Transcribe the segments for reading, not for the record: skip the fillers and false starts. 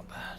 not bad.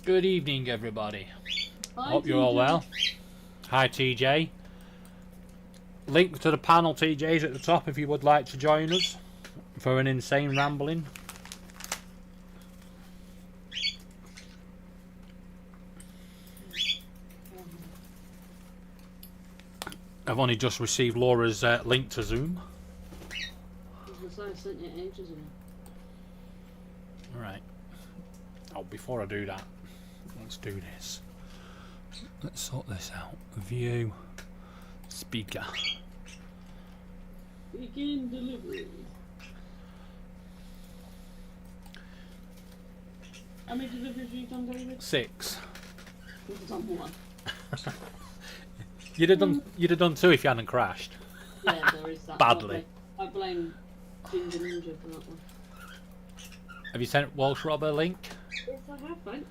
Good evening, everybody. Hi, Hope you're all TJ. well. Hi, TJ. Link to the panel, TJ, is at the top if you would like to join us for an insane rambling. I've only just received Laura's link to Zoom. I sent it ages ago. Alright. Oh, before I do that, let's do this. Let's sort this out. View. Speaker. Begin delivery. How many deliveries have you done, David? 6. We've done one. You'd have done 2 if you hadn't crashed. Yeah, there is that. Badly. I blame Ginger Ninja for that one. Have you sent Walsh Rob a link? Yes, I have, thanks.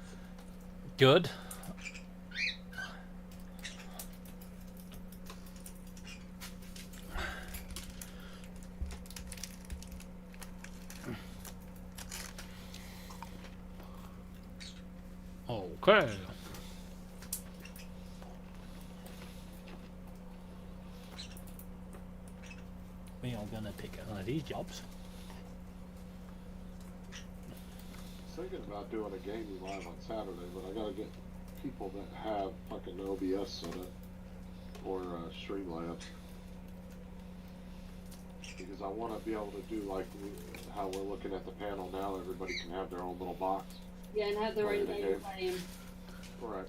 Good. Okay. We are gonna pick one of these jobs. Thinking about doing a gaming live on Saturday, but I gotta get people that have fucking OBS set up or Streamlabs, because I want to be able to do like how we're looking at the panel now. Everybody can have their own little box. Yeah, and have their Play own the game game. playing. Right.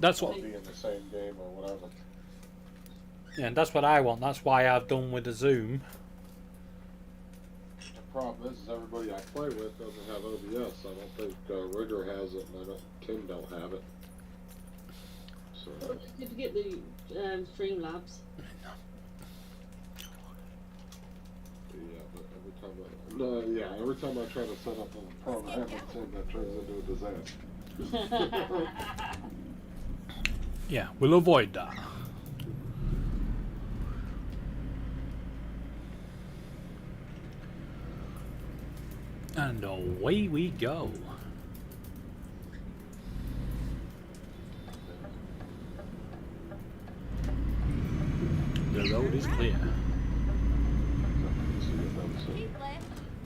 That's what. Be in the same game or whatever. Yeah, and that's what I want. That's why I've done with the Zoom. The problem is everybody I play with doesn't have OBS. I don't think Rigger has it, and I don't. Tim don't have it. So. Well, it's good to get the Streamlabs. Yeah, every time I try to set up a program, that turns into a disaster. Yeah, we'll avoid that. And away we go. The road is clear.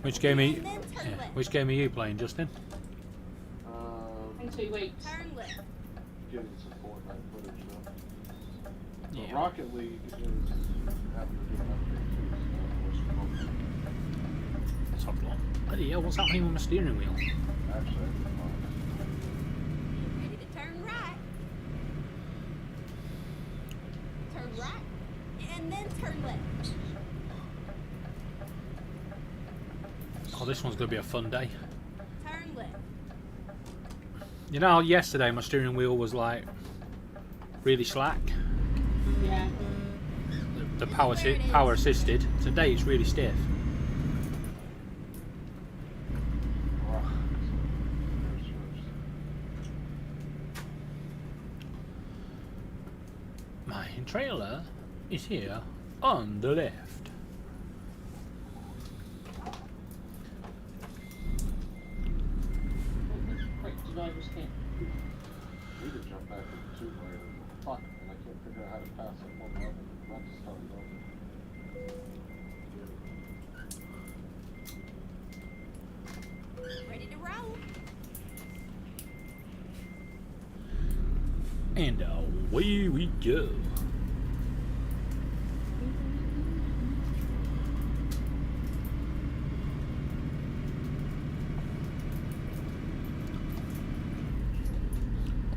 Which game are you playing, Justin? In 2 weeks. Turn left. Getting some Fortnite footage now. Yeah. Rocket League is having to do an update too, Let's have a look. Bloody hell, what's happening with my steering wheel? actually, Ready to turn right. Turn right. And then turn left. Oh, this one's going to be a fun day. Turn left. You know, yesterday my steering wheel was like really slack. Yeah. The power assisted. Today it's really stiff. My trailer is here on the left. Quick driver's kit. we could jump back into Tomb Raider. Fuck, and I can't figure out how to pass it one button. Not to start it over. Ready to roll. And away we go.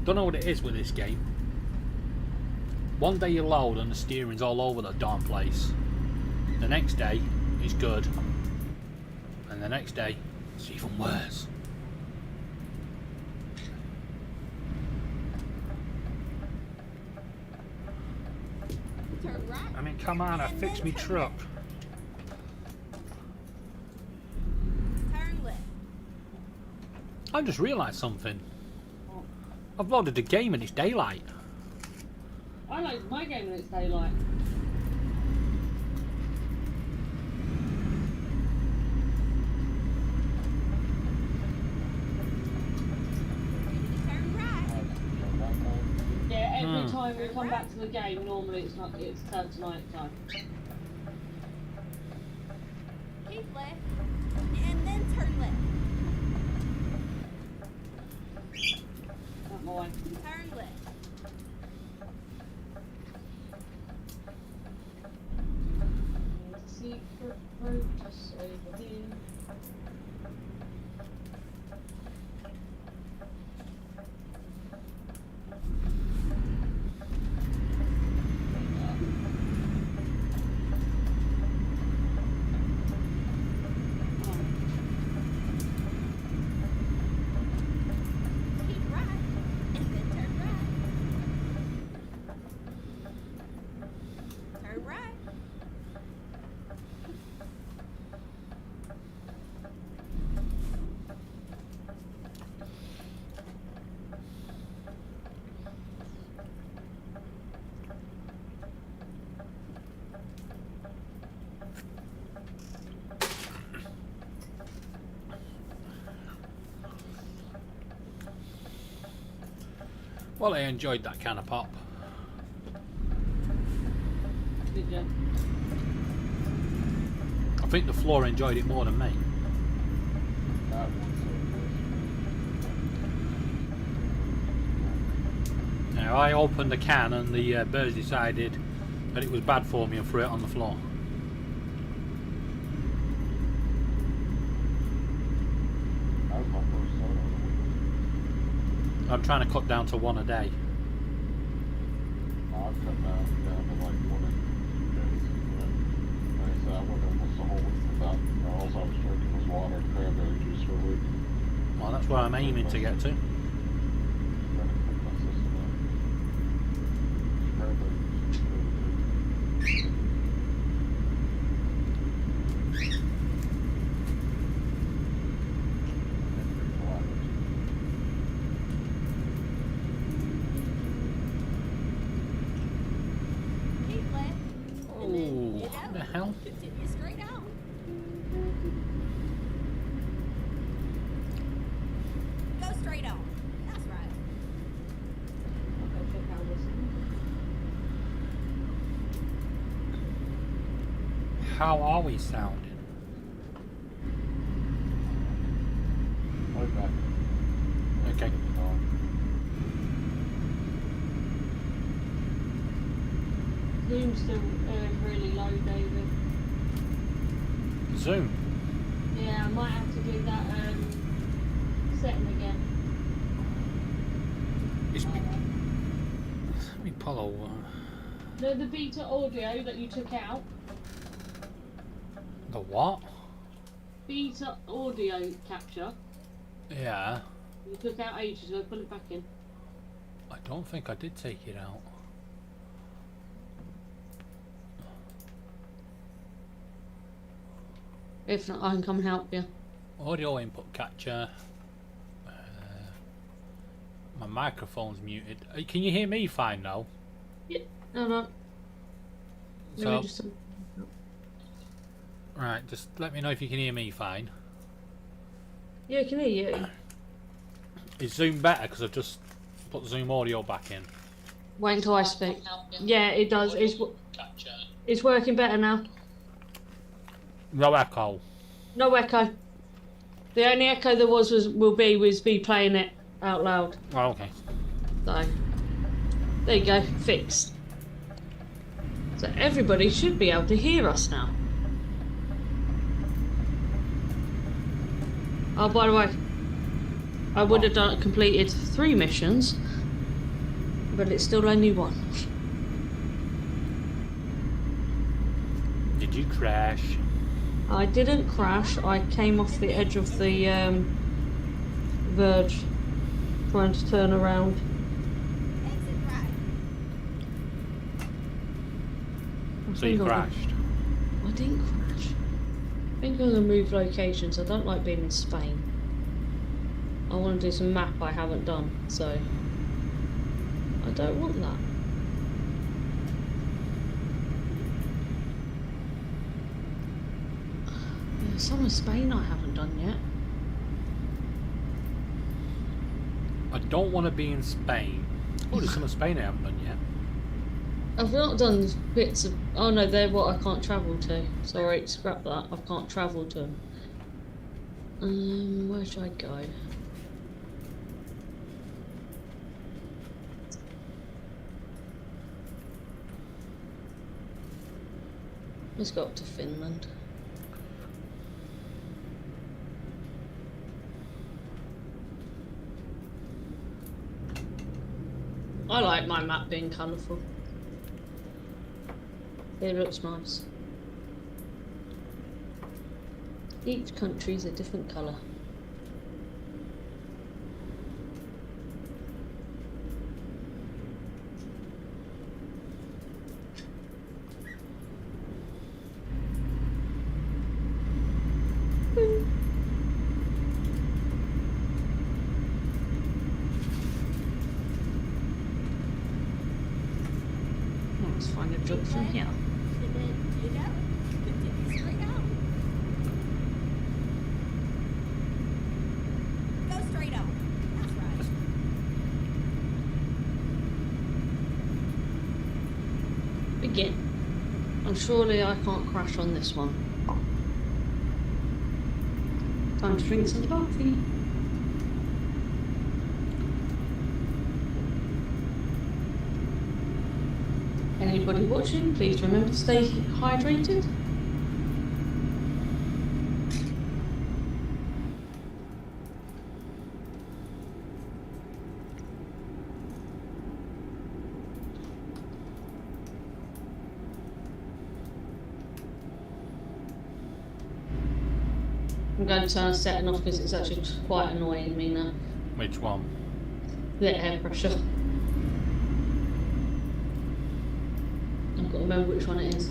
Don't know what it is with this game. One day you load and the steering's all over the darn place. The next day it's good. And the next day it's even worse. Turn right. I mean, come on, I fixed me truck. Turn left. I just realised something. I've loaded the game and it's daylight. I like my game when it's daylight. Turn right. Yeah, every time we come back to the game, normally it's turned to night time. Keep left. And then turn left. Not my way. Turn left. Secret road just over here. Keep right. And then turn right. Turn right. Well, I enjoyed that kind of pop. Did you? I think the floor enjoyed it more than me. That one's so Now, I opened the can and the birds decided that it was bad for me and threw it on the floor. good. That was my first soda of the week. I'm trying to cut down to one a day. I've cut down to like 1 in 2 days. Like I said, I went almost the whole week without. All I was drinking was water and cranberry juice for a week. Well, that's where I'm aiming to get to. Trying to clean my system up. Cranberry juice is really good. Keep left. And then Ooh, get what out. the hell? Continue straight on. Go straight on. That's right. I'll check out this. How are we sounding? Way back. Okay. Zoom's still really low, David. Zoom. Yeah, I might have to do that setting again. It's let me pull over. The beta audio that you took out. The what? Beta audio capture. Yeah. You took out ages ago, put it back in. I don't think I did take it out. If not, I can come and help you. Audio input capture. My microphone's muted. Can you hear me fine now? Yeah. No, no. Let So, me just. right, just let me know if you can hear me fine. Yeah, I can hear you. Is Zoom better because I've just put Zoom audio back in? Wait until I speak. Yeah, it does. It's working better now. No echo. No echo. The only echo there will be me playing it out loud. Oh, okay. So there you go, fixed. So everybody should be able to hear us now. Oh, by the way, I would have completed 3 missions, but it's still only 1. Did you crash? I didn't crash. I came off the edge of the verge, trying to turn around. Exit right. So you crashed? I didn't crash. I think I'm going to move locations. I don't like being in Spain. I want to do some map I haven't done, so I don't want that. There's some of Spain I haven't done yet. I don't want to be in Spain. Oh, there's some of Spain I haven't done yet. I've not done bits of... Oh no, they're what I can't travel to. Sorry, scrap that. I can't travel to them. Where should I go? Let's go up to Finland. I like my map being colourful. It looks nice. Each country is a different colour. Let's find a job from here. And then, continue straight out. Go straight on. That's right. Begin. And surely I can't crash on this one. Time to drink some coffee. Anybody watching, please remember to stay hydrated. I'm going to turn a setting off because it's actually quite annoying me now. Which one? The air pressure. I've got to remember which one it is.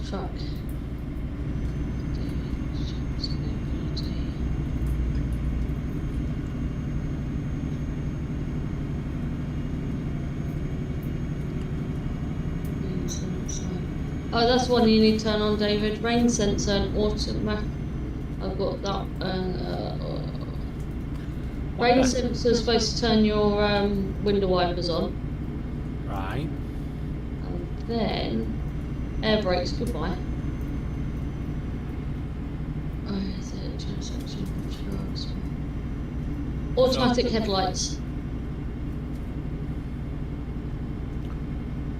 Truck. Oh, that's one you need to turn on, David. Rain sensor and automatic. I've got that. Rain sensor is supposed to turn your window wipers on. Right. And then air brakes. Goodbye. Automatic headlights.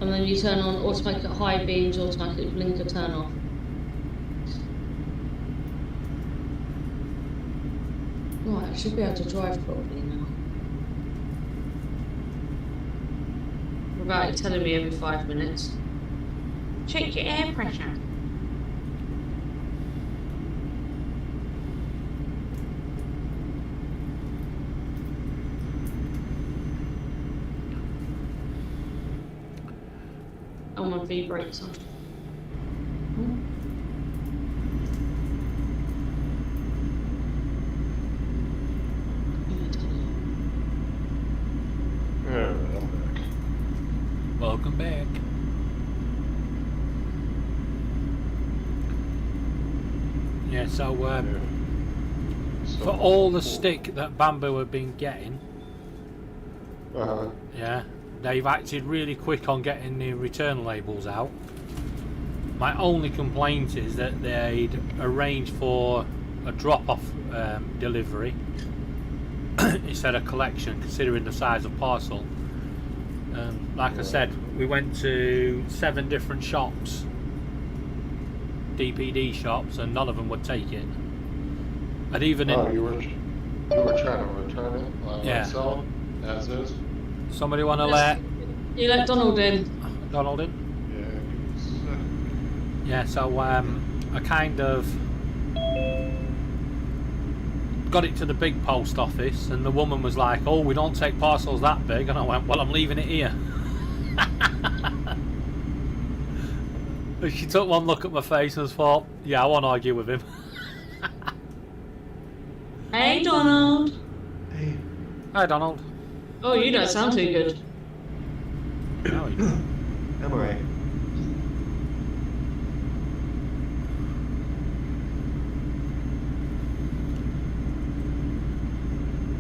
And then you turn on automatic high beams, automatic blinker turn off. Right, I should be able to drive properly now. Without it telling me every 5 minutes. Check your air pressure. Oh, my V brakes on. Welcome back. Yeah, so So for all the cool. stick that Bamboo have been getting, yeah, they've acted really quick on getting the return labels out. My only complaint is that they'd arranged for a drop-off delivery instead of collection, considering the size of parcel. Like I said, we went to 7 different shops, DPD shops, and none of them would take it. And even in You were trying to return it, Yeah. sell it as is. somebody want to let You let Donald in. Donald in? Yeah. Yeah, so I kind of got it to the big post office, and the woman was like, "Oh, we don't take parcels that big," and I went, "Well, I'm leaving it here." And she took one look at my face and thought, "Yeah, I won't argue with him." Hey, Donald. Hey. Hi, Donald. Oh, you don't sound too good. How are you? I'm alright.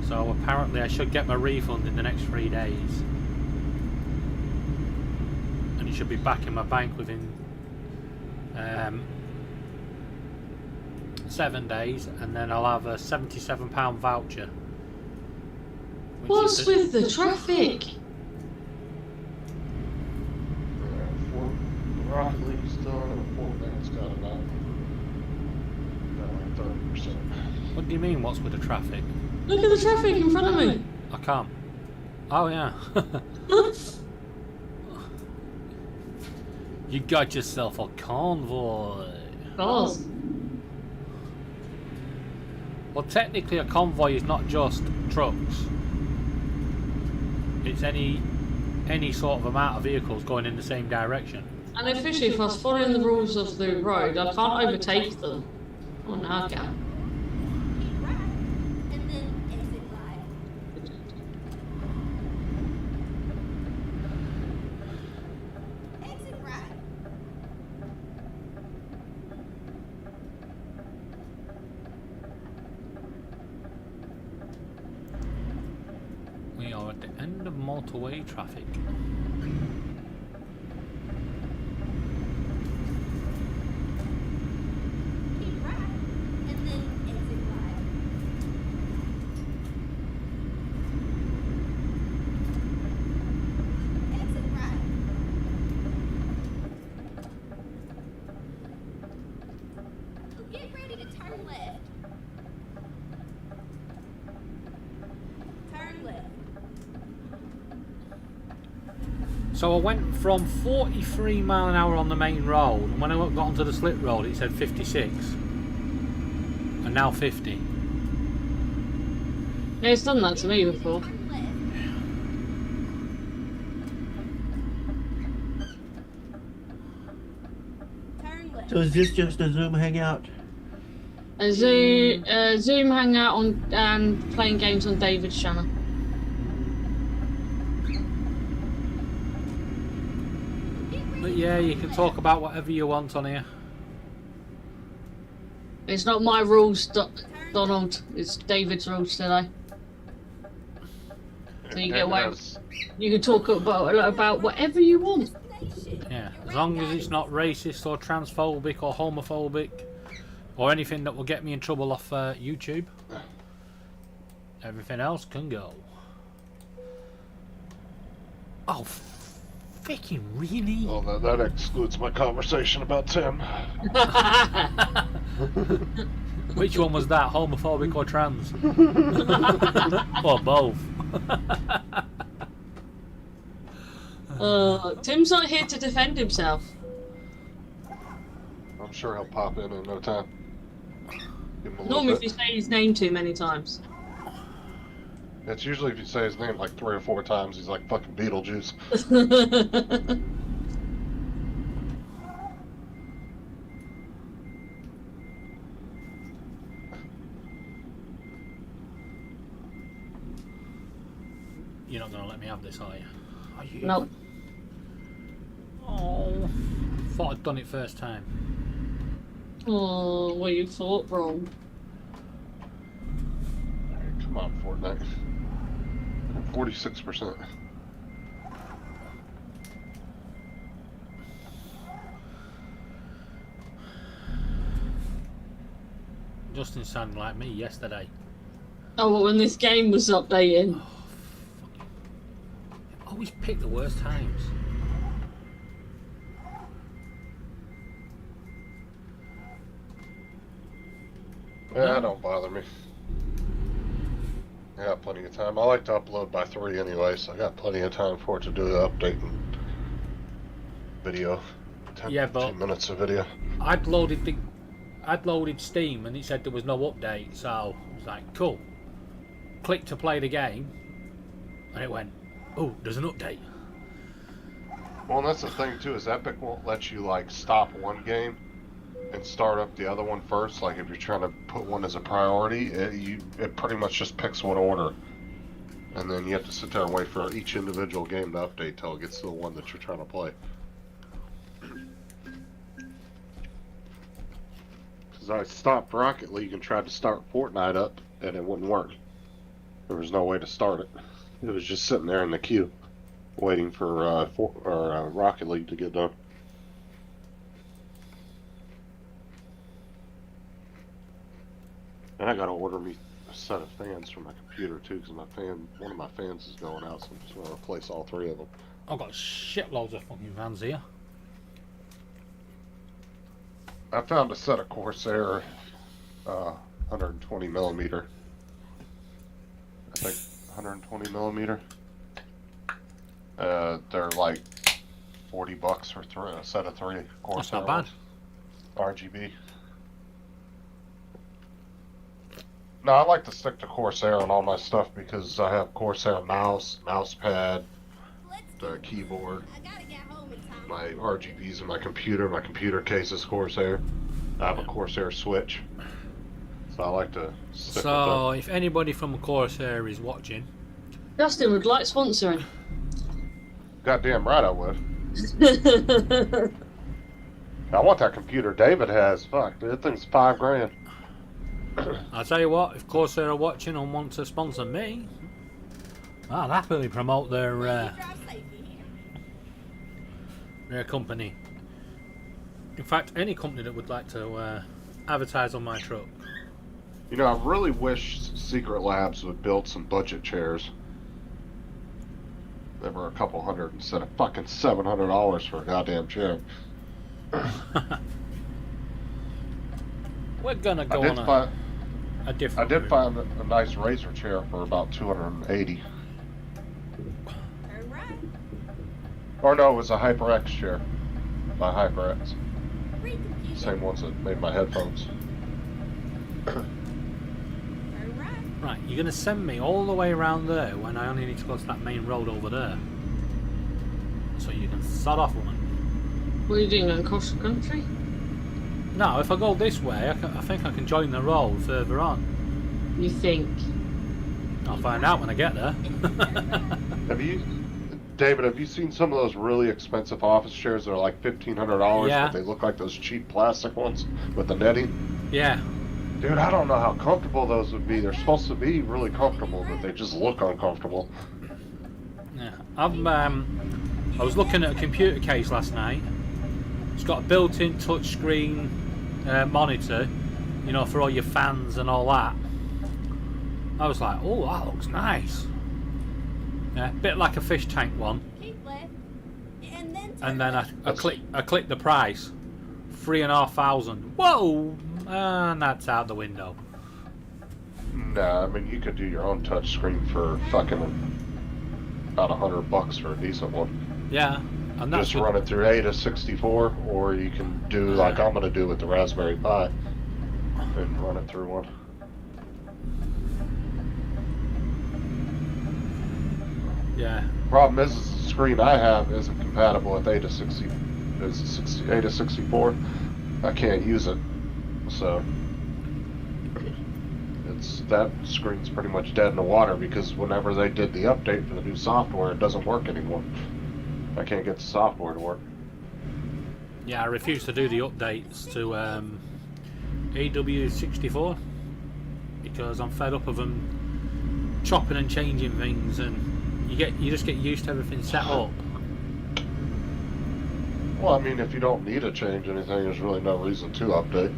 So apparently I should get my refund in the next 3 days. And it should be back in my bank within 7 days, and then I'll have a £77 voucher. which What's is with the traffic? Rocket League still in Fort Vance got about like 30%. What do you mean, what's with the traffic? Look at the traffic in front of me. I can't. Oh yeah. You got yourself a convoy. Cars. Well, technically a convoy is not just trucks. It's any sort of amount of vehicles going in the same direction. And officially, if I was following the rules of the road, I can't overtake them. Oh, no, I can. Keep right, and then exit right. Exit right. We are at the end of motorway traffic. Keep right, and then exit right. Exit right. Get ready to turn left. Turn left. So I went from 43 mile an hour on the main road, and when I got onto the slip road it said 56. And now 50. Yeah, it's done that to me before. Turn left. Turn left. So is this just a Zoom hangout? A Zoom hangout on and playing games on David's channel. But yeah, you can talk about whatever you want on here. It's not my rules, Donald. It's David's rules today. So you get away. You can talk about whatever you want. Yeah, as long as it's not racist or transphobic or homophobic or anything that will get me in trouble off YouTube. Everything else can go. Oh, freaking really? Well, that excludes my conversation about Tim. Which one was that? Homophobic or trans? Or both? Tim's not here to defend himself. I'm sure he'll pop in no time. Give him a Normally, little if you bit. say his name too many times. It's usually if you say his name like 3 or 4 times, he's like fucking Beetlejuice. You're not going to let me have this, are you? Are you? Nope. Oh, thought I'd done it first time. Oh, well, you thought wrong. Alright, come on, Fortnite. 46%. Justin sounded like me yesterday. Oh, well, when this game was updating. Always pick the worst times. Yeah, that don't bother me. I got plenty of time. I like to upload by 3 anyway, so I got plenty of time for it to do the update and video. 10, Yeah, but 15 minutes of video. I'd loaded Steam and it said there was no update, so I was like, cool. Click to play the game, and it went, oh, there's an update. Well, and that's the thing too, is Epic won't let you like stop one game and start up the other one first. Like if you're trying to put one as a priority, it pretty much just picks one order, and then you have to sit there and wait for each individual game to update till it gets to the one that you're trying to play. Because I stopped Rocket League and tried to start Fortnite up, and it wouldn't work. There was no way to start it. It was just sitting there in the queue, waiting for Rocket League to get done. And I gotta order me a set of fans for my computer too, because one of my fans is going out, so I'm just gonna replace all 3 of them. I've got shitloads of fucking fans here. I found a set of Corsair 120 millimeter. I think 120 millimeter. They're like $40 for a set of 3 Corsair. That's not bad. RGB. No, I like to stick to Corsair on all my stuff because I have Corsair mouse pad, the keyboard, I gotta get home in time. my RGBs in my computer case is Corsair. I have a Corsair switch. So I like to stick So with if anybody from Corsair is watching, Justin would like sponsoring. Goddamn right I would. I want that computer David has. Fuck, that thing's $5,000. I'll tell you what, if Corsair are watching and want to sponsor me, I'll happily promote Well, their you drive safely here. company. In fact, any company that would like to advertise on my truck. You know, I really wish Secret Labs would build some budget chairs. They were a couple hundred instead of fucking $700 for a goddamn chair. We're gonna go on a different I did route. find a nice Razor chair for about $280. Turn right. Or no, it was a HyperX chair by HyperX. Read the Same ones that made my headphones. Turn right. Right, you're gonna send me all the way around there when I only need to go to that main road over there. So you can sod off one. What are you doing, across the country? No, if I go this way, I think I can join the road further on. You think? I'll find out when I get there. David, have you seen some of those really expensive office chairs that are like $1,500, Yeah. but they look like those cheap plastic ones with the netting? Yeah. Dude, I don't know how comfortable those would be. They're supposed to be really comfortable, but they just look uncomfortable. Yeah. I was looking at a computer case last night. It's got a built-in touchscreen monitor, you know, for all your fans and all that. I was like, oh, that looks nice. Yeah, a bit like a fish tank one. Keep left. And then turn And then left. I clicked the price, $3,500. Whoa, and that's out the window. Nah, I mean, you could do your own touchscreen for fucking about $100 for a decent one. Yeah, and that's Just run it through AIDA64, or you can do like I'm gonna do with the Raspberry Pi and run it through one. Yeah. Problem is the screen I have isn't compatible with AIDA64. I can't use it, so that screen's pretty much dead in the water because whenever they did the update for the new software, it doesn't work anymore. I can't get the software to work. Yeah, I refuse to do the updates to AW64 because I'm fed up of them chopping and changing things, and you just get used to everything set up. Well, I mean, if you don't need to change anything, there's really no reason to update.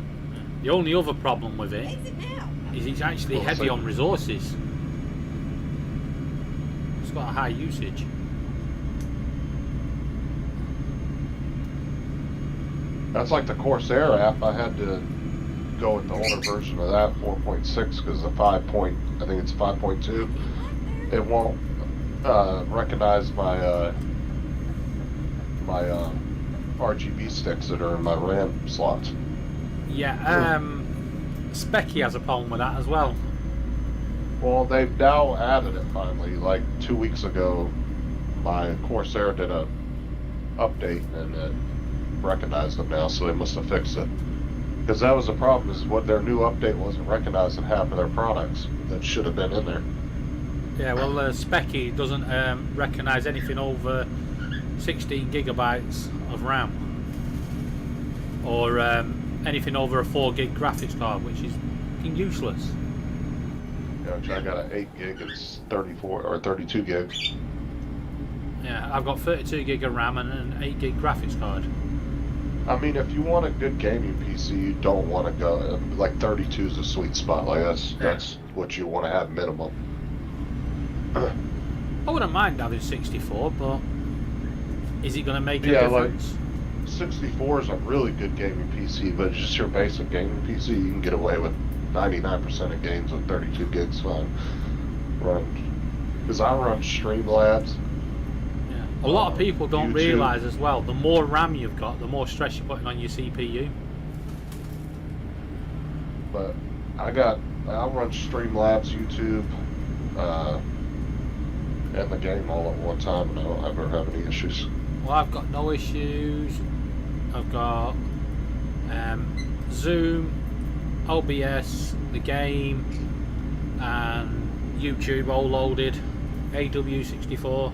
The only other problem with it Exit now. is it's actually heavy on resources. It's got a high usage. That's like the Corsair app. I had to go with the older version of that, 4.6, because the 5. I think it's 5.2. It won't recognize my RGB sticks that are in my RAM slots. Yeah, Specky has a problem with that as well. Well, they've now added it finally. Like 2 weeks ago, my Corsair did a update and it recognized them now, so they must have fixed it. Because that was the problem, is what their new update wasn't recognizing half of their products that should have been in there. Yeah, well, Specky doesn't recognise anything over 16 gigabytes of RAM, or anything over a 4 gig graphics card, which is fucking useless. Yeah, which I got an 8 gig, it's 34 or 32 gigs. Yeah, I've got 32 gig of RAM and an 8 gig graphics card. I mean, if you want a good gaming PC, you don't want to go like 32 is a sweet spot. Like that's what you want to have minimum. I wouldn't mind having 64, but is it going to make a Yeah, difference? like 64 is a really good gaming PC, but just your basic gaming PC, you can get away with 99% of games with 32 gigs fine. Because I run Streamlabs. Yeah. A lot of people don't YouTube. realise as well, the more RAM you've got, the more stress you're putting on your CPU. But I run Streamlabs, YouTube, and the game all at one time, and I don't ever have any issues. Well, I've got no issues. I've got Zoom, OBS, the game, and YouTube all loaded. AW64.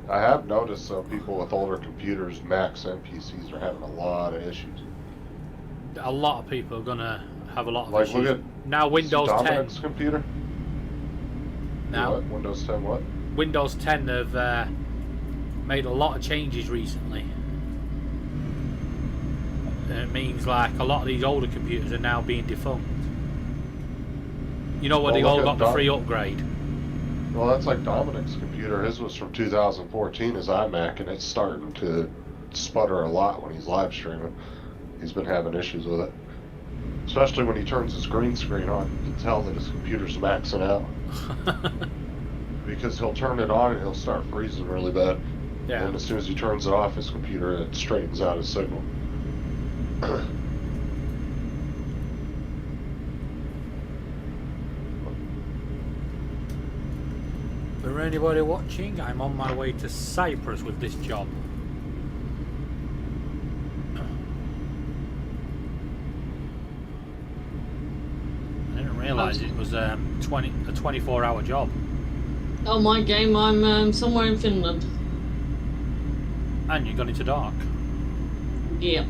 I have noticed people with older computers, Macs and PCs, are having a lot of issues. A lot of people are gonna have a lot of Like, issues. look at Now Windows 10. Dominic's computer. Now What? Windows 10 what? Windows 10 have made a lot of changes recently. And it means like a lot of these older computers are now being defunct. You know what? Well, They all look got at the free upgrade. Well, that's like Dominic's computer. His was from 2014, his iMac, and it's starting to sputter a lot when he's live streaming. He's been having issues with it. Especially when he turns his green screen on, you can tell that his computer's maxing out. Because he'll turn it on and he'll start freezing really bad. Yeah. And as soon as he turns it off, his computer, it straightens out his signal. For anybody watching, I'm on my way to Cyprus with this job. I didn't realise it was a 24-hour job. Oh, my game, I'm somewhere in Finland. And you're going into dark. Yeah.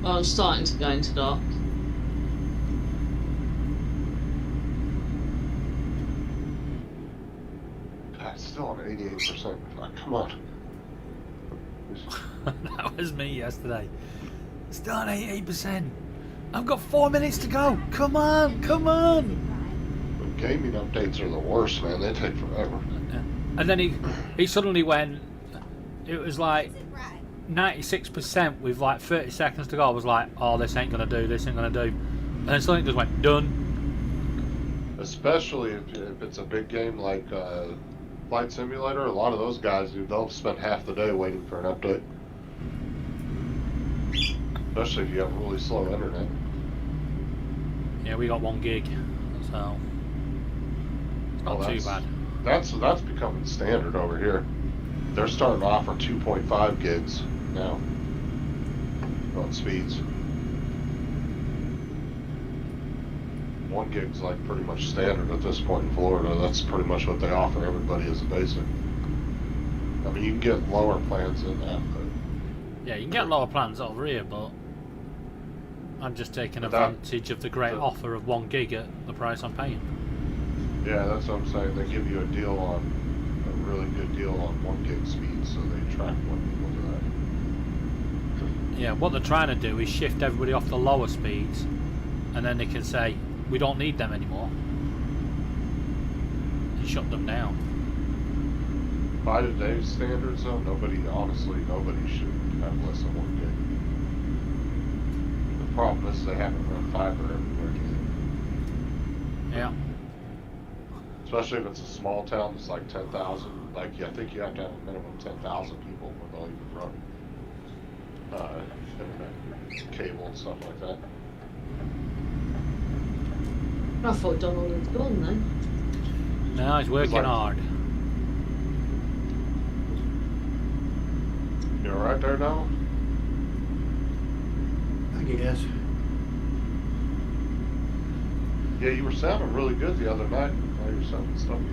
Well, I'm starting to go into dark. God, still on 88%. Oh, come on. That was me yesterday. Still on 88%. I've got 4 minutes to go. Come on, come on. Gaming updates are the worst, man. They take forever. And then he suddenly went, it was like Exit right. 96% with like 30 seconds to go. I was like, oh, this ain't going to do, this ain't going to do. And then suddenly it just went, done. Especially if it's a big game like Flight Simulator. A lot of those guys, they'll spend half the day waiting for an update. Especially if you have really slow internet. Yeah, we got 1 gig, so it's not too bad. That's becoming standard over here. They're starting to offer 2.5 gigs now on speeds. 1 gig's like pretty much standard at this point in Florida. That's pretty much what they offer everybody as a basic. I mean, you can get lower plans than that, but Yeah, you can get lower plans over here, but I'm just taking But that- advantage of the great offer of 1 gig at the price I'm paying. Yeah, that's what I'm saying. They give you a really good deal on 1 gig speed, so they attract more people to Yeah, what they're trying to do is shift everybody off the lower speeds, and then they can say, we don't need them anymore, and shut them down. that. By today's standards, though, honestly, nobody should have less than 1 gig. The problem is they haven't run fiber everywhere either. Yeah. Especially if it's a small town that's like 10,000. Like, I think you have to have a minimum 10,000 people where they'll even run internet cable and stuff like that. I thought Donald had gone then. No, he's working like- hard. You alright there now? I guess. Yeah, you were sounding really good the other night. Now you're sounding stuffy.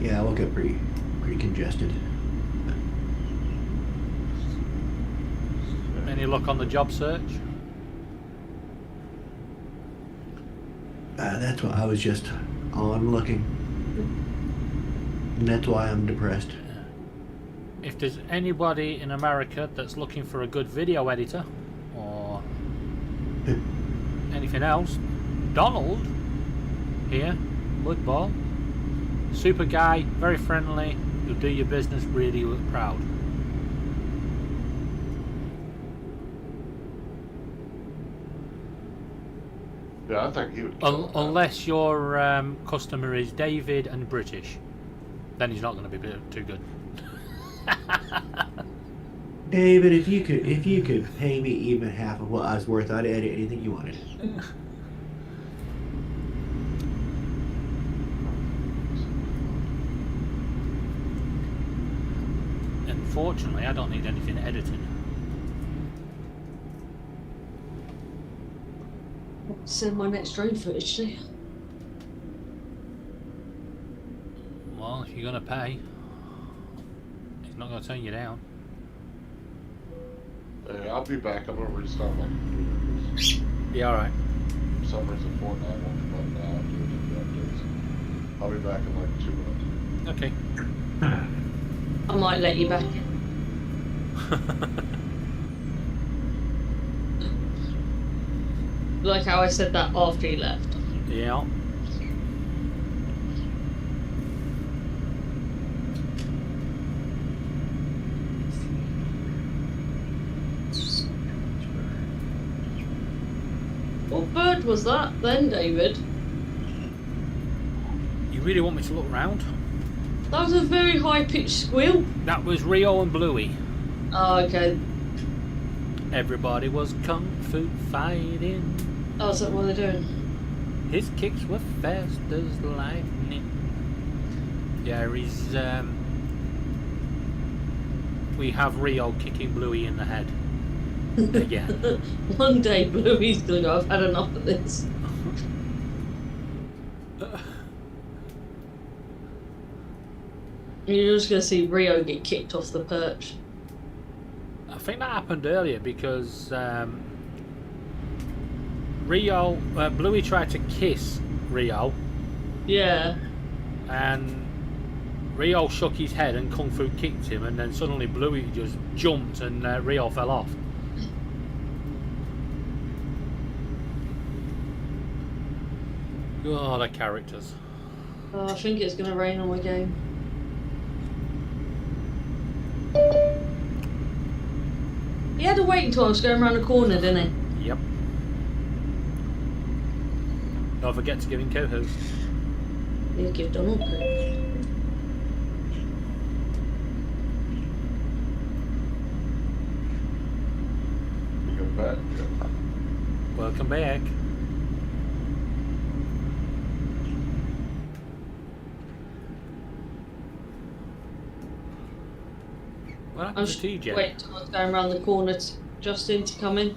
Yeah, I woke up pretty congested. Any luck on the job search? That's why I was just on looking. And that's why I'm depressed. If there's anybody in America that's looking for a good video editor or anything else, Donald here, Woodball, super guy, very friendly, you'll do your business really proud. Yeah, I think he would. kill that. Unless your customer is David and British, then he's not going to be too good. David, if you could pay me even half of what I was worth, I'd edit anything you wanted. Unfortunately, I don't need anything editing. Send my next drone footage to you. Well, if you're going to pay, he's not going to turn you down. Yeah, I'll be back. I'm gonna restart my computer. Yeah, alright. For some reason, Fortnite won't come up now after the updates. I'll be back in like 2 minutes. Okay. I might let you back in. Like how I said that after he left. Yeah. What bird was that then, David? You really want me to look round? That was a very high-pitched squeal. That was Rio and Bluey. Oh, okay. Everybody was kung fu fighting. Oh, is that what they're doing? His kicks were fast as lightning. Yeah, he's we have Rio kicking Bluey in the head. Again. One day Bluey's gonna go, I've had enough of this. You're just gonna see Rio get kicked off the perch. I think that happened earlier because Bluey tried to kiss Rio, Yeah. and Rio shook his head and kung fu kicked him, and then suddenly Bluey just jumped and Rio fell off. Oh, the characters. Oh, I think it's gonna rain on my game. He had to wait until I was going around the corner, didn't he? Yep. Don't forget to give him co-host. He'll give Donald credit. You go back. Welcome back. What I'm happened just to TJ? wait until I was going around the corner, Justin, to come in.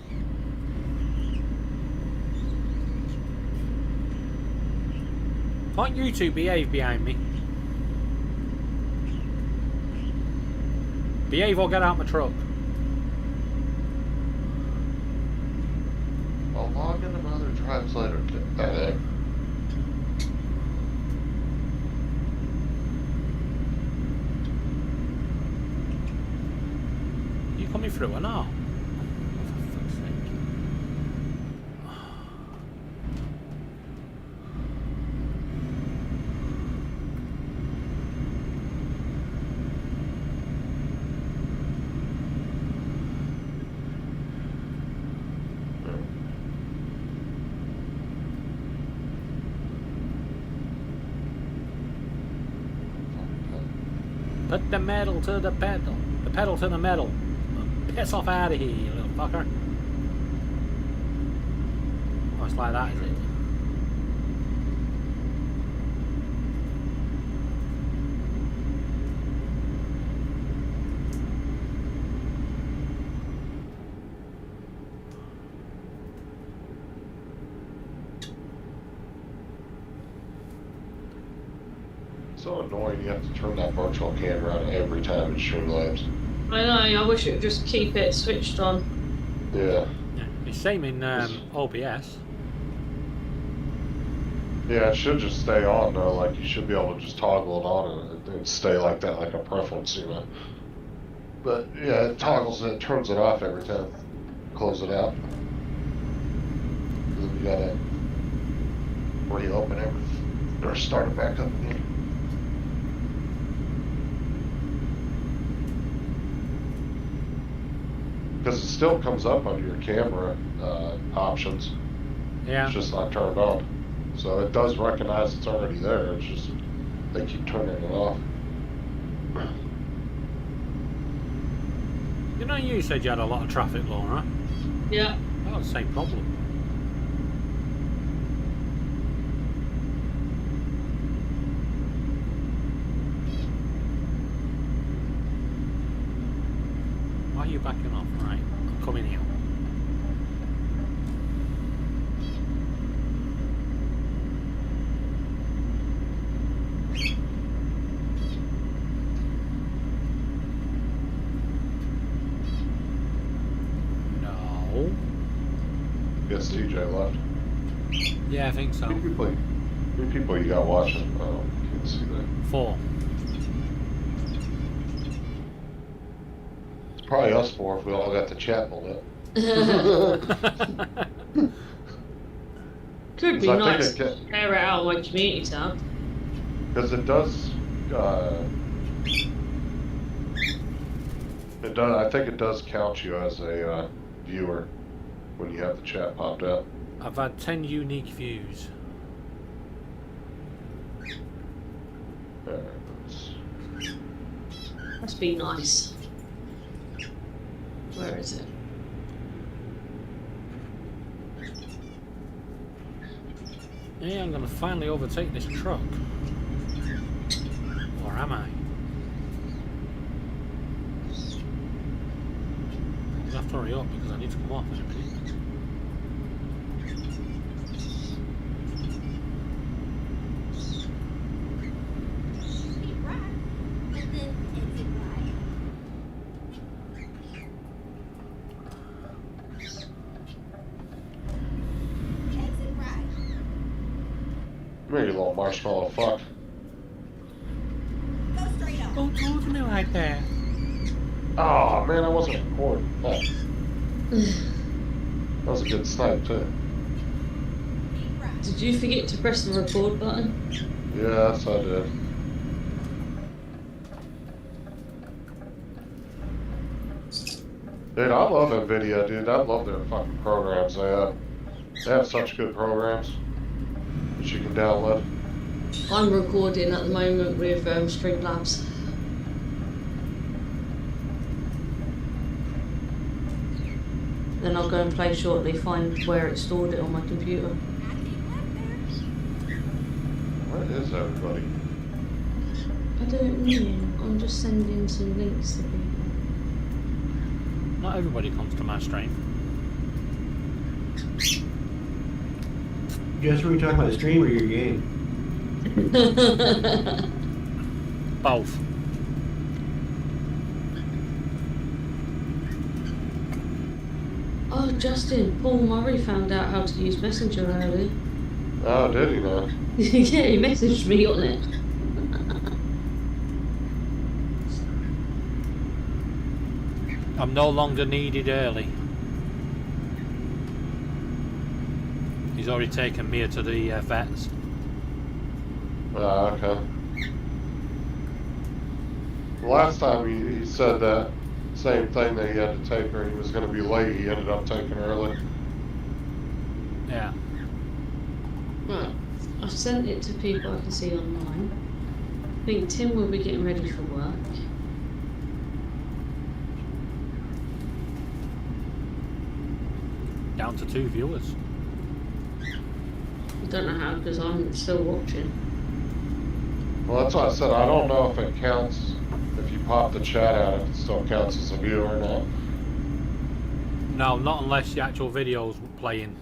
Can't you two behave behind me? Behave or get out my truck. I'll log into my other drives later. That You coming through or not? For fuck's sake. Put the metal to the pedal. The pedal to the metal. Piss off out of here, you little fucker. Oh, it's like that, is it? so annoying you have to turn that virtual camera on every time in Streamlabs. I know, I wish it would just keep it switched on. Yeah. Yeah, it's same in OBS. Yeah, it should just stay on though, like you should be able to just toggle it on and stay like that, like a preference, you know. But yeah, it toggles it, turns it off every time. Close it out. Then you gotta reopen everything, or start it back up again. Because it still comes up under your camera options. Yeah. It's just not turned on. So it does recognize it's already there. It's just they keep turning it off. You know, you said you had a lot of traffic, Laura. Yeah. I got the same problem. Why are you backing off? Right, I'm coming here. No. Guess TJ left. Yeah, I think so. How many people you got watching? Oh, can't see that. 4. It's probably us four if we all got the chat pulled up. Could be So I nice think to share it out on my community tab. Because it does, I think it does count you as a viewer when you have the chat popped up. I've had 10 unique views. Must be nice. Where is it? Yeah, I'm gonna finally overtake this truck. Or am I? I'll have to hurry up because I need to come off in a minute. Keep right, and then exit right. Exit right. Come here, you little marshmallow fuck. Go straight on. Don't talk to me like that. Oh man, I wasn't recording. Fuck. That was a good snipe too. Keep right. Did you forget to press the record button? Yes, I did. Dude, I love NVIDIA, dude. I love their fucking programs. They have such good programs that you can download. I'm recording at the moment with Streamlabs. Then I'll go and play shortly, find where it stored it on my computer. I keep left there. Where is everybody? I don't know. I'm just sending some links to people. Not everybody comes to my stream. Just were you talking about the stream or your game? Both. Oh, Justin, Paul Murray found out how to use Messenger earlier. Oh, did he now? Yeah, he messaged me on it. I'm no longer needed early. He's already taken Mia to the vets. Ah, okay. Last time he said that same thing that he had to take her and he was going to be late. He ended up taking her early. Yeah. Right, I've sent it to people I can see online. I think Tim will be getting ready for work. Down to 2 viewers. I don't know how because I'm still watching. Well, that's why I said I don't know if it counts if you pop the chat out, if it still counts as a view or not. No, not unless the actual video's playing.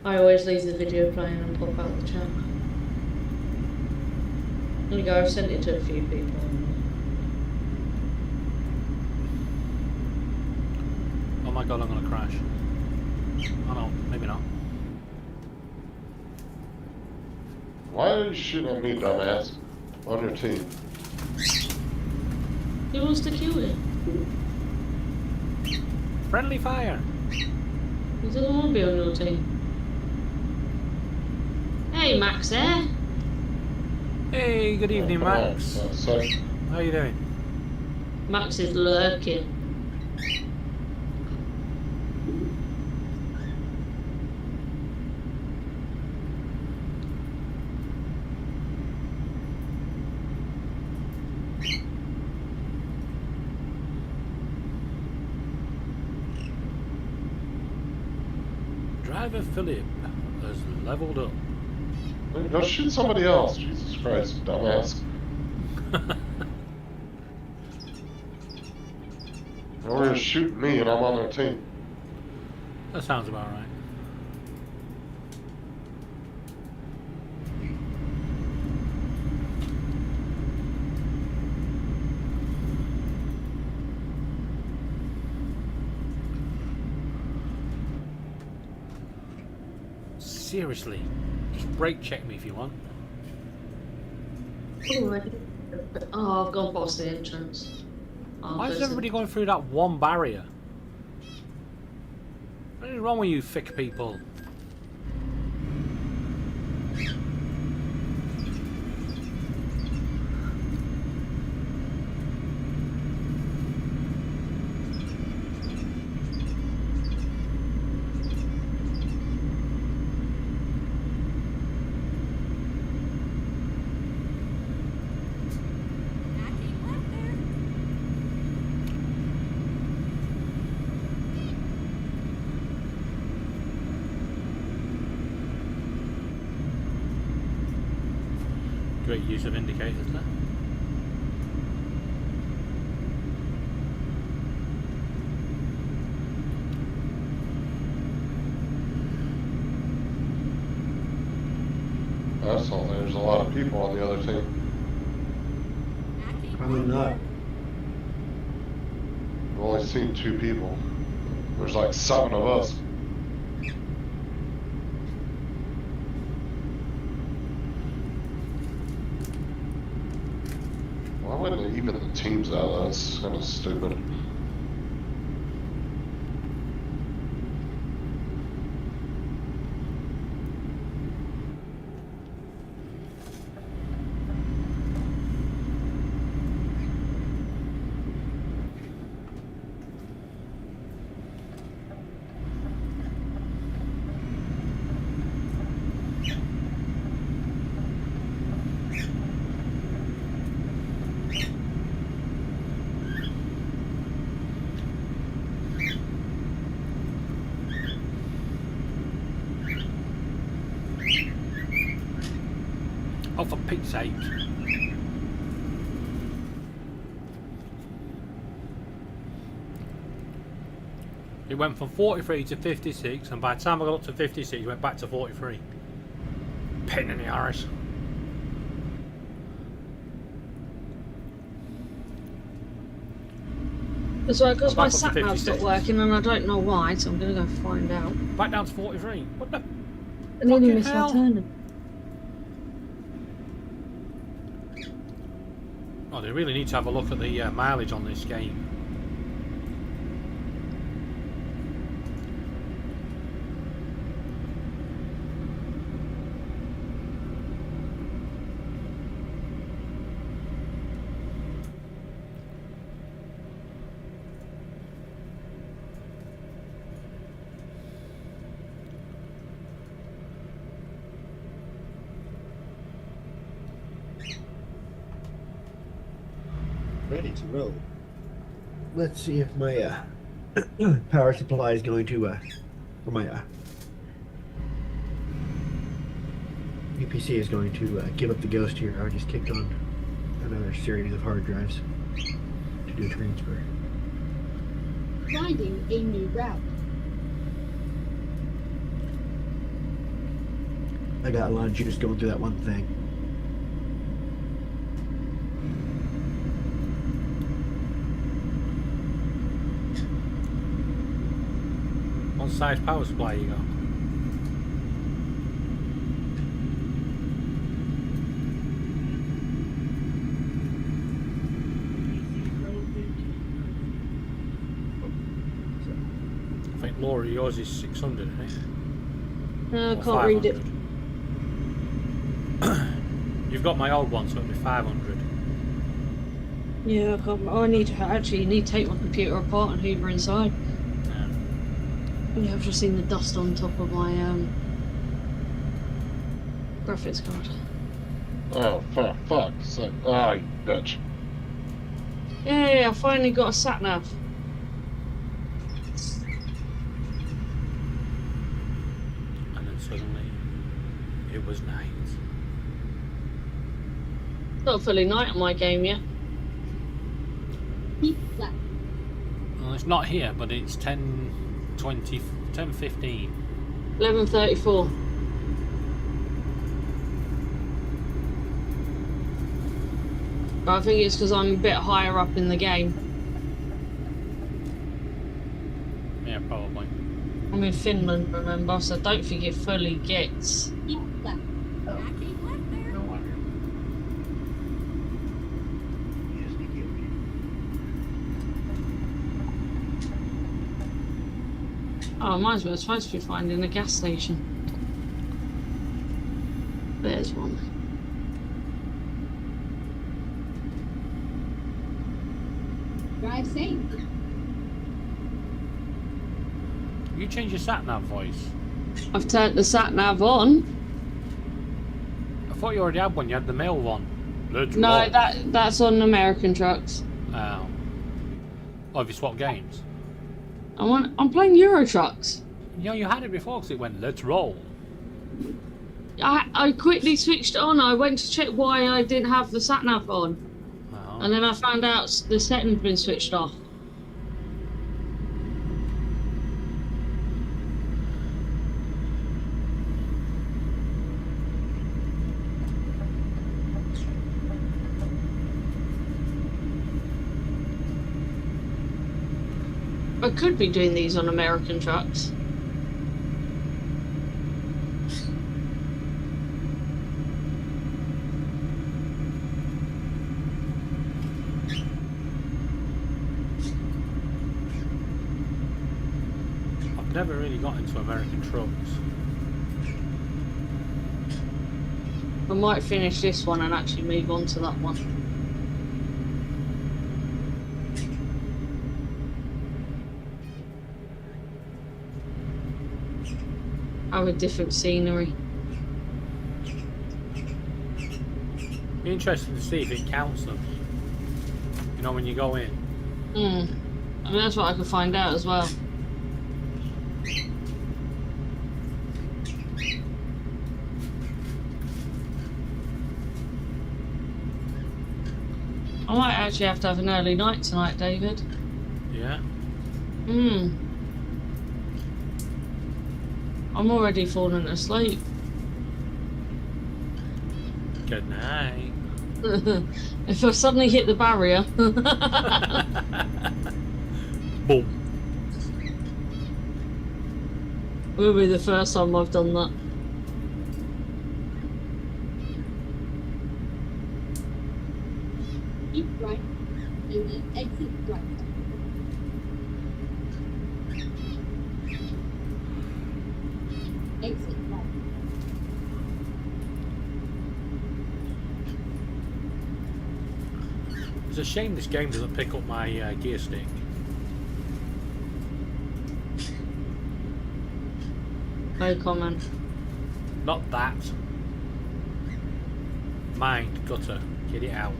I always leave the video playing and pop out the chat. There you go, I've sent it to a few people. Oh my god, I'm gonna crash. Oh no, maybe not. Why are you shooting at me, dumbass? On your team. Who wants to kill it? Friendly fire! He doesn't want to be on your team. Hey, Max there. Hey, good evening, Max. How you doing? Max is lurking. Driver Philip has leveled up. Go shoot somebody else. Jesus Christ, dumbass. Over here shooting me and I'm on their team. That sounds about right. Seriously, just brake check me if you want. Oh, I've gone past the entrance. Oh, Why is everybody going through that one barrier? What is wrong with you thick people? I keep left there. Great use of indicators there. That's all. There's a lot of people on the other team. I keep Probably left not. there. I've only seen 2 people. There's like 7 of us. Why wouldn't they even the teams out? That's kind of stupid. Oh, for Pete's sake. It went from 43 to 56, and by the time I got up to 56, it went back to 43. Pain in the arse. That's right, because I'm my back up to sat nav 56. stopped working and I don't know why, so I'm going to go find out. Back down to 43. What the? I nearly Fucking missed my hell. turn. Oh, they really need to have a look at the mileage on this game. Ready to roll. Let's see if my power supply is going to or my UPC is going to give up the ghost here. I just kicked on another series of hard drives to do a transfer. Finding a new route. I got a lot of juice going through that one thing. What size power supply you got? I think Laura, yours is 600, isn't it? No, I Or can't read it. 500. You've got my old one, so it'll be 500. Yeah, I can't. Oh, I need to actually need to take my computer apart and hoover inside. Yeah, I've just seen the dust on top of my graphics card. Oh, for fuck's sake. Oh, you bitch. Yay, I finally got a sat nav. And then suddenly, it was night. Not fully night on my game yet. Keep left. Well, it's not here, but it's 10:20, 10:15. 11:34. But I think it's because I'm a bit higher up in the game. Yeah, probably. I'm in Finland, remember, so I don't think it fully gets. Keep left. I keep left there. No wonder. Yes, thank you. Oh, might as well. It's supposed to be finding a gas station. There's one. Drive safe. You change your sat nav voice. I've turned the sat nav on. I thought you already had one. You had the male one. Let's No, roll. that's on American trucks. Oh, have you swapped games? I'm playing Euro Trucks. You know, you had it before because it went, let's roll. I quickly switched it on. I went to check why I didn't have the sat nav on, Oh. and then I found out the setting had been switched off. I could be doing these on American trucks. I've never really got into American trucks. I might finish this one and actually move on to that one. Have a different scenery. Be interested to see if it counts them. You know, when you go in. I mean, that's what I could find out as well. I might actually have to have an early night tonight, David. Yeah. I'm already falling asleep. Good night. If I suddenly hit the barrier. Boom. Will be the first time I've done that. Keep right. And then exit right. Exit right. It's a shame this game doesn't pick up my gear stick. No comment. Not that. Mind, gutter. Get it out.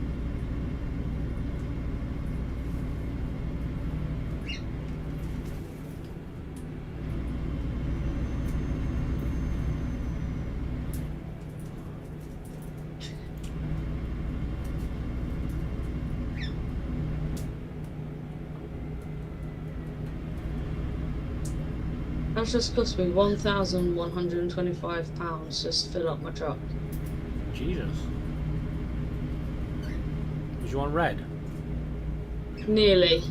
That's just cost me £1,125 just to fill up my truck. Jesus. Was you on red? Nearly.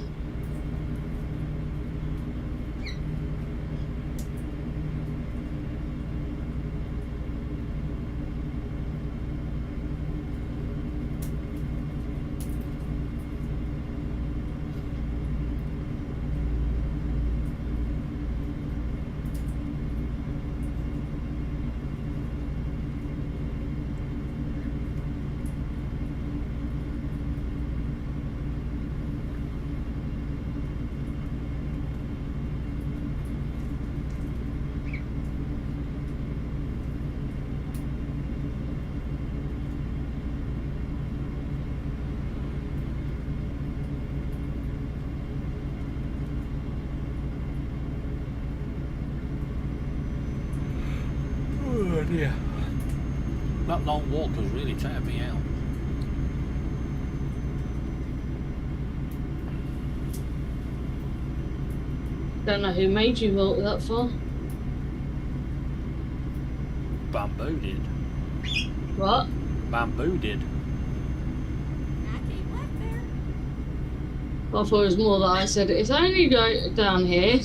Oh dear. That long walk has really tired me out. Don't know who made you walk that far. Bamboo did. What? Bamboo did. I keep left there. I thought it was more that I said, it's only go down here.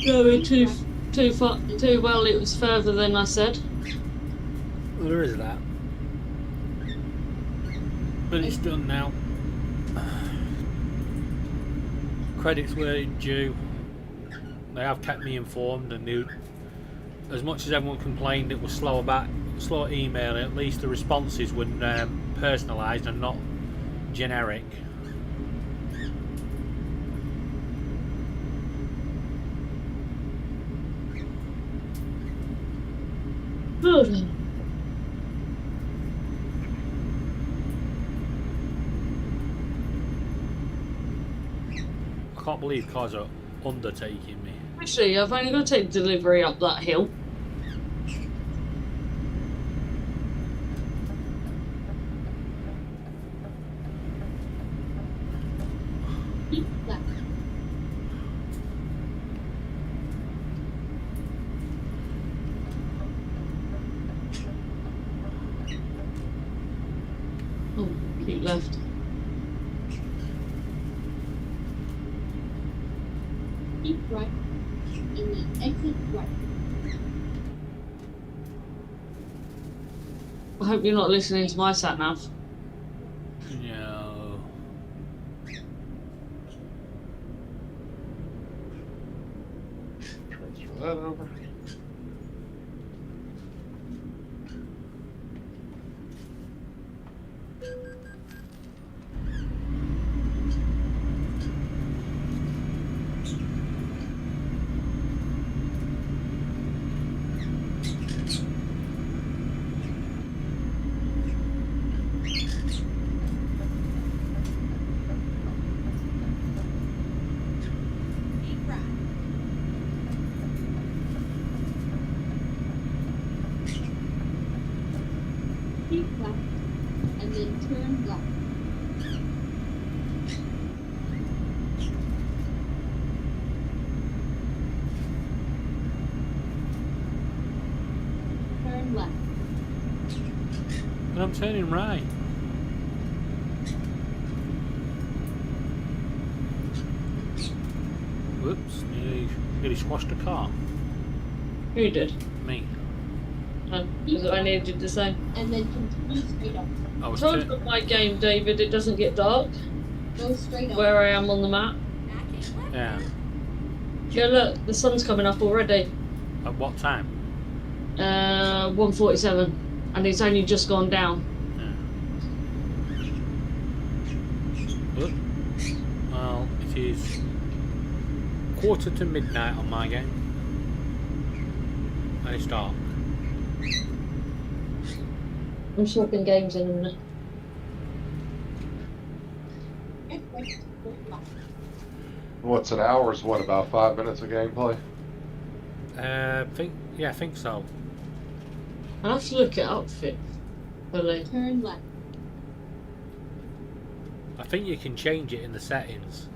Going too far, too well. It was further than I said. Well, there is that. But it's done now. Credits were due. They have kept me informed, and they, as much as everyone complained it was slow at emailing, at least the responses were personalised and not generic. Good. I can't believe cars are undertaking me. Actually, I've only got to take delivery up that hill. Keep left. Oh, keep left. Keep right. And then exit right. I hope you're not listening to my sat nav. No. Transfer that over. Keep right. Keep left. And then turn left. Turn left. And I'm turning right. Whoops, nearly squashed a car. Who did? Me. Because I needed to say. And then continue straight up. I was Told you about my game, David. It doesn't get dark Go straight up. where I am on the map. Back and left. Yeah. Yeah, look, the sun's coming up already. At what time? 1:47, and it's only just gone down. Yeah. But, well, it is 1:45 on my game. And it's dark. I'm swapping games in a minute. What's an hour's what, about 5 minutes of gameplay? I think so. I'll have to look it up fully. Turn left. I think you can change it in the settings.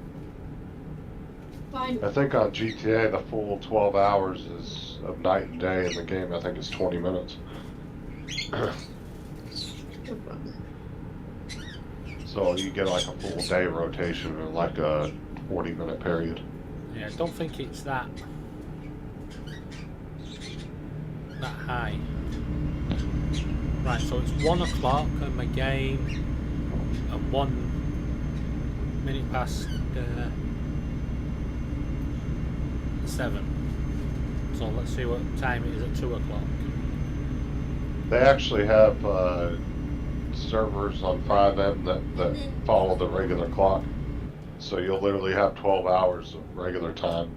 Find I think on GTA the full 12 hours is of night and day, and the game I think is 20 minutes. So you get like a full day rotation in like a 40-minute period. Yeah, I don't think it's that high. Right, so it's 1 o'clock and my game at 1 minute past 7. So let's see what time it is at 2 o'clock. They actually have servers on 5M that follow the regular clock. So you'll literally have 12 hours of regular time,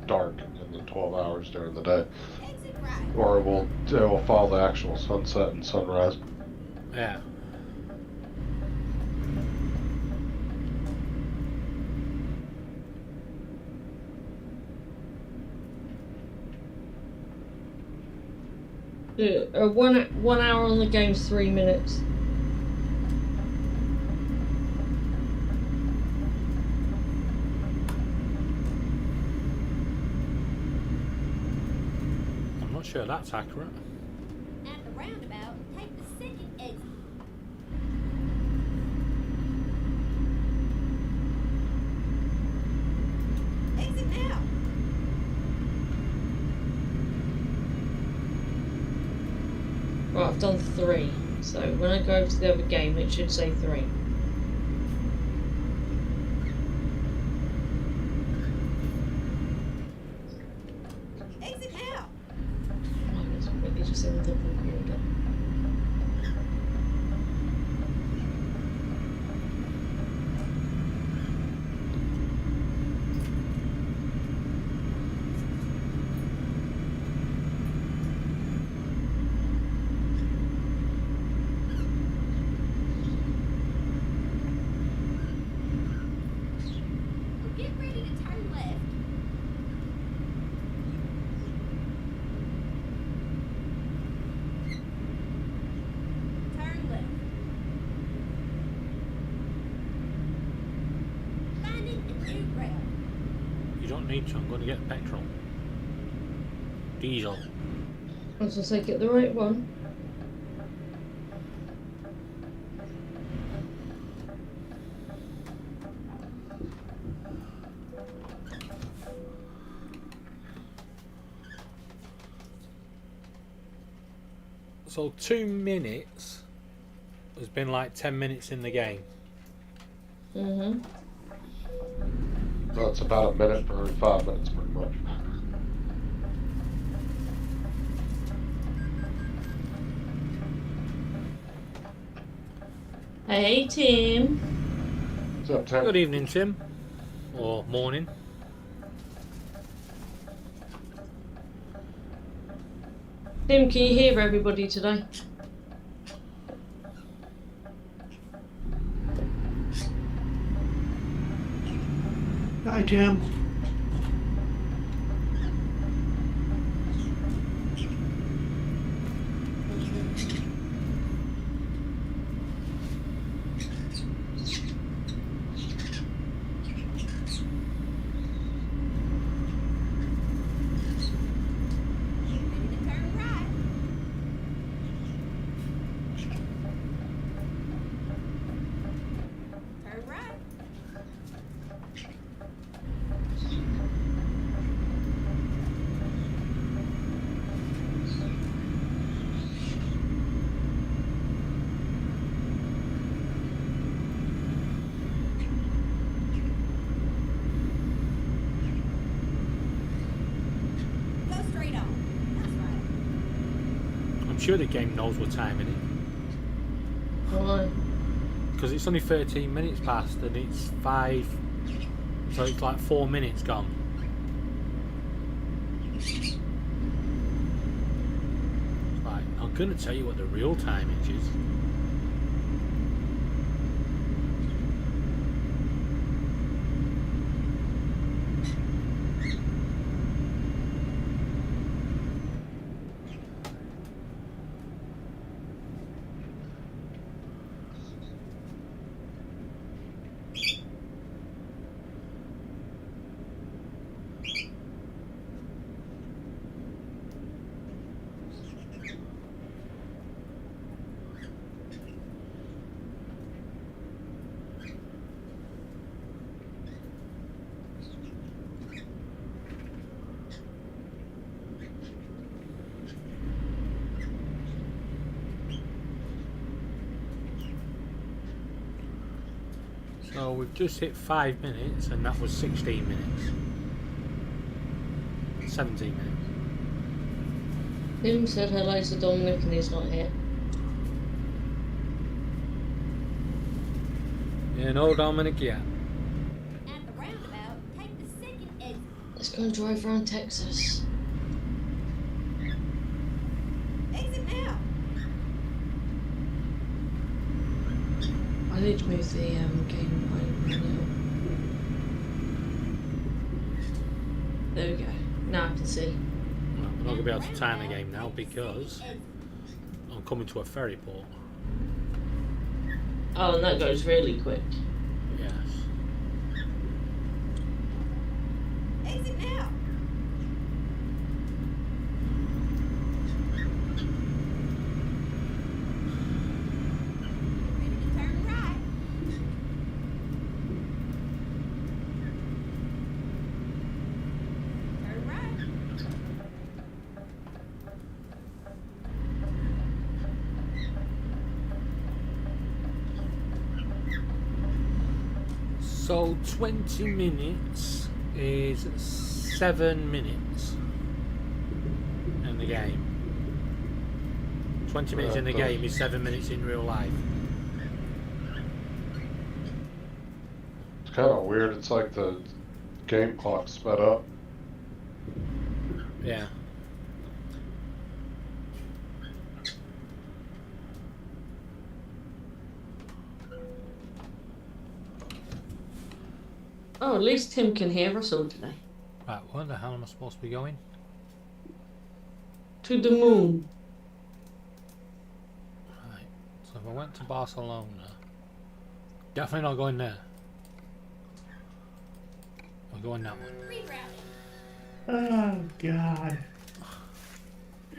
dark, and then 12 hours during the day. exit right. Or it will follow the actual sunset and sunrise. Yeah. One hour on the game's 3 minutes. I'm not sure that's accurate. At the roundabout, take the second exit. Exit now. Right, I've done 3. So when I go over to the other game, it should say 3. Exit now. Oh, it's really just in the computer. Get ready to turn left. Turn left. Finding a new route. You don't need to, I'm going to get petrol. Diesel. I was gonna say, get the right one. So 2 minutes has been like 10 minutes in the game. Mm-hmm. So it's about a minute for every 5 minutes, pretty much. Hey, Tim. What's up, Tim? Good evening, Tim. Or morning. Tim, can you hear everybody today? Hi, Tim. Ready to turn right. sure the game knows what time it is. Why? Because it's only 13 minutes past and it's 5, so it's like 4 minutes gone. Right, I'm gonna tell you what the real timing is. So we've just hit 5 minutes and that was 16 minutes. 17 minutes. Tim said hello to Dominic and he's not here. Yeah, no Dominic yet. At the roundabout, take the second exit. Let's go and drive around Texas. Exit now. I need to move the game volume a little. There we go. Now I can see. Well, we're not going to be able to time the game now because I'm coming to a ferry port. Oh, and that goes really quick. Yes. Exit now. Ready to turn right. Turn right. So 20 minutes is 7 minutes in the game. 20 minutes in the game is 7 minutes in real life. It's kind of weird. It's like the game clock sped up. Yeah. Oh, at least Tim can hear us all today. Right, where the hell am I supposed to be going? To the moon. Right, so if I went to Barcelona, definitely not going there. I'm going that one. Rerouting. Oh, God.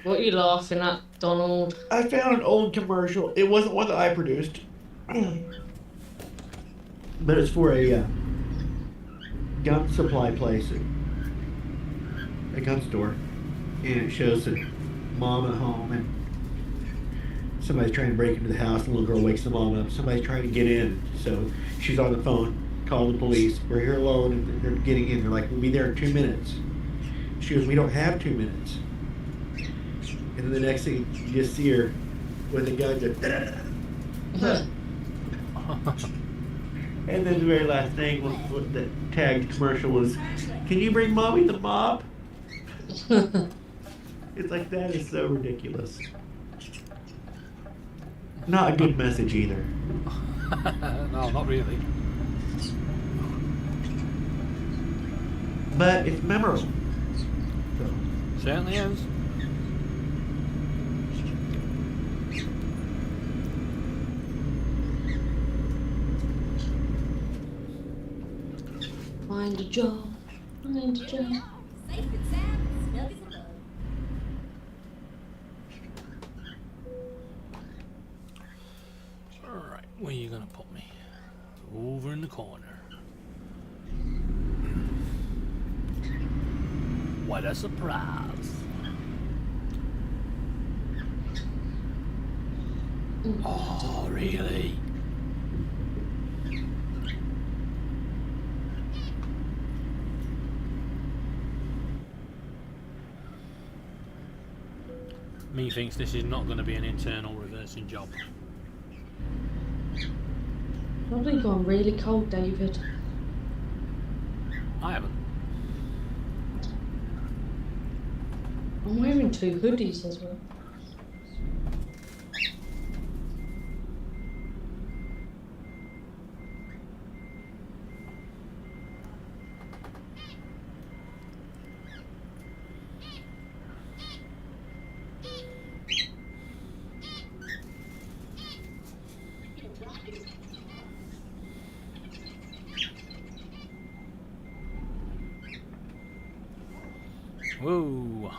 What are you laughing at, Donald? I found an old commercial. It wasn't one that I produced. But it's for a gun supply place. A gun store. And it shows a mom at home and somebody's trying to break into the house. The little girl wakes the mom up. Somebody's trying to get in. So she's on the phone, calling the police. We're here alone and they're getting in. They're like, we'll be there in 2 minutes. She goes, we don't have 2 minutes. And then the next thing, you just see her with a gun just... And then the very last thing, what the tagged commercial was, can you bring mommy the mop? It's like, that is so ridiculous. Not a good message either. No, not really. But it's memorable. So, Certainly is. Find a job. Find a job. Safe and sound, snug as a bug. Alright, where are you going to put me? Over in the corner. What a surprise. Oh, really? Methinks this is not going to be an internal reversing job. Probably gone really cold, David. I haven't. I'm wearing 2 hoodies as well. Whoa.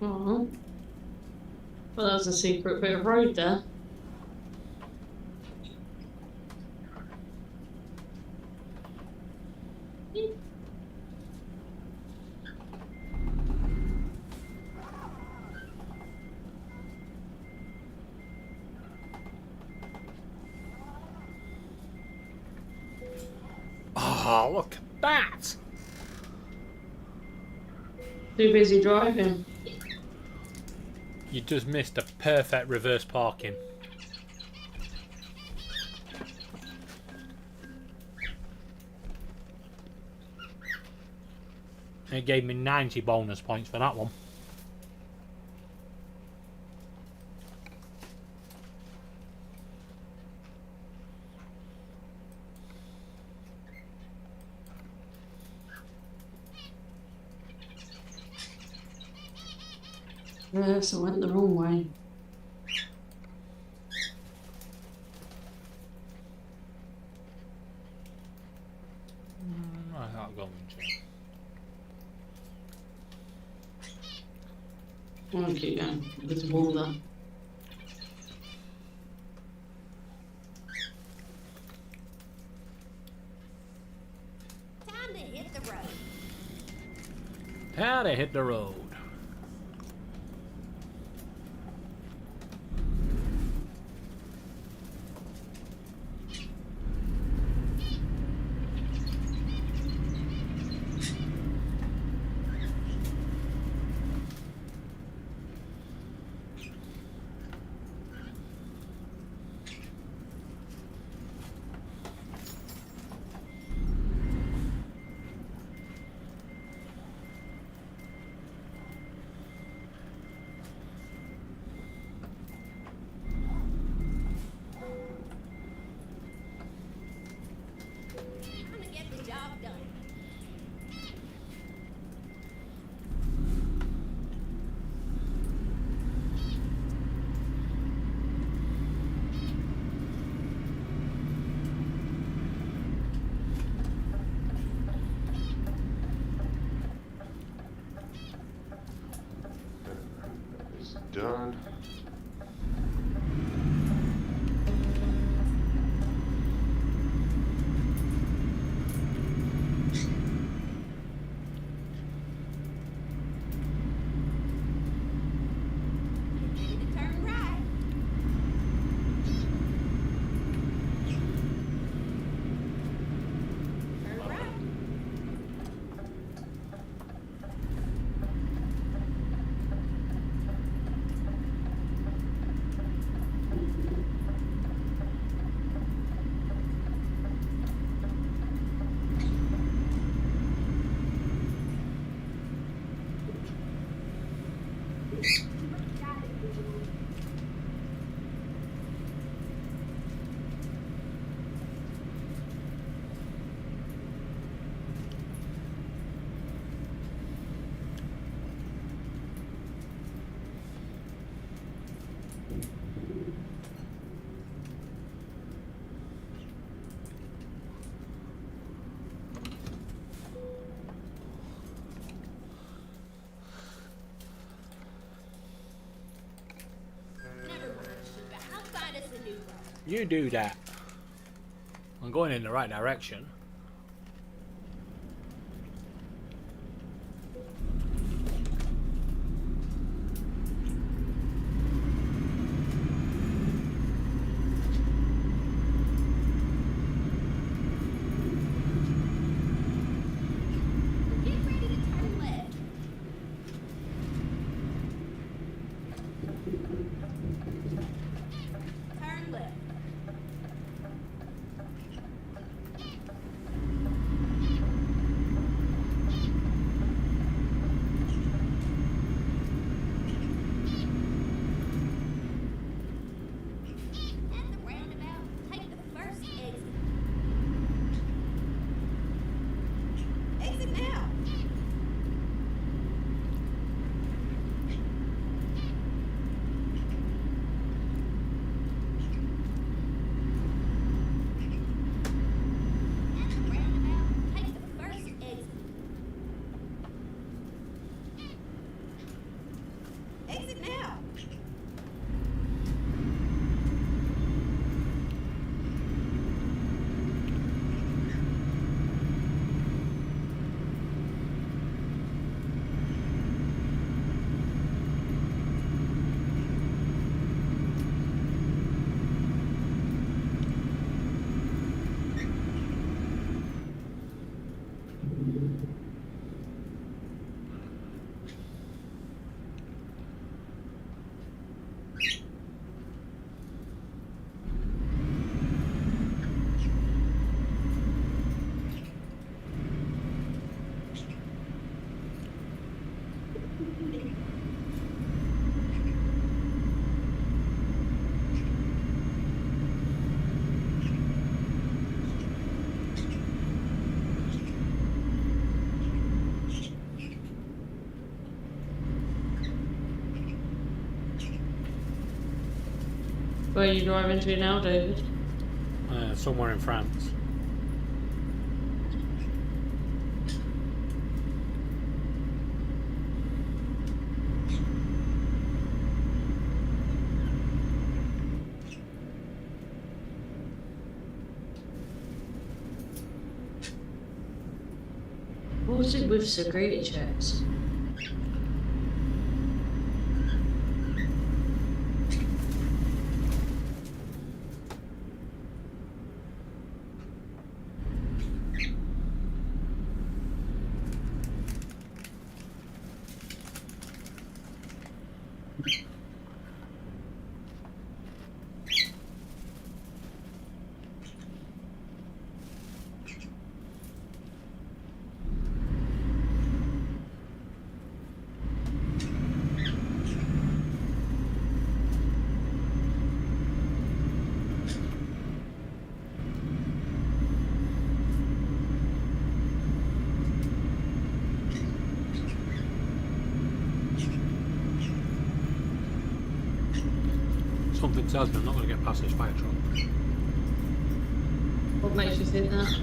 Oh. Well, that was a secret bit of road there. Oh, look at that! Too busy driving. You just missed a perfect reverse parking. It gave me 90 bonus points for that one. Yes, I went the wrong way. I can't go into it. I'll keep going. There's a wall there. Time to hit the road. How to hit the road. I'm gonna get the job done. It's done. Ready to turn right. Turn right. You do that. I'm going in the right direction. Get ready to turn left. Turn left. At the roundabout, take the first exit. Exit now. At the roundabout, take the first exit. Exit now. Where are you driving to now, David? Somewhere in France. What was it with security checks? Something tells me I'm not going to get past this fire truck. What makes you think that?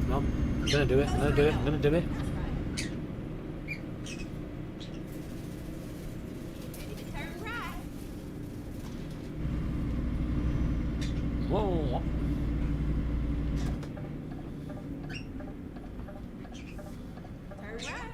No, I'm going to do it. I'm going to do it. I'm going to do it. That's right. Ready to turn right. Whoa. Turn right.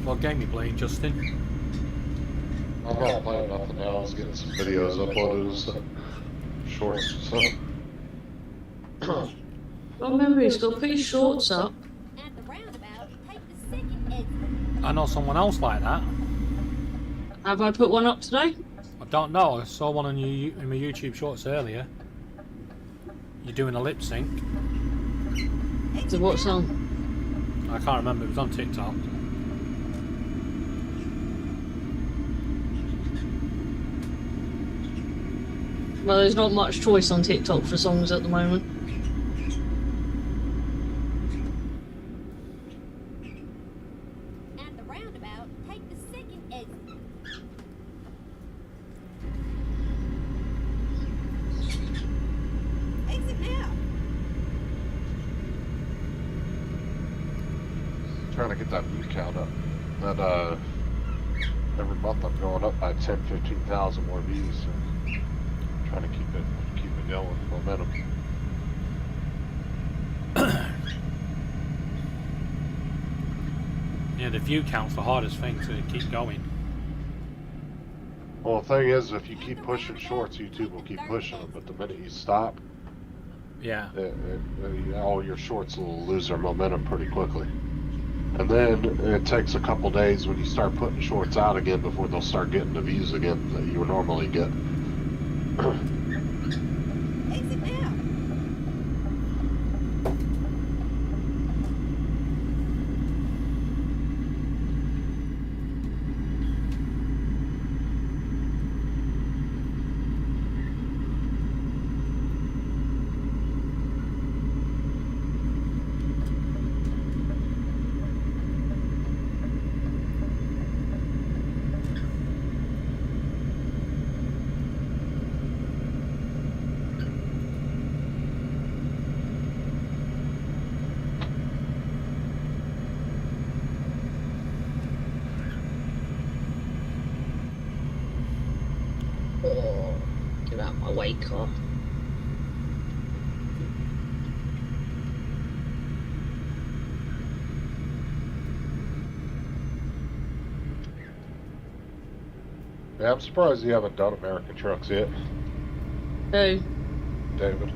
What game you playing, Justin? I'm not playing nothing else, getting some videos uploaded and stuff. Shorts and stuff. Well, remember, he's got to put his shorts up. At the roundabout, take the second exit. I know someone else like that. Have I put one up today? I don't know. I saw one on in my YouTube shorts earlier. You're doing a lip sync. To what song? I can't remember. It was on TikTok. Well, there's not much choice on TikTok for songs at the moment. roundabout, take the second exit. Exit now. Trying to get that view count up. That every month I'm going up by 10, 15,000 more views. So trying to keep it going, momentum. Yeah, the view count's the hardest thing to keep going. Well, the thing is, if you keep pushing shorts, YouTube will keep pushing them. But the minute you stop, Yeah. all your shorts will lose their momentum pretty quickly. And then it takes a couple days when you start putting shorts out again before they'll start getting the views again that you would normally get. Exit now. Oh, get out of my way, car. Yeah, I'm surprised you haven't done American Trucks yet, Who? David.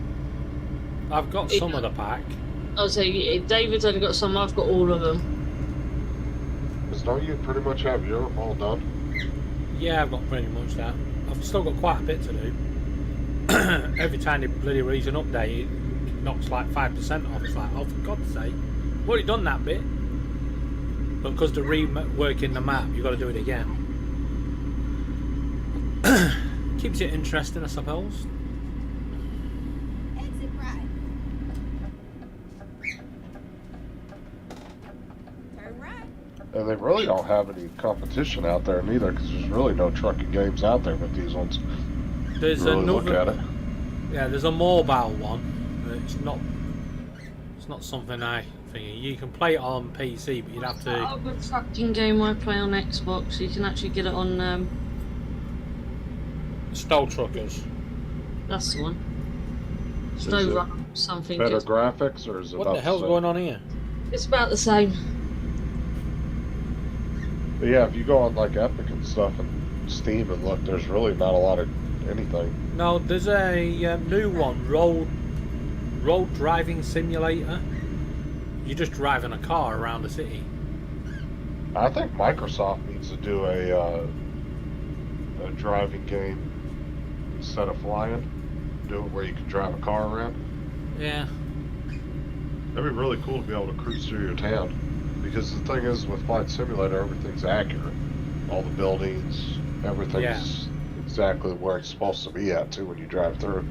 I've got some of the pack. I'll say David's only got some. I've got all of them. Because don't you pretty much have Europe all done? Yeah, I've got pretty much that. I've still got quite a bit to do. Every time they bloody release an update, it knocks like 5% off. It's like, oh, for God's sake, we've already done that bit. But because they're reworking the map, you've got to do it again. Keeps it interesting, I suppose. Exit right. Turn right. And they really don't have any competition out there neither, because there's really no trucking games out there but these ones. There's Really look another. at it. Yeah, there's a mobile one. But it's not something I think you can play it on PC, but you'd have to. Other trucking game I play on Xbox. You can actually get it on. Stow Truckers. That's the one. Is Snow it Run something. Better It's, graphics, or is it What about the hell's same? going on here? it's about the same. But yeah, if you go on like Epic and stuff and Steam and look, there's really not a lot of anything. No, there's a new one, road driving simulator. You're just driving a car around the city. I think Microsoft needs to do a driving game instead of flying. Do it where you can drive a car around. Yeah. That'd be really cool to be able to cruise through your town. Because the thing is, with Flight Simulator, everything's accurate. All the buildings, everything's exactly where it's supposed to be at, too, when you drive through.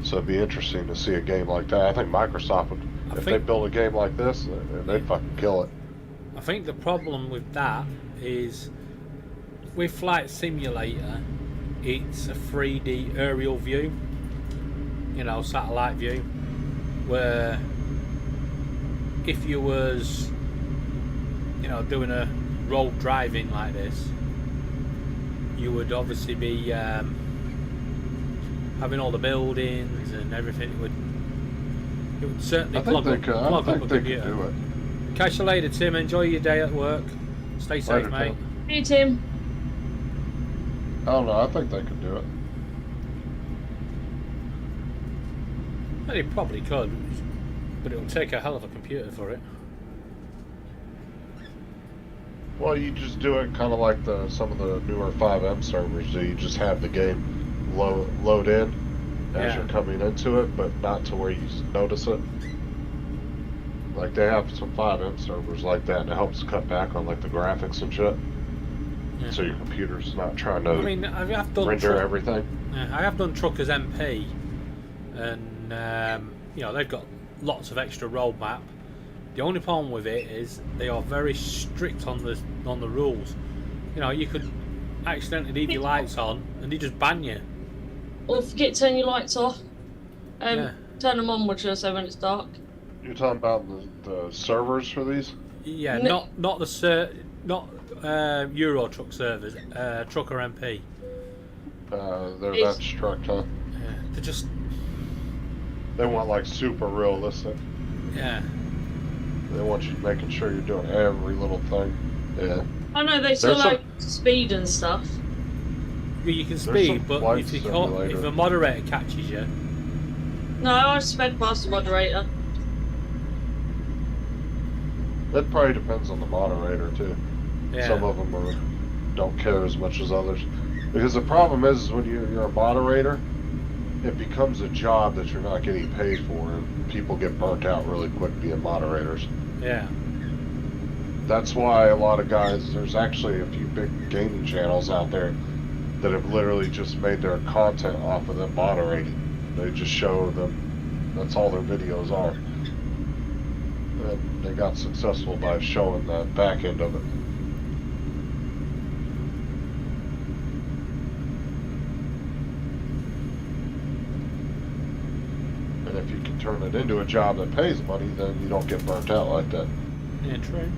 So it'd be interesting to see a game like that. I think Microsoft would, if they build a game like this, they'd fucking kill it. I think the problem with that is with Flight Simulator, it's a 3D aerial view, you know, satellite view, where if you was, you know, doing a road driving like this, you would obviously be having all the buildings and everything. It would certainly I think plug up a they could computer. do it. Catch you later, Tim. Enjoy your day at work. Stay safe, Later, mate. Tim. Hey Tim. I don't know, I think they could do it. Well, they probably could, but it'll take a hell of a computer for it. Well, you just do it kind of like some of the newer 5M servers do. You just have the game load in as you're coming into it, but not to where you notice it. Like, they have some 5M servers like that, and it helps cut back on like the graphics and shit. Yeah. So your computer's not trying to I mean, I have done render everything. I have done Truckers MP, and you know, they've got lots of extra road map, The only problem with it is they are very strict on the rules. You know, you could accidentally leave your lights on and they just ban you. Or forget to turn your lights off. Yeah. Turn them on, should I say, when it's dark. You're talking about the servers for these? Yeah, No. not Euro Truck servers, Trucker MP. They're It's- that strict, huh? Yeah, they're just They want like super realistic. yeah. They want you making sure you're doing every little thing. Yeah. I know they still There's some- like speed and stuff. You can some speed, but flight if simulator. if a moderator catches you, No, I sped past the moderator. It probably depends on the moderator too. yeah, Some of them don't care as much as others. Because the problem is when you're a moderator, it becomes a job that you're not getting paid for, and people get burnt out really quick being moderators. yeah, That's why a lot of guys, there's actually a few big gaming channels out there that have literally just made their content off of them moderating. They just show them, that's all their videos are. And they got successful by showing the back end of it. And if you can turn it into a job that pays money, then you don't get burnt out like that. yeah, true.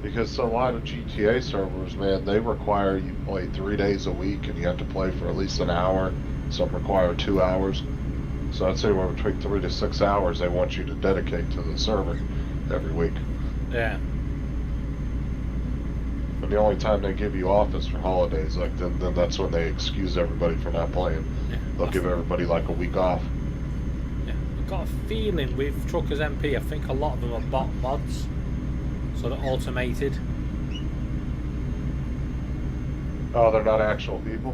Because a lot of GTA servers, man, they require you play 3 days a week, and you have to play for at least an hour. Some require 2 hours. So I'd say anywhere between 3 to 6 hours they want you to dedicate to the server every week. Yeah, And the only time they give you off is for holidays. Like then that's when they excuse everybody for not playing. yeah. They'll give everybody like a week off. Yeah. I've got a feeling with Truckers MP, I think a lot of them are bot mods, so they're automated. Oh, they're not actual people?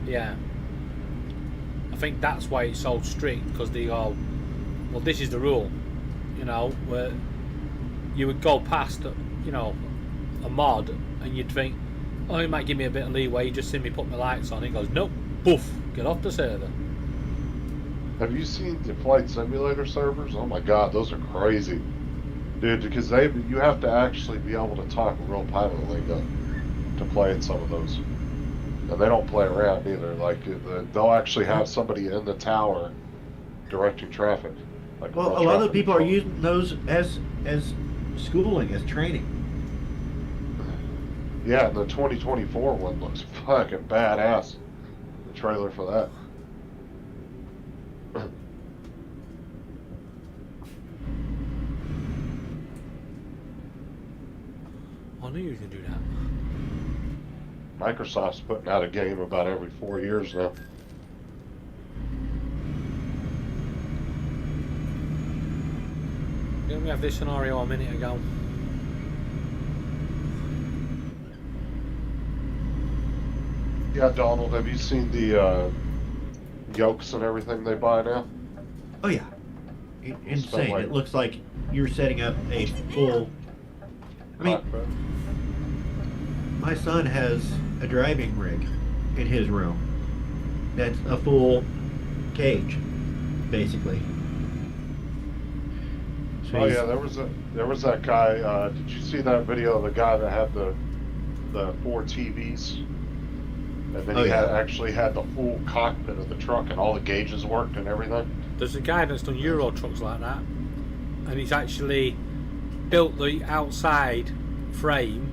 Yeah. I think that's why it's so strict, because they go, well, this is the rule, you know, where you would go past, you know, a mod and you'd think, oh, he might give me a bit of leeway, you just see me put my lights on. He goes, nope, poof, get off the server. Have you seen the flight simulator servers? Oh my god, those are crazy. Dude, because you have to actually be able to talk real pilot lingo to play in some of those. And they don't play around either. Like, they'll actually have somebody in the tower directing traffic. Like Well, real a lot of the traffic people are control. using those as schooling, as training. Yeah, and the 2024 one looks fucking badass. The trailer for that. I knew you were going to do that. Microsoft's putting out a game about every 4 years now. Didn't we have this scenario a minute ago? Yeah, Donald, have you seen the yokes and everything they buy now? Oh yeah, insane! like- It looks like you're setting up a full. I mean, Cockpit. my son has a driving rig in his room. That's a full cage, basically. So Oh he's- yeah, there was that guy. Did you see that video of the guy that had the 4 TVs, and then Oh, he yeah. actually had the full cockpit of the truck and all the gauges worked and everything? There's a guy that's done Euro Trucks like that, and he's actually built the outside frame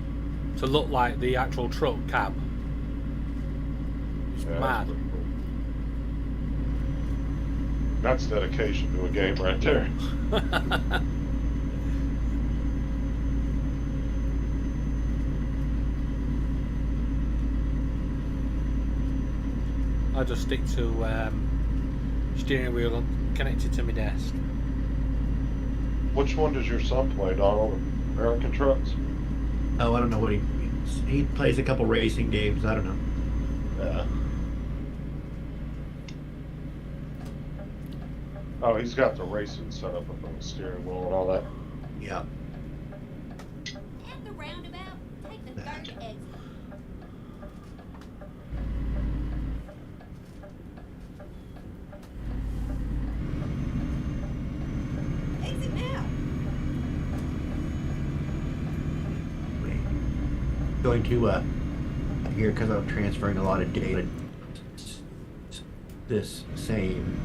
to look like the actual truck cab. It's Yeah, mad. that's pretty cool. That's dedication to a game right there. I just stick to steering wheel connected to my desk. Which one does your son play, Donald? American Trucks? Oh, I don't know what he plays a couple racing games. I don't know. Yeah. Oh, he's got the racing set up on the steering wheel and all that. Yeah. At the roundabout, take the third exit. Exit now. going to here because I'm transferring a lot of data. This same.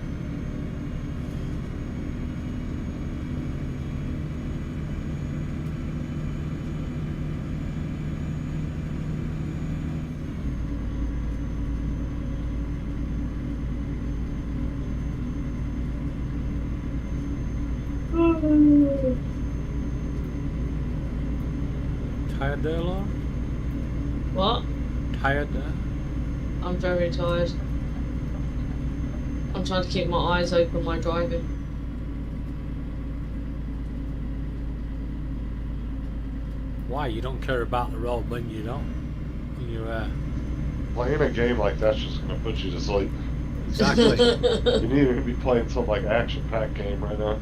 Tired there, Laura? What? Tired there? I'm very tired. I'm trying to keep my eyes open while driving. Why? You don't care about the road when you don't? When you're, Playing a game like that's just gonna put you to sleep. Exactly. You need to be playing some like action-packed game right now.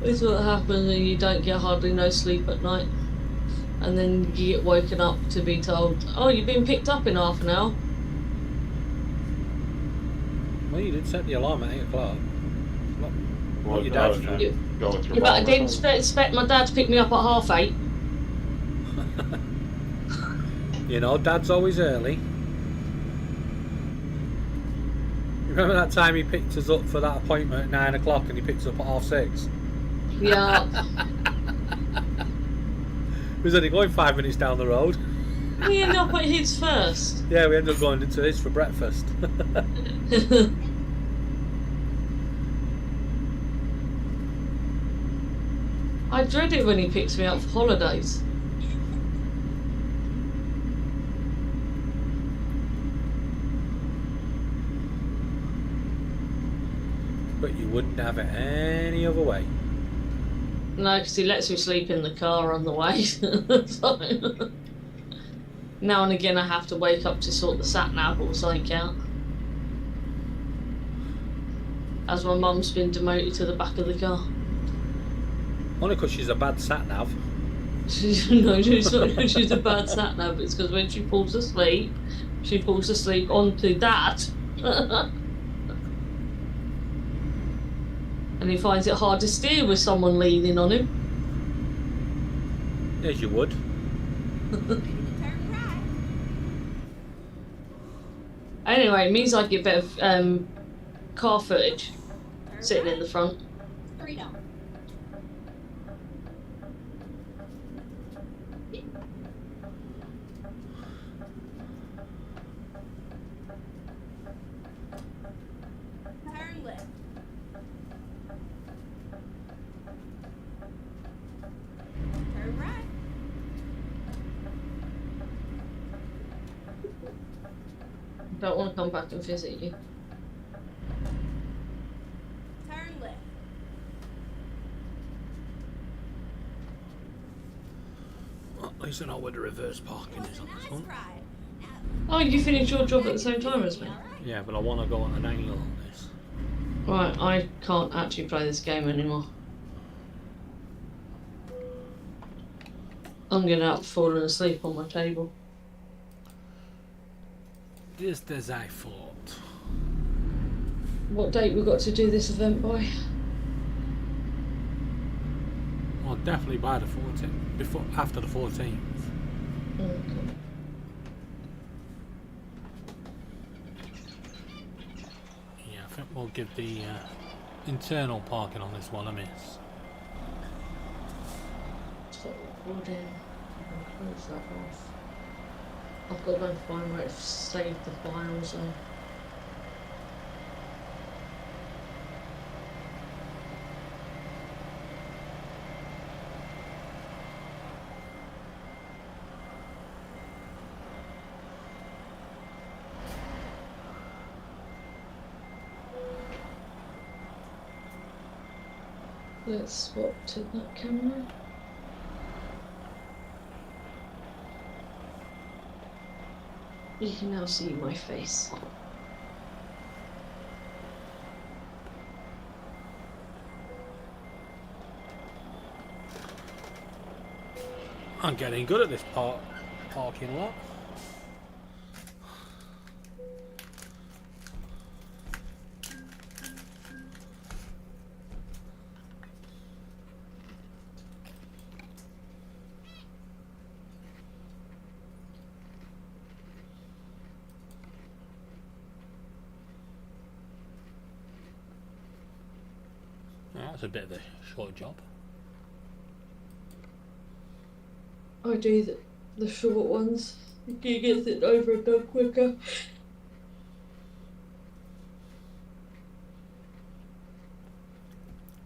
This is what happens when you don't get hardly no sleep at night. And then you get woken up to be told, oh, you've been picked up in half an hour. Well, you did set the alarm at 8 o'clock. What your how dad's did done? you go with your Yeah, but I mom or didn't something? expect my dad to pick me up at 8:30. You know, Dad's always early. Remember that time he picked us up for that appointment at 9 o'clock and he picked us up at 6:30? Yeah. We was only going 5 minutes down the road. We ended up at his first. Yeah, we ended up going into his for breakfast. I dread it when he picks me up for holidays. But you wouldn't have it any other way. No, because he lets me sleep in the car on the way. So, now and again I have to wake up to sort the sat-nav or something out. As my mum's been demoted to the back of the car. Only because she's a bad sat-nav. No, it's not because she's a bad sat-nav, it's because when she falls asleep onto that. And he finds it hard to steer with someone leaning on him. Yes, you would. Turn right. Anyway, it means I get better car footage Turn sitting in right. the front. Freedom. Turn left. Turn right. Don't want to come back and visit you. Turn left. Well, at least I know where the reverse parking is on this Nice one. ride. Oh, you finished your job at the same time as me? Yeah, but I want to go on an angle on this. Right, I can't actually play this game anymore. I'm gonna have fallen asleep on my table. Just as I thought. What date we got to do this event by? Well, definitely by the 14th. After the 14th. Okay. Yeah, I think we'll give the internal parking on this one a miss. Stop recording. I'm gonna close that off. I've got to go and find where it's saved the files though. Let's swap to that camera. You can now see my face. I'm getting good at this parking lot. That's a bit of a short job. I do the short ones. You get it over and done quicker.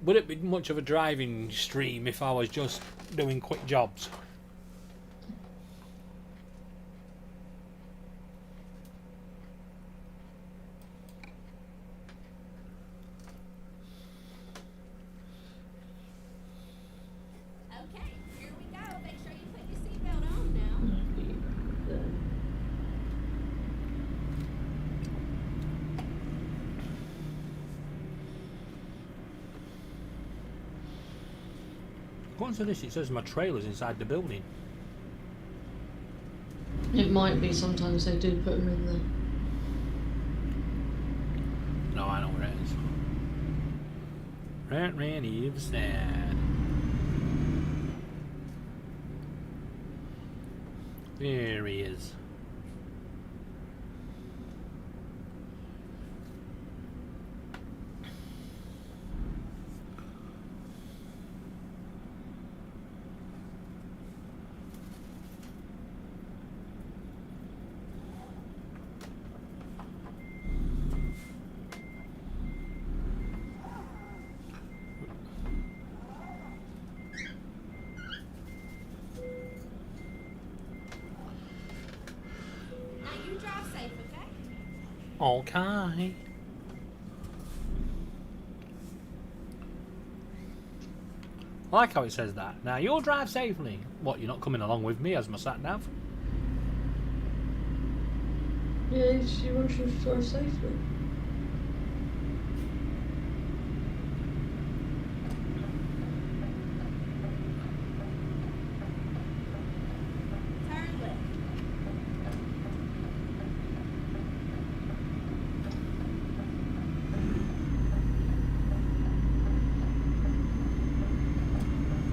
Would it be much of a driving stream if I was just doing quick jobs? Okay, here we go. Make sure you put your seatbelt on now. According to this, it says my trailer's inside the building. It might be, sometimes they do put them in there. No, I know where it is. Right round the other side. There he is. Now you drive safe, okay? Okay. I like how it says that. Now you'll drive safely. What, you're not coming along with me as my sat nav? Yeah, she wants you to drive safely. Turn left.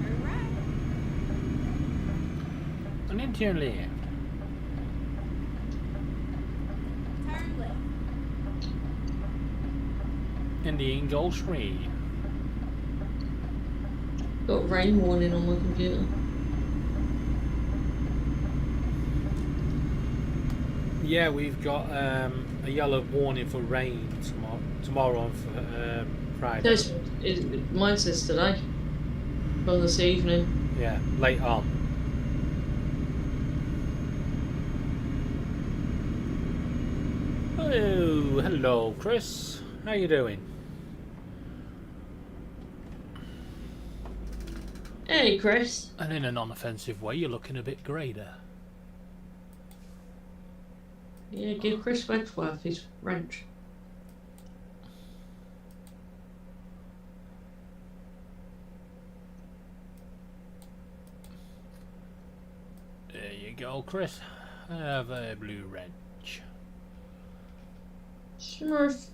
Turn right. And into your left. Turn left. And the angel straight. Got rain warning on my computer. Yeah, we've got a yellow warning for rain tomorrow and for Friday. Mine says today. From this evening. Yeah, late on. Oh, hello, Chris. How you doing? Hey, Chris. And in a non-offensive way, you're looking a bit greater. Yeah, give Chris Wedgeworth his wrench. There you go, Chris. Have a blue wrench. Smurf.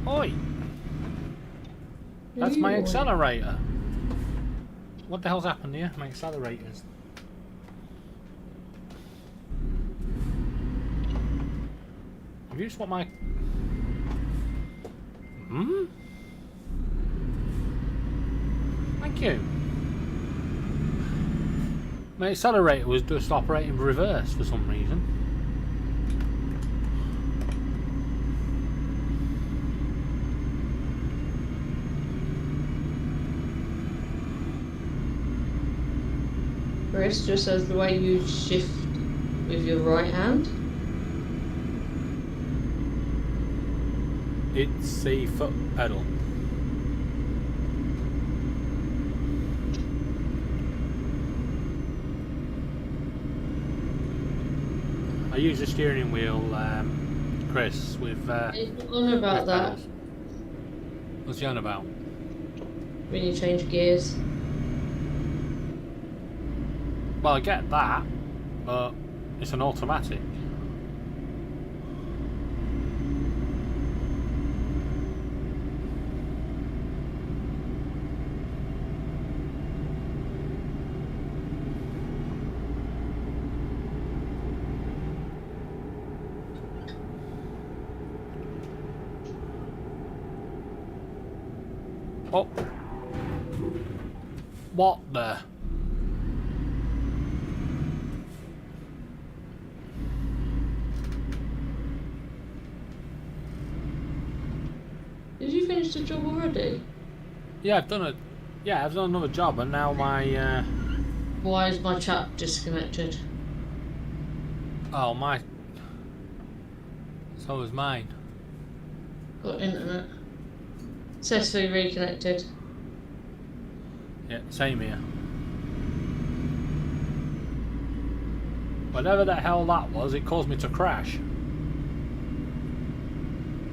Oi! That's my accelerator. What the hell's happened here? My accelerators. Have you swapped my... Hmm? Thank you. My accelerator was just operating reverse for some reason. Chris, just as the way you shift with your right hand. It's a foot pedal. I use the steering wheel, Chris, with On about that pedals. What's he on about? when you change gears. Well, I get that, but it's an automatic. Oh. What the? Did you finish the job already? Yeah, I've done it. Yeah, I've done another job, and now my. Why is my chat disconnected? Oh, my. So is mine. Got internet. Successfully reconnected. Yeah, same here. Whatever the hell that was, it caused me to crash.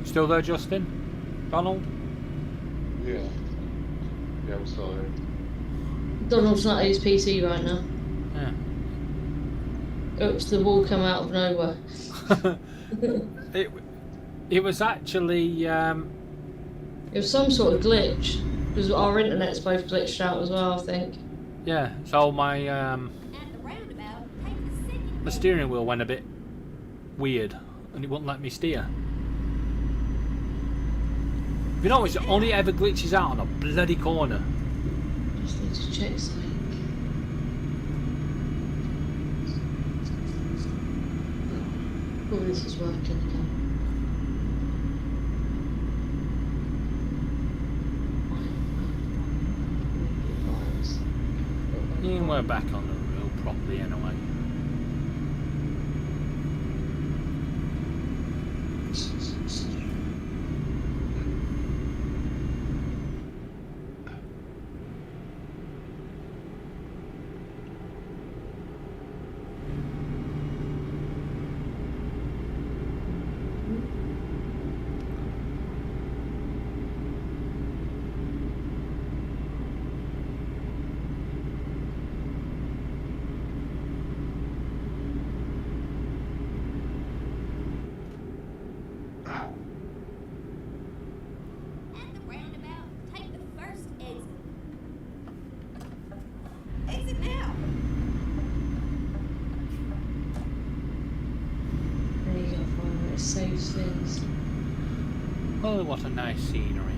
Still there, Justin? Donald? Yeah. Yeah, I'm still here. Donald's not at his PC right now. Yeah. Oops, the wall come out of nowhere. It was actually It was some sort of glitch. Because our internet's both glitched out as well, I think. yeah. So my At the roundabout, take the second the steering wheel went a bit weird, and it wouldn't let me steer. You know, it only ever glitches out on a bloody corner. Just need to check something. Oh, this is working again. And we're back on the road properly anyway. At the roundabout, take the first exit. Exit now. There you go, finally. It saves things. Oh, what a nice scenery.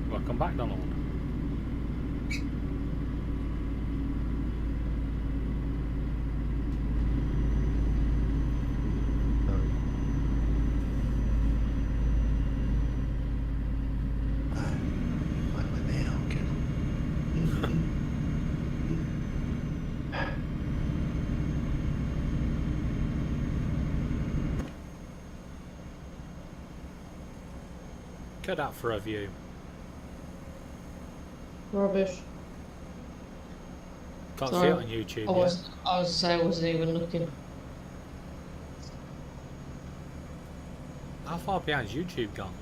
Welcome back, Donald. Cut out for a view. Rubbish. Can't Sorry. see it on YouTube I yet. was saying I wasn't even looking. How far behind's YouTube gone?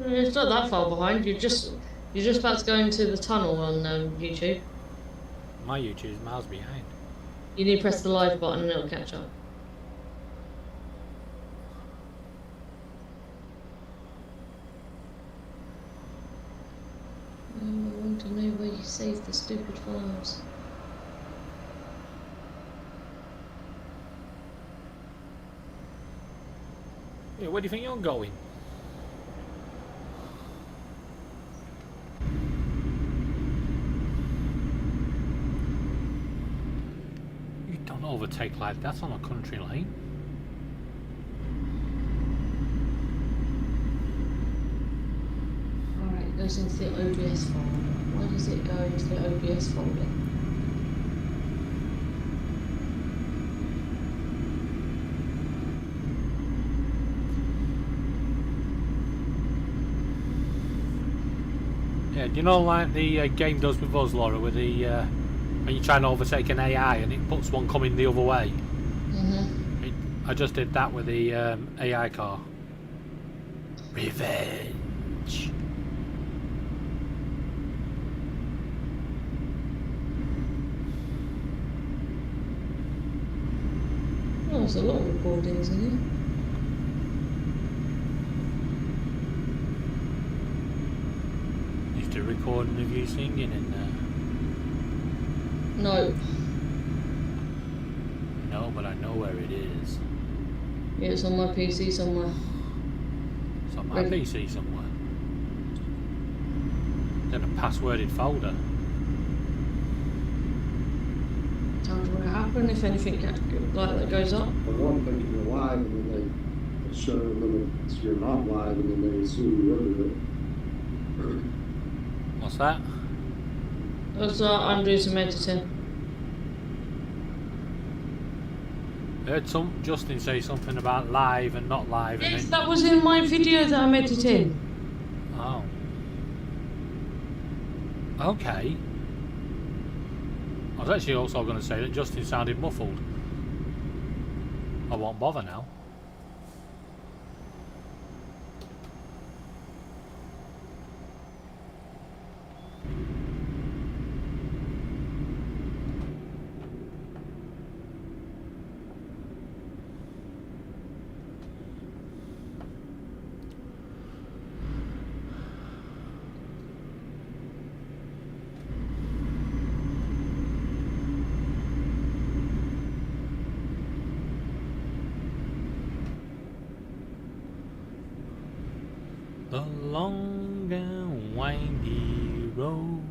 It's not that far behind. You're just about to go into the tunnel on YouTube. My YouTube's miles behind. You need to press the live button and it'll catch up. I want to know where you saved the stupid files. Yeah, where do you think you're going? You don't overtake like that on a country lane. Alright, it goes into the OBS folder. Why does it go into the OBS folder? Yeah, do you know like the game does with us, Laura, with the when you try and overtake an AI and it puts one coming the other way? Mm-hmm. I just did that with the AI car. Revenge. Oh, there's a lot of recordings in here. a recording of you singing in there? No. No, but I know where it is. Yeah, it's on my PC somewhere. It's on my PC somewhere. It's in a passworded folder. Tells you what happened if anything like that goes up. The one thing you're live and then they show limits you're not live and then they assume you're over it. What's that? I'm doing some editing. I heard Justin say something about live and not live. Yes, And that was in my video that I'm editing. Oh. Okay. I was actually also going to say that Justin sounded muffled. I won't bother now. The long and windy road.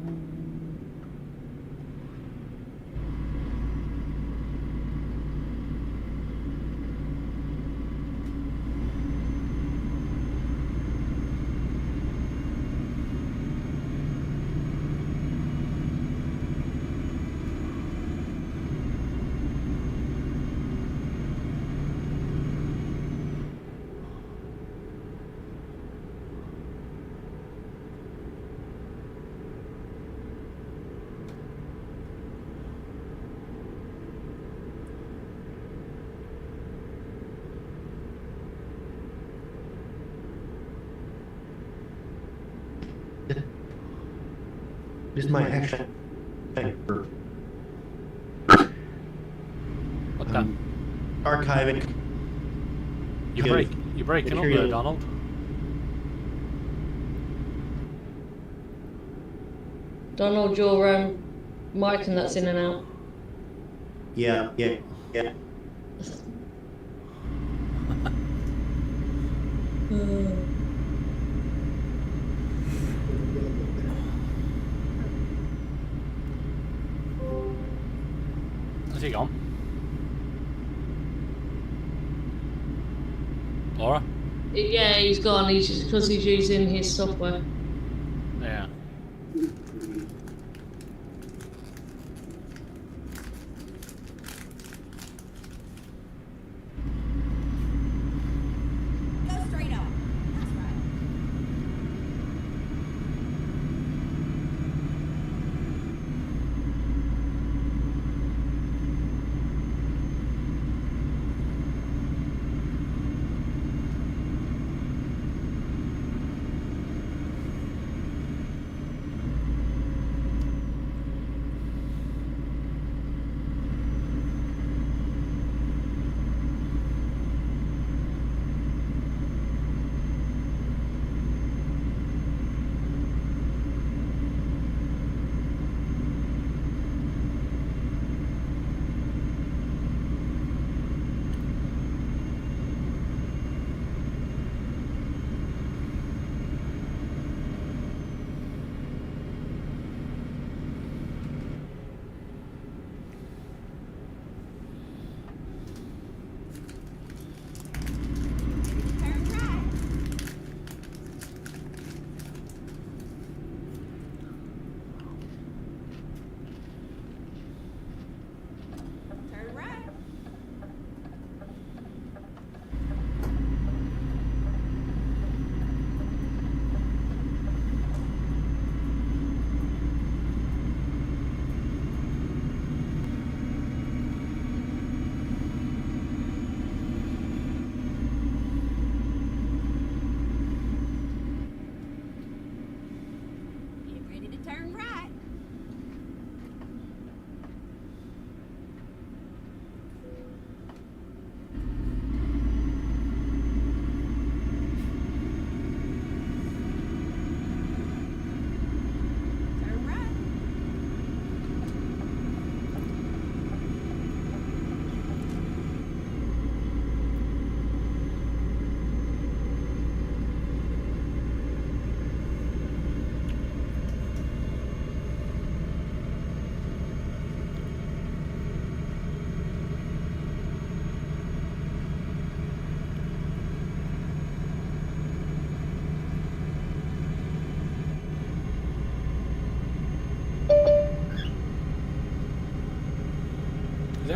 This is my action for What the? archiving. You're breaking up there, material. Donald. Donald, your mic and that's in and out. Yeah. Where's he gone? Laura? Yeah, he's gone. He's just because he's using his software. Yeah. Go straight up. That's right.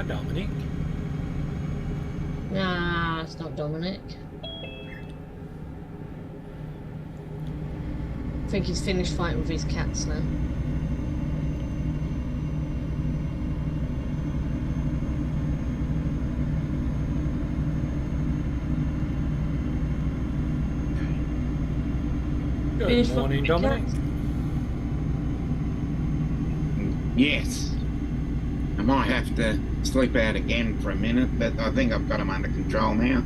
that Dominic? Nah, it's not Dominic. I think he's finished fighting with his cats now. Good Finished morning, fighting with Dominic. cats? Yes. I might have to sleep out again for a minute, but I think I've got him under control now.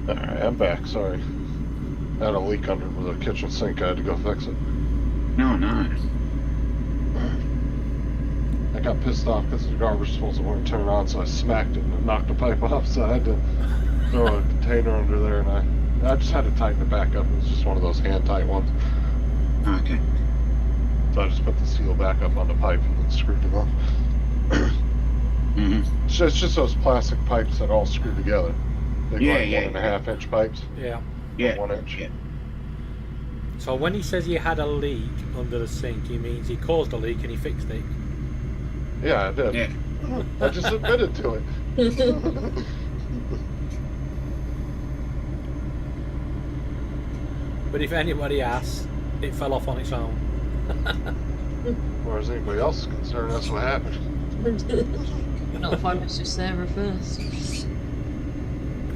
Alright, I'm back. Sorry. I had a leak under the kitchen sink. I had to go fix it. No, no. I got pissed off because the garbage disposal wouldn't turn on, so I smacked it and it knocked the pipe off. So I had to throw a container under there, and I just had to tighten it back up. It was just one of those hand tight ones. Okay. So I just put the seal back up on the pipe and then screwed it on. Mm-hmm. It's just those plastic pipes that all screw together. They're Yeah, like yeah, 1.5 inch pipes. Yeah. Yeah. 1 inch. Yeah. So when he says he had a leak under the sink, he means he caused a leak and he fixed it. Yeah, I did. Yeah. I just admitted to it. But if anybody asks, it fell off on its own. As far as anybody else is concerned, that's what happened. Not if I was just there reversed.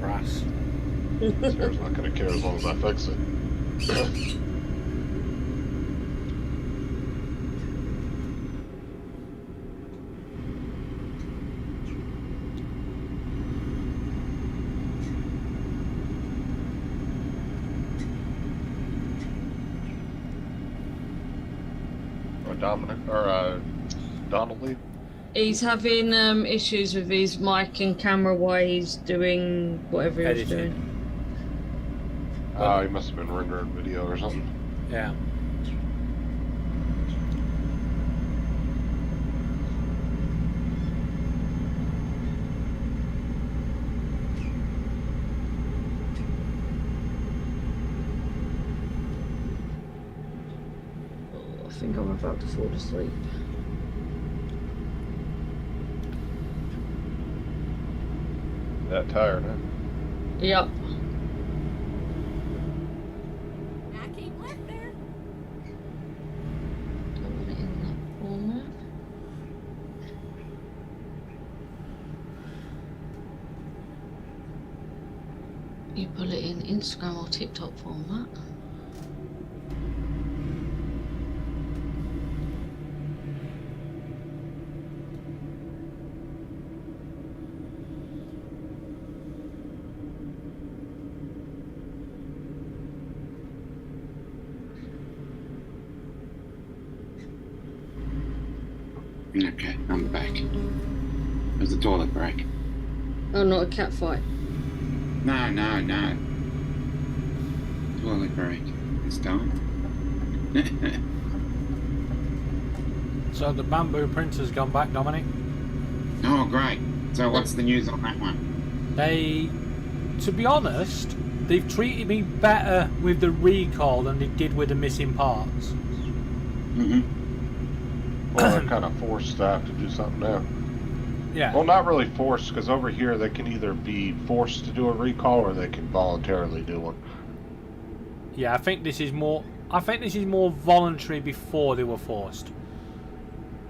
Crass. Sarah's not going to care as long as I fix it. Or Dominic, or Donald Lee. He's having issues with his mic and camera while he's doing whatever he was Editing. doing. Oh, he must have been rendering video or something. Yeah. Oh, I think I'm about to fall asleep. That tired, huh? Yep. I keep left there. I want it in that format. You put it in Instagram or TikTok format. Okay, I'm back. There's a toilet break. Oh, not a cat fight. No, no, no. Toilet break. It's done. So the bamboo printer's gone back, Dominic. Oh, great. So what's the news on that one? They, to be honest, they've treated me better with the recall than they did with the missing parts. Mm-hmm. Well, they're kind of forced to have to do something now. Yeah. Well, not really forced, because over here they can either be forced to do a recall or they can voluntarily do one. Yeah, I think this is more voluntary before they were forced.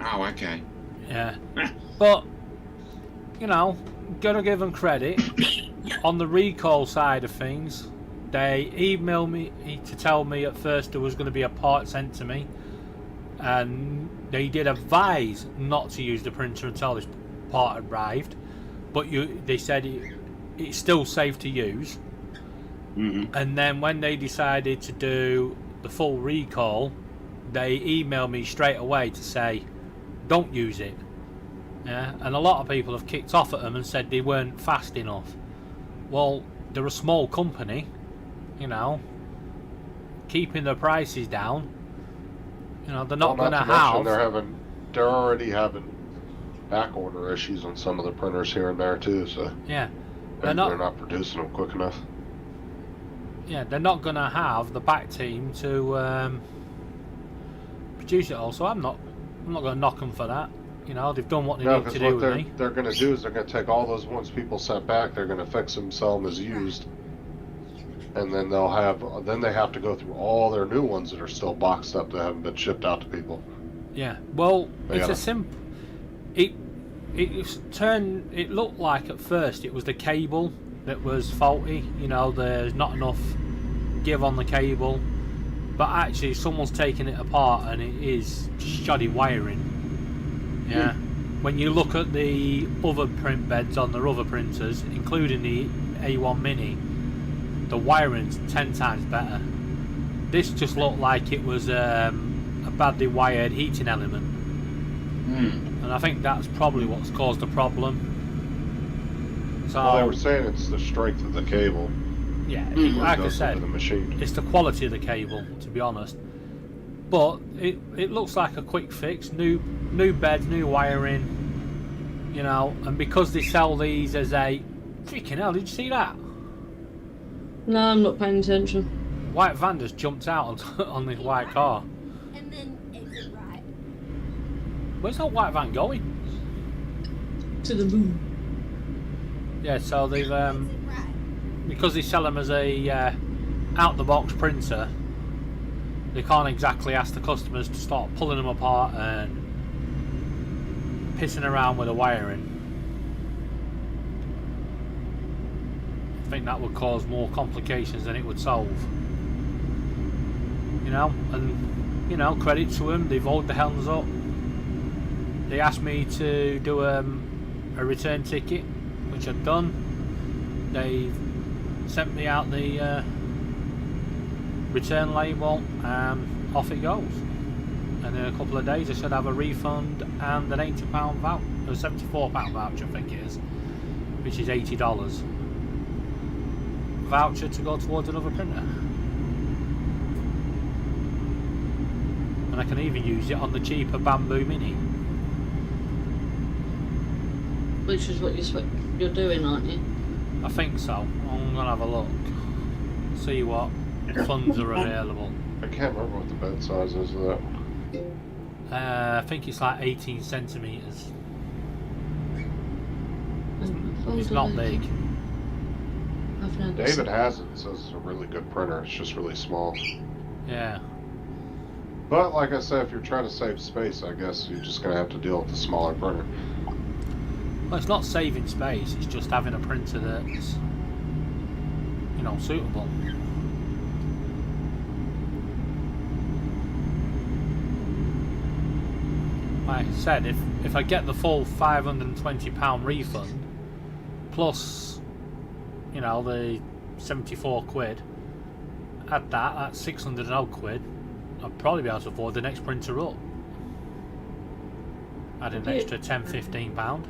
Oh, okay. Yeah. But, you know, gotta give them credit. On the recall side of things, they emailed me to tell me at first there was going to be a part sent to me. And they did advise not to use the printer until this part arrived. But they said it's still safe to use. Mm-hmm. And then when they decided to do the full recall, they emailed me straight away to say, don't use it. Yeah, and a lot of people have kicked off at them and said they weren't fast enough. Well, they're a small company, you know, keeping their prices down. You know, they're not Well, going to mention have. they're already having back order issues on some of the printers here and there too. So Yeah, they're not- not producing them quick enough. Yeah, they're not going to have the back team to produce it all. So I'm not I'm not going to knock them for that. You know, they've done what they No, need to because do what with me. they're going to do is they're going to take all those ones people sent back. They're going to fix them, sell them as used, and then they have to go through all their new ones that are still boxed up that haven't been shipped out to people. Yeah. Well, They it's a gotta- simple. It looked like at first it was the cable that was faulty. You know, there's not enough give on the cable, but actually someone's taken it apart and it is shoddy wiring. Yeah. When you look at the other print beds on their other printers, including the A1 Mini, the wiring's 10 times better. This just looked like it was a badly wired heating element. And I think that's probably what's caused the problem. So, Well, they were saying it's the strength of the cable. yeah, When it like I goes said, into the machine. it's the quality of the cable, to be honest. But it looks like a quick fix. New beds, new wiring, you know, and because they sell these as a... Freaking hell, did you see that? No, I'm not paying attention. White van just jumped out on this white car. And then exit right. Where's that white van going? To the moon. Yeah, so they've... Exit right. because they sell them as a out-the-box printer, they can't exactly ask the customers to start pulling them apart and pissing around with the wiring. I think that would cause more complications than it would solve. You know, and you know, credit to them, they've hauled the helms up. They asked me to do a return ticket, which I've done. They've sent me out the return label and off it goes. And in a couple of days I should have a refund and an £80 voucher, or £74 voucher I think it is, which is $80. Voucher to go towards another printer. And I can even use it on the cheaper Bamboo Mini. Which is what you're doing, aren't you? I think so. I'm gonna have a look. See what funds are available. I can't remember what the bed size is of that one. I think it's like 18 centimeters. It's not big. I've never David seen- has it. Says it's a really good printer. It's just really small. Yeah. But like I said, if you're trying to save space, I guess you're just gonna have to deal with the smaller printer. Well, it's not saving space. It's just having a printer that's, you know, suitable. Like I said, if I get the full £520 refund plus, you know, the 74 quid, add that, that's 600 odd quid, I'd probably be able to afford the next printer up. Add an extra £10–15.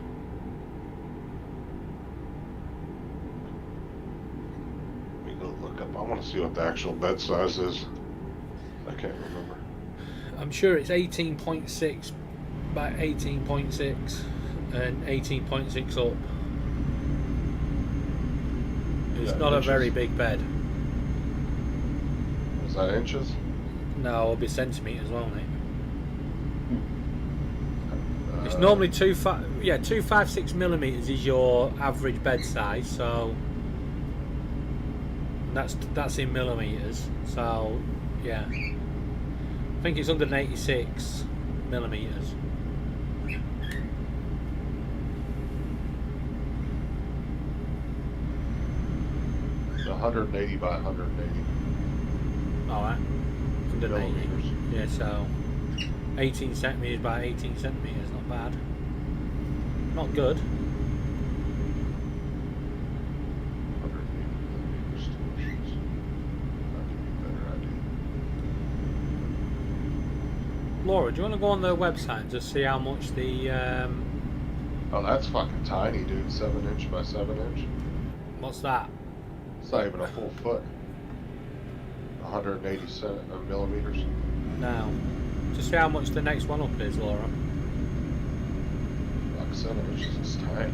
Let me go look up. I want to see what the actual bed size is. I can't remember. I'm sure it's 18.6 by 18.6 and 18.6 up. It's Yeah, not a inches. very big bed. Is that inches? No, it'll be centimetres, won't it? It's Uh, normally 256 millimeters is your average bed size, so that's in millimeters. So yeah, I think it's 186 millimeters. It's 180 by 180 All right, 180. millimeters. Yeah, so 18 centimeters by 18 centimeters, not bad. Not good. 180 millimeters. That'd give me a better idea. Laura, do you want to go on their website and just see how much the Oh, that's fucking tiny, dude. 7" by 7". what's that? It's not even a full foot. 180 millimeters. Now, just see how much the next one up is, Laura. Like 7 inches is tiny.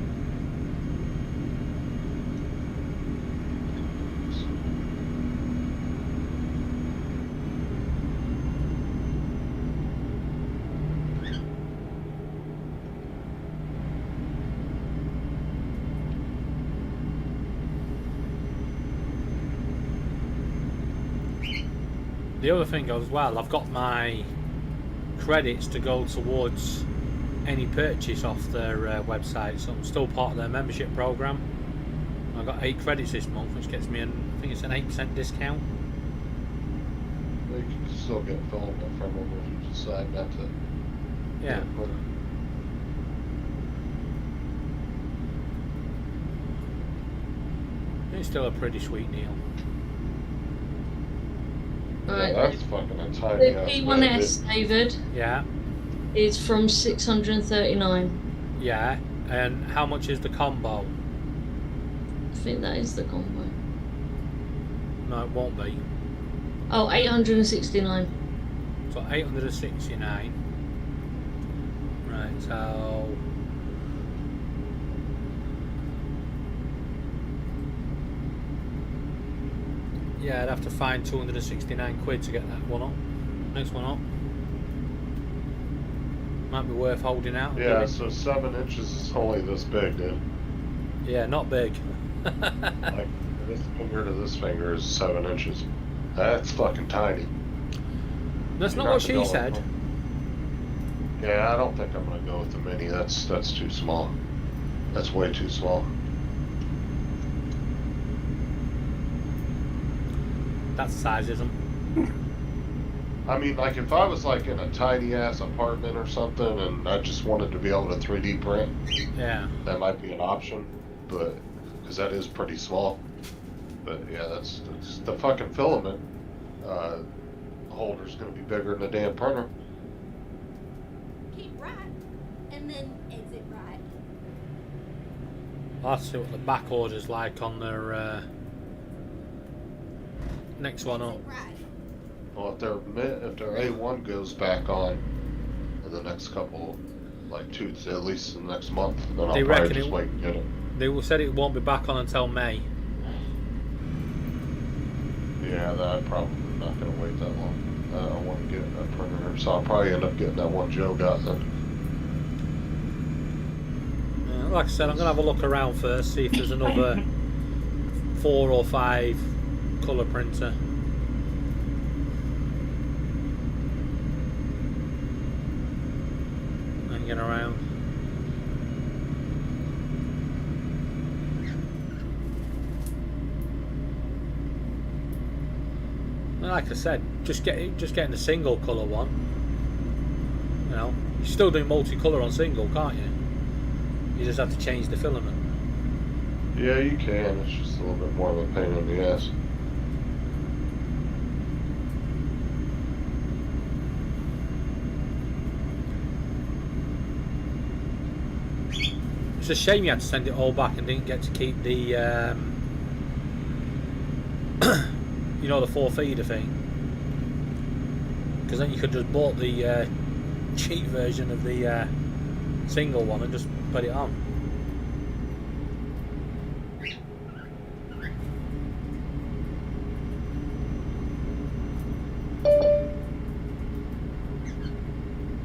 the other thing as well, I've got my credits to go towards any purchase off their website, so I'm still part of their membership program. I've got 8 credits this month, which gets me I think it's an 8% discount. You can still get filament from them if you decide not to. Yeah. It's still a pretty sweet deal. Right. Yeah, that's fucking a tiny The ass P1S, David, Yeah, is from 639. yeah. And how much is the combo? I think that is the combo. No, it won't be. Oh, 869. So 869. Right, so yeah, I'd have to find 269 quid to get that one up. Next one up. Might be worth holding out. and Yeah, doing. so 7 inches is only this big, dude. Yeah, not big. Like, this finger to this finger is 7 inches. That's fucking tiny. That's You're not what gonna have she to go said. with- Yeah, I don't think I'm gonna go with the mini. That's too small. That's way too small. That sizeism. I mean, like, if I was like in a tiny ass apartment or something and I just wanted to be able to 3D print, Yeah. that might be an option, but because that is pretty small. But yeah, that's the fucking filament holder's gonna be bigger than the damn printer. Keep right, and then exit right. I'll have to see what the back order's like on their next one up. Exit right. Well, if their A1 goes back on in the next couple, like at least in the next month, then I'll They probably reckon just it- wait and get it. They said it won't be back on until May. Yeah, I'm probably not gonna wait that long. I don't want to get a printer, so I'll probably end up getting that one Joe got then. Like I said, I'm going to have a look around first, see if there's another 4 or 5 colour printer. Hanging around. Like I said, just getting the single colour one. You know, you still do multicolour on single, can't you? You just have to change the filament. Yeah, you can. It's just a little bit more of a pain in the ass. It's a shame you had to send it all back and didn't get to keep the, you know, the 4 feeder thing. Because then you could just bought the cheap version of the single one and just put it on.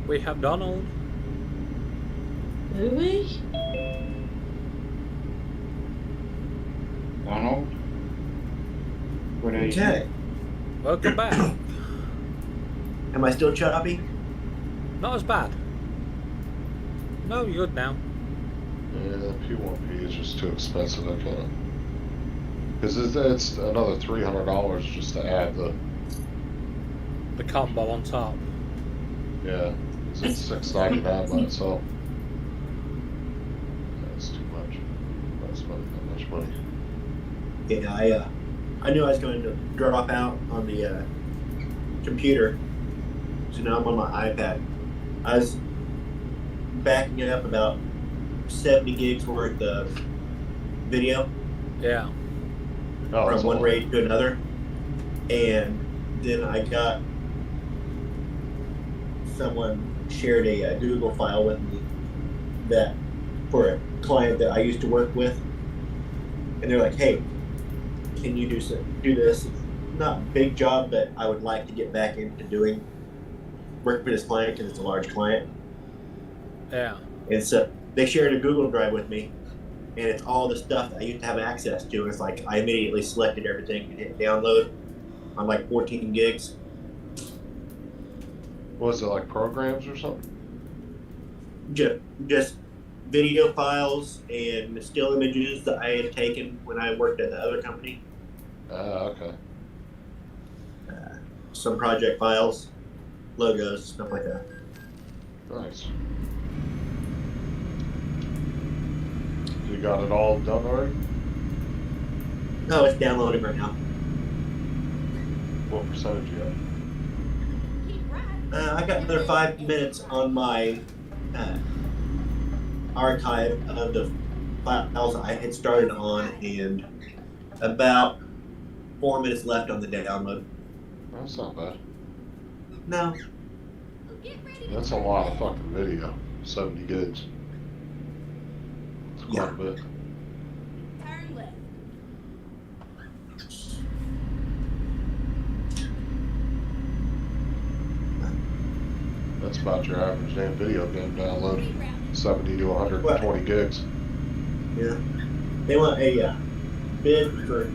We have Donald. Do we? Donald? What are you? Okay. Welcome back. Am I still choppy? Not as bad. No, you're good now. Yeah, the P1P is just too expensive. I can't. Because it's another $300 just to add the. The combo on top. Yeah, 'cause it's $6.99 by itself. That's too much. Not spending that much money. Yeah, I knew I was going to drop out on the computer, so now I'm on my iPad. I was backing up about 70 gigs worth of video Yeah. Oh, that's from one all. RAID to another, and then I got someone shared a Google file with me that for a client that I used to work with, and they're like, "Hey, can you do this? It's not a big job, but I would like to get back into doing work for this client because it's a large client." Yeah. And so they shared a Google Drive with me, and it's all the stuff that I used to have access to. And it's like I immediately selected everything and hit download on like 14 gigs. Was it like programs or something? Just video files and still images that I had taken when I worked at the other company. Okay. Some project files, logos, stuff like that. Nice. You got it all done already? No, it's downloading right now. What percentage you got? Keep right. I got another 5 minutes on my archive of the files I had started on, and about 4 minutes left on the download. That's not bad. No, Get ready to That's a turn lot of left. fucking video. 70 gigs. It's quite a bit. Turn left. That's about your average damn video game download. Reroute. 70 to 120 gigs. yeah. They want a bid for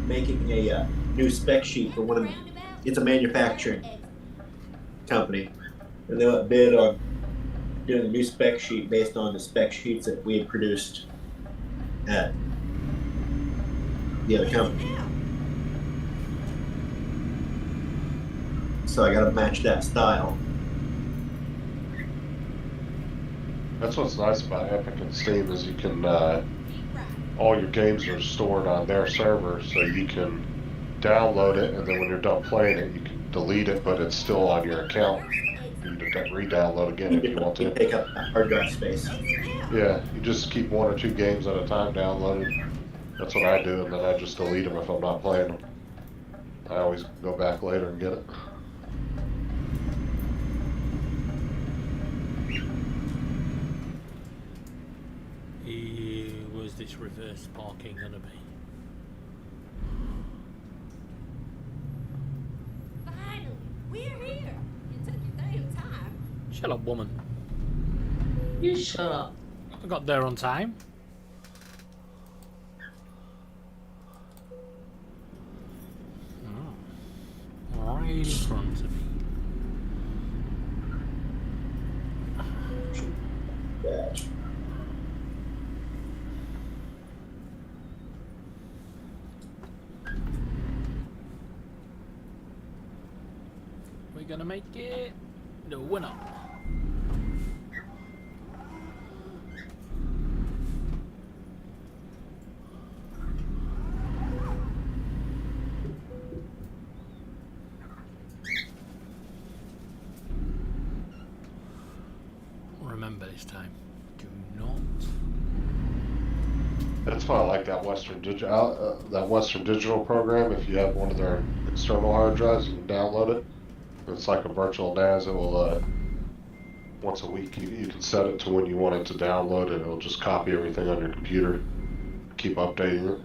making a new spec sheet for one of them. Roundabout. It's a manufacturing company, and they want bid on doing a new spec sheet based on the spec sheets that we had produced at the other company. Now. So I got to match that style. That's what's nice about Epic and Steam is you can, Keep right. all your games are stored on their server, so you can download it, and then when you're done playing it, you can delete it, but it's still on your account. You can re-download again if you want to. Take up hard drive space. Yeah, you just keep 1 or 2 games at a time downloaded. That's what I do, and then I just delete them if I'm not playing them. I always go back later and get it. Was this reverse parking gonna be? Finally, we're here. You took your damn time. Shut up, woman. You shut up. I got there on time. Oh. Right in front of me. We gonna make it? No, we're not. Remember this time, do not. That's why I like that Western Digital program. If you have one of their external hard drives, you can download it. It's like a virtual NAS. It will once a week you can set it to when you want it to download, and it'll just copy everything on your computer. Keep updating it.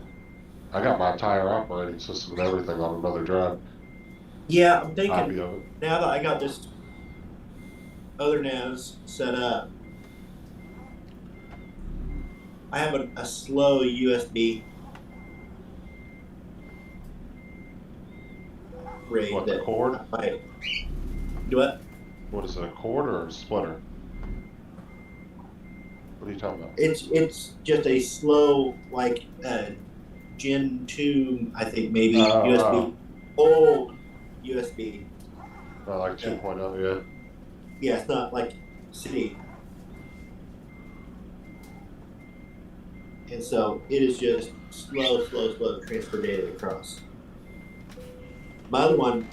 I got my entire operating system and everything on another drive. Yeah, I'm Copy thinking of it. now that I got this other NAS set up, I have a slow USB RAID What, the that cord? I do what? What is it, a cord or a splitter? What are you talking about? It's just a slow like Gen 2, I think maybe Oh, USB, old USB. Like 2.0, yeah. Yeah, it's not like C. And so it is just slow to transfer data across. My other one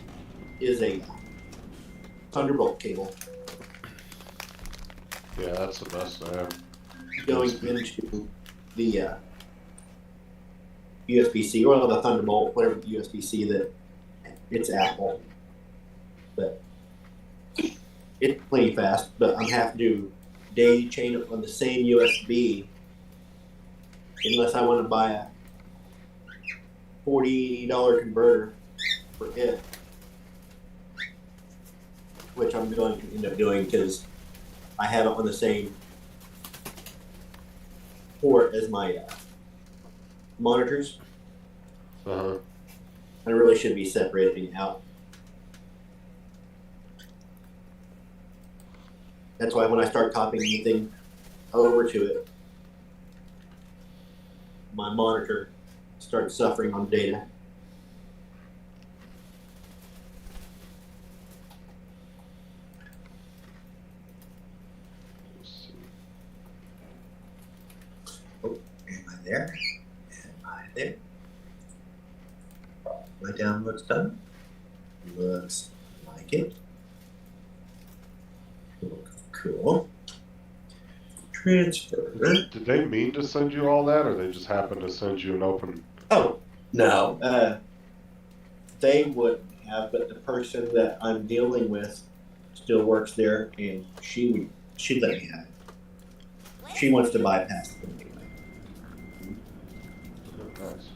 is a Thunderbolt cable Yeah, that's the best there. going into the USB-C or the Thunderbolt, whatever USB-C that it's Apple. But it's plenty fast, but I'm having to daisy chain it on the same USB unless I want to buy a $40 converter for it, which I'm going to end up doing because I have it on the same port as my monitors. Uh-huh. I really should be separating out. That's why when I start copying anything over to it, my monitor starts suffering on data. Let's see. Oh, am I there? Am I there? My download's done. Looks like it. Cool. Transfer. Did they mean to send you all that, or they just happened to send you an open? Oh, no. They wouldn't have, but the person that I'm dealing with still works there, and she'd let me have it. She wants to bypass it anyway. Nice.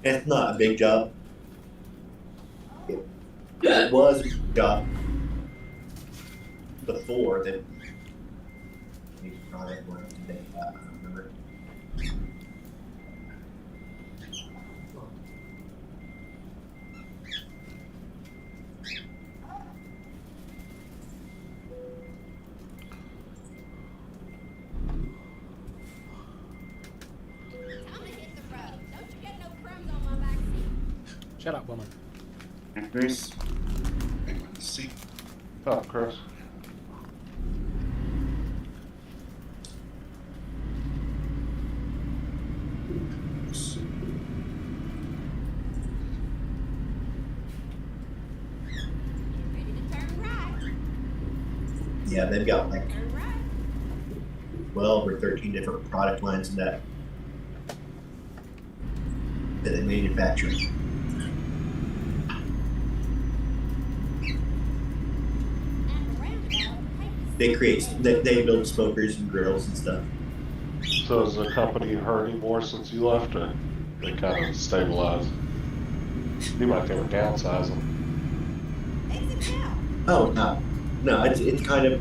It's not a big job. It was a big job before that. We brought it more up to date. I don't remember. Time to hit the road. Don't you get no crumbs on my back seat. Shut up, woman. And Chris, let's see. Oh, Chris. Get ready to turn right. Yeah, they've got like Turn right. 12 or 13 different product lines in that they manufacture. And the roundabout. They build smokers and grills and stuff. So has the company hurt any more since you left, or they kind of stabilized? Seemed like they were downsizing. Exit now. Oh no, it's kind of.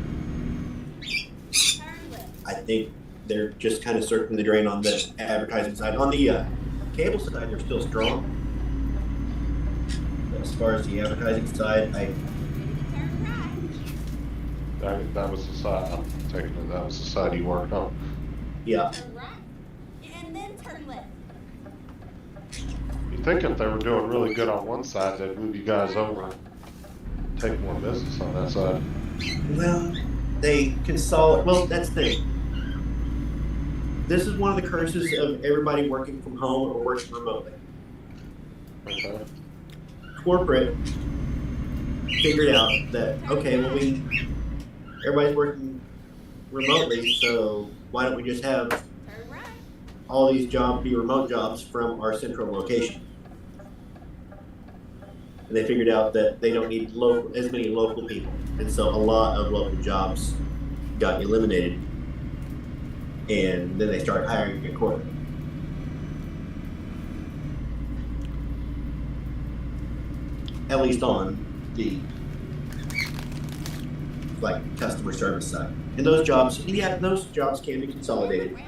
Turn left. I think they're just kind of circling the drain on the advertising side. On the cable side, they're still strong. But as far as the advertising side, Ready to turn right. That was the side. I'm taking it. That was the side you worked on. yeah, Turn right. And then turn left. You'd think if they were doing really good on one side, they'd move you guys over, take more business on that side. well, they consolidate. Well, that's the thing. This is one of the curses of everybody working from home or working remotely. Okay. Corporate figured out that okay, well everybody's working remotely, so why don't we just have Turn right. all these jobs be remote jobs from our central location? And they figured out that they don't need as many local people, and so a lot of local jobs got eliminated. And then they started hiring at corporate. At least on the customer service side. And those jobs can be consolidated.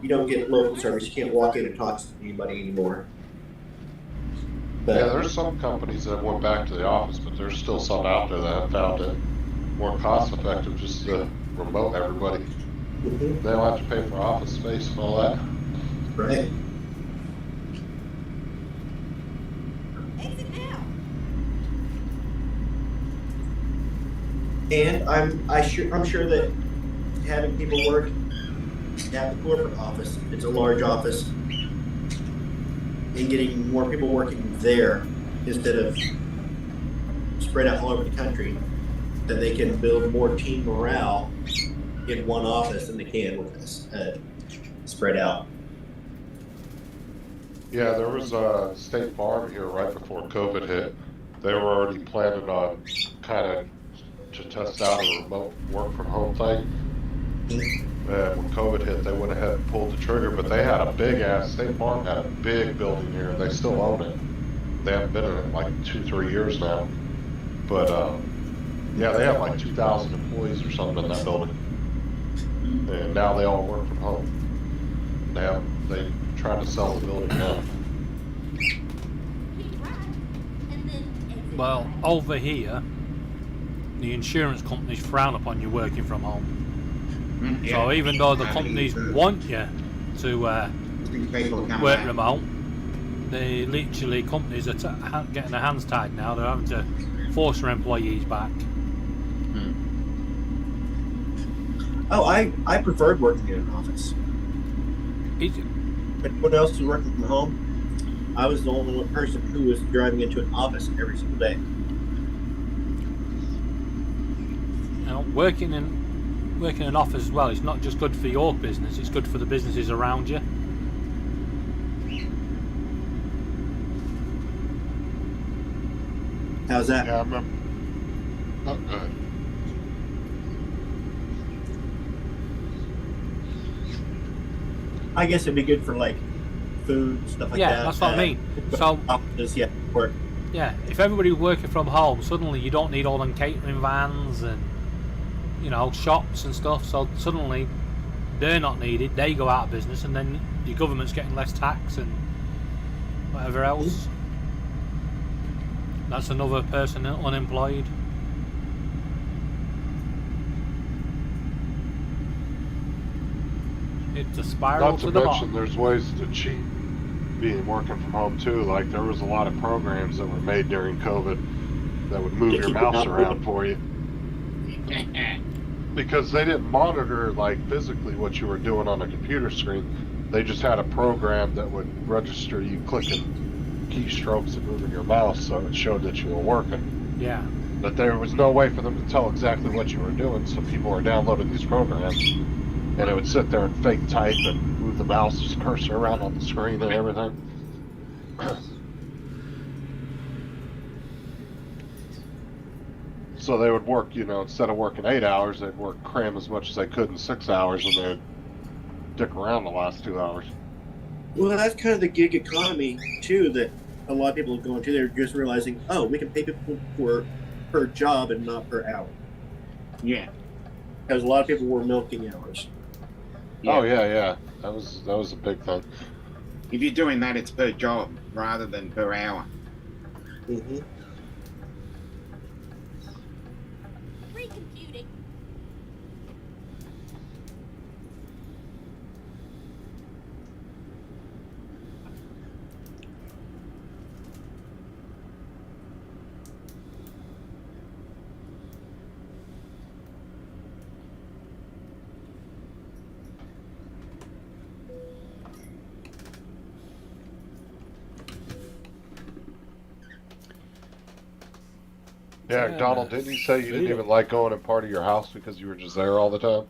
You don't get local service. You can't walk in and talk to anybody anymore. But Yeah, there's some companies that went back to the office, but there's still some out there that have found it more cost effective just to remote everybody. Mhm. They don't have to pay for office space and all that. Right. Exit now. And I'm sure that having people work at the corporate office, it's a large office, and getting more people working there instead of spread out all over the country, that they can build more team morale in one office than they can with this spread out. Yeah, there was a State Farm here right before COVID hit. They were already planning on kind of to test out a remote work from home thing. And when COVID hit, they went ahead and pulled the trigger, but they had a big ass, State Farm had a big building here, and they still own it. They haven't been in it like 2-3 years now. But yeah, they have like 2,000 employees or something in that building. and now they all work from home. They try to sell the building now. Keep right, and then exit Well, right. over here, the insurance companies frown upon you working from home. So even though the companies want you to work remote, they literally, companies are getting their hands tied now. They're having to force their employees back. Oh, I preferred working in an office. Everyone else was working from home. I was the only one person who was driving into an office every single day. You know, working in an office as well, it's not just good for your business, it's good for the businesses around you. How's that? Yeah, I remember. Oh, good. I guess it'd be good for like food, stuff like that. Yeah, that's what I mean. So offices, yeah, work. yeah, if everybody's working from home, suddenly you don't need all them catering vans and, you know, shops and stuff. So suddenly they're not needed, they go out of business, and then your government's getting less tax and whatever else. That's another person unemployed. It's a spiral Not to to the mention, bottom. there's ways to cheat being working from home too. Like there was a lot of programs that were made during COVID that would move your mouse around for you, because they didn't monitor like physically what you were doing on a computer screen. They just had a program that would register you clicking keystrokes and moving your mouse, so it showed that you were working. Yeah. But there was no way for them to tell exactly what you were doing, so people were downloading these programs, and it would sit there and fake type and move the mouse cursor around on the screen and everything. So they would work, you know, instead of working 8 hours, they'd cram as much as they could in 6 hours, and they'd dick around the last 2 hours. Well, that's kind of the gig economy too that a lot of people are going to. They're just realizing, oh, we can pay people per job and not per hour. Yeah. Because a lot of people were milking hours. Oh yeah. That was a big thing. If you're doing that, it's per job rather than per hour. Mm-hmm. Recomputing. Yeah, Donald, didn't you say you didn't even like going in part of your house because you were just there all the time?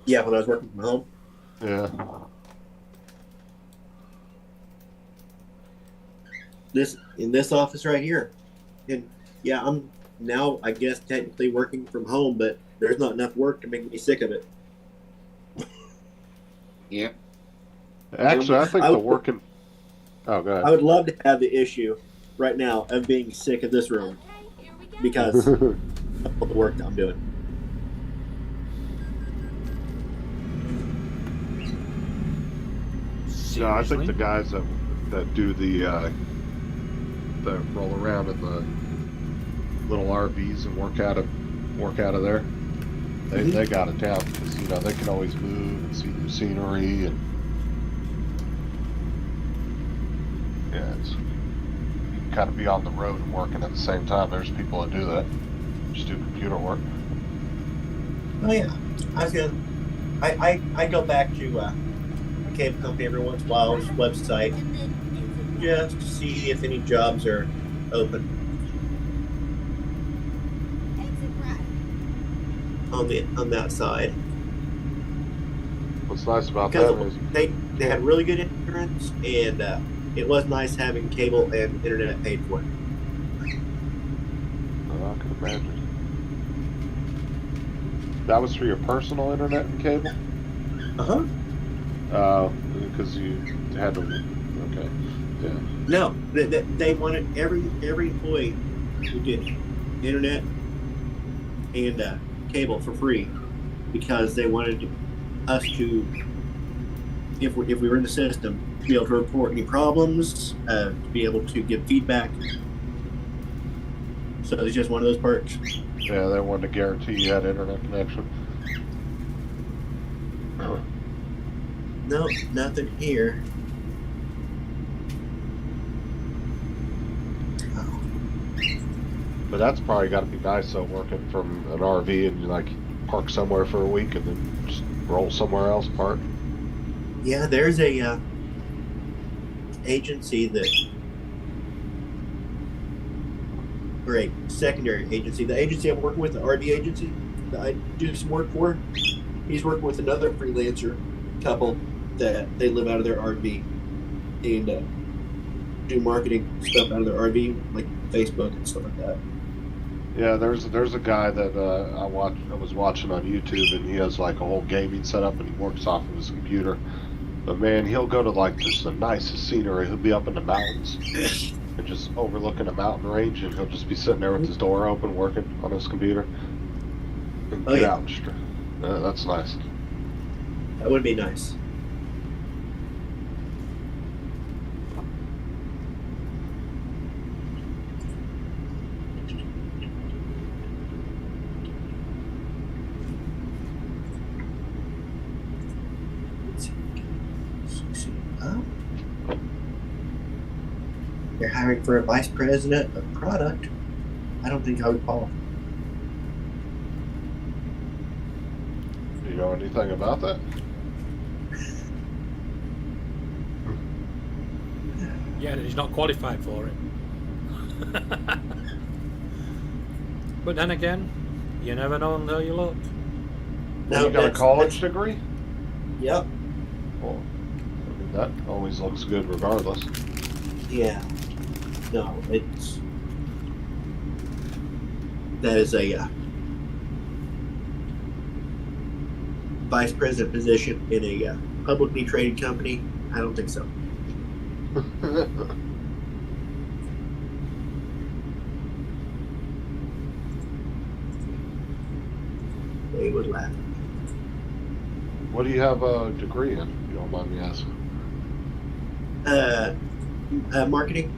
Yeah, when I was working from home. Yeah. In this office right here. And yeah, I'm now, I guess, technically working from home, but there's not enough work to make me sick of it. Yeah. Actually, I think the working... Oh, go I ahead. would love to have the issue right now of being sick of this room Okay, here we go. because of the work that I'm doing. No, I think Seriously? the guys that do that roll around in the little RVs and work out of there, they got it down because you know they can always move and see new scenery and yeah, you can kind of be on the road and working at the same time. There's people that do that, just do computer work. Oh yeah, I go back to a cable company every once in a while's website And then exit right. just to see if any jobs are open Exit right. on that side. What's nice about that Because is they had really good insurance, and it was nice having cable and internet paid for. I can imagine. That was for your personal internet and cable? Because you had to. Okay. Yeah. No, they wanted every employee to get internet and cable for free because they wanted us to, if we were in the system, to be able to report any problems, to be able to give feedback. So it's just one of those perks. Yeah, they wanted to guarantee you had internet connection. Nope, nothing here. Oh. But that's probably got to be nice, though, working from an RV and you like park somewhere for a week and then just roll somewhere else, park. Yeah, there's a agency that, or a secondary agency. The agency I'm working with, the RV agency that I do some work for, he's working with another freelancer couple that they live out of their RV and do marketing stuff out of their RV, like Facebook and stuff like that. Yeah, there's a guy that I was watching on YouTube, and he has like a whole gaming setup, and he works off of his computer. But man, he'll go to like just the nicest scenery. He'll be up in the mountains and just overlooking a mountain range, and he'll just be sitting there with his door open, working on his computer. And get out and that's nice. That would be nice. They're hiring for a vice president of product. I don't think I would qualify. Do you know anything about that? Yeah, he's not qualified for it. But then again, you never know until you look. You got a college degree? Yep. Well, I mean, that always looks good regardless. Yeah. No, that is a vice president position in a publicly traded company. I don't think so. They would laugh. What do you have a degree in, if you don't mind me asking? Marketing.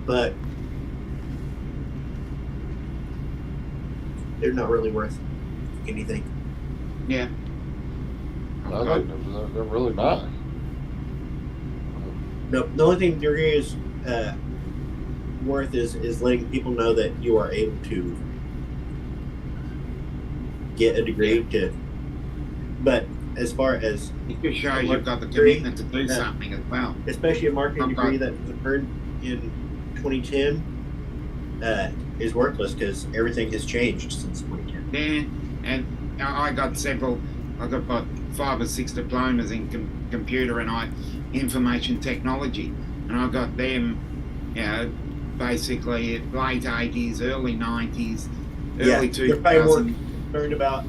But they're not really worth anything. Yeah. No, they're really not. No, the only thing degree is worth is letting people know that you are able to get a degree to. But as far as it just shows you've got the commitment to do something as well. Especially a marketing degree that was earned in 2010 is worthless because everything has changed since 2010. Yeah, and I got about 5 or 6 diplomas in computer and information technology, and I got them, basically at late 80s, early 90s, early 2000s. You're probably more concerned about,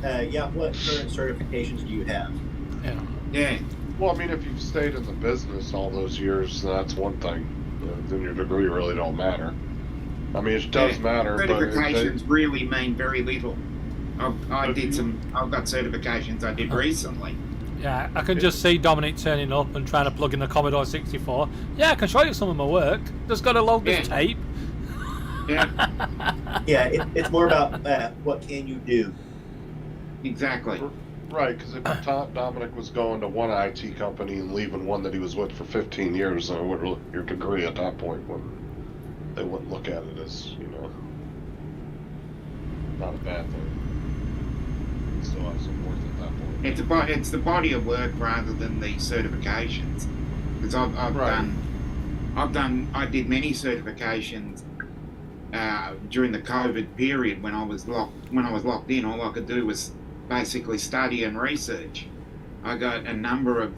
what current certifications do you have? Yeah. Well, I mean, if you've stayed in the business all those years, that's one thing. Then your degree really don't matter. I mean, it does matter, but certifications really mean very little. I've got certifications I did recently. Yeah, I can just see Dominic turning up and trying to plug in the Commodore 64. Yeah, I can show you some of my work. Just got to load this tape. Yeah. Yeah, it's more about what can you do. Exactly. Right, because if Dominic was going to one IT company and leaving one that he was with for 15 years, then your degree at that point they wouldn't look at it as, not a bad thing. It still has some worth at that point. It's the body of work rather than the certifications. Because I did many certifications during the COVID period when I was locked in. All I could do was basically study and research. I got a number of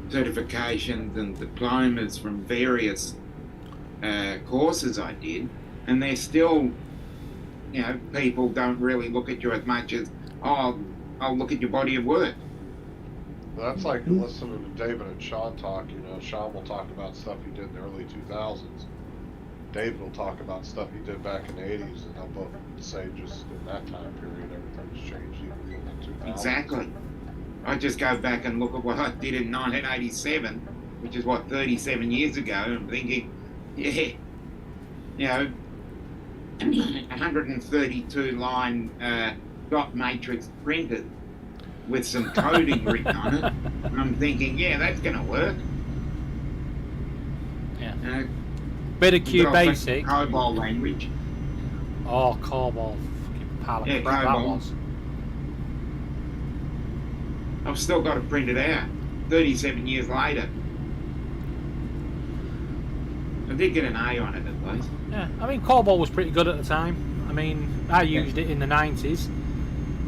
certifications and diplomas from various courses I did, and they're still, people don't really look at you as much as, I'll look at your body of work. That's like listening to David and Sean talk. Sean will talk about stuff he did in the early 2000s. David will talk about stuff he did back in the 80s, and they'll both say just in that time period everything's changed, even in the 2000s. Exactly. I just go back and look at what I did in 1987, which is what, 37 years ago, and I'm thinking, yeah, you know, 132 line dot matrix printed with some coding written on it. And I'm thinking, yeah, that's going to work. Yeah. Bit of Q basic. COBOL language. Oh, COBOL. Fucking pile of Yeah, crap that COBOL. was. I've still got it printed out 37 years later. I did get an A on it at least. Yeah, I mean, COBOL was pretty good at the time. I mean, I used it in the 90s.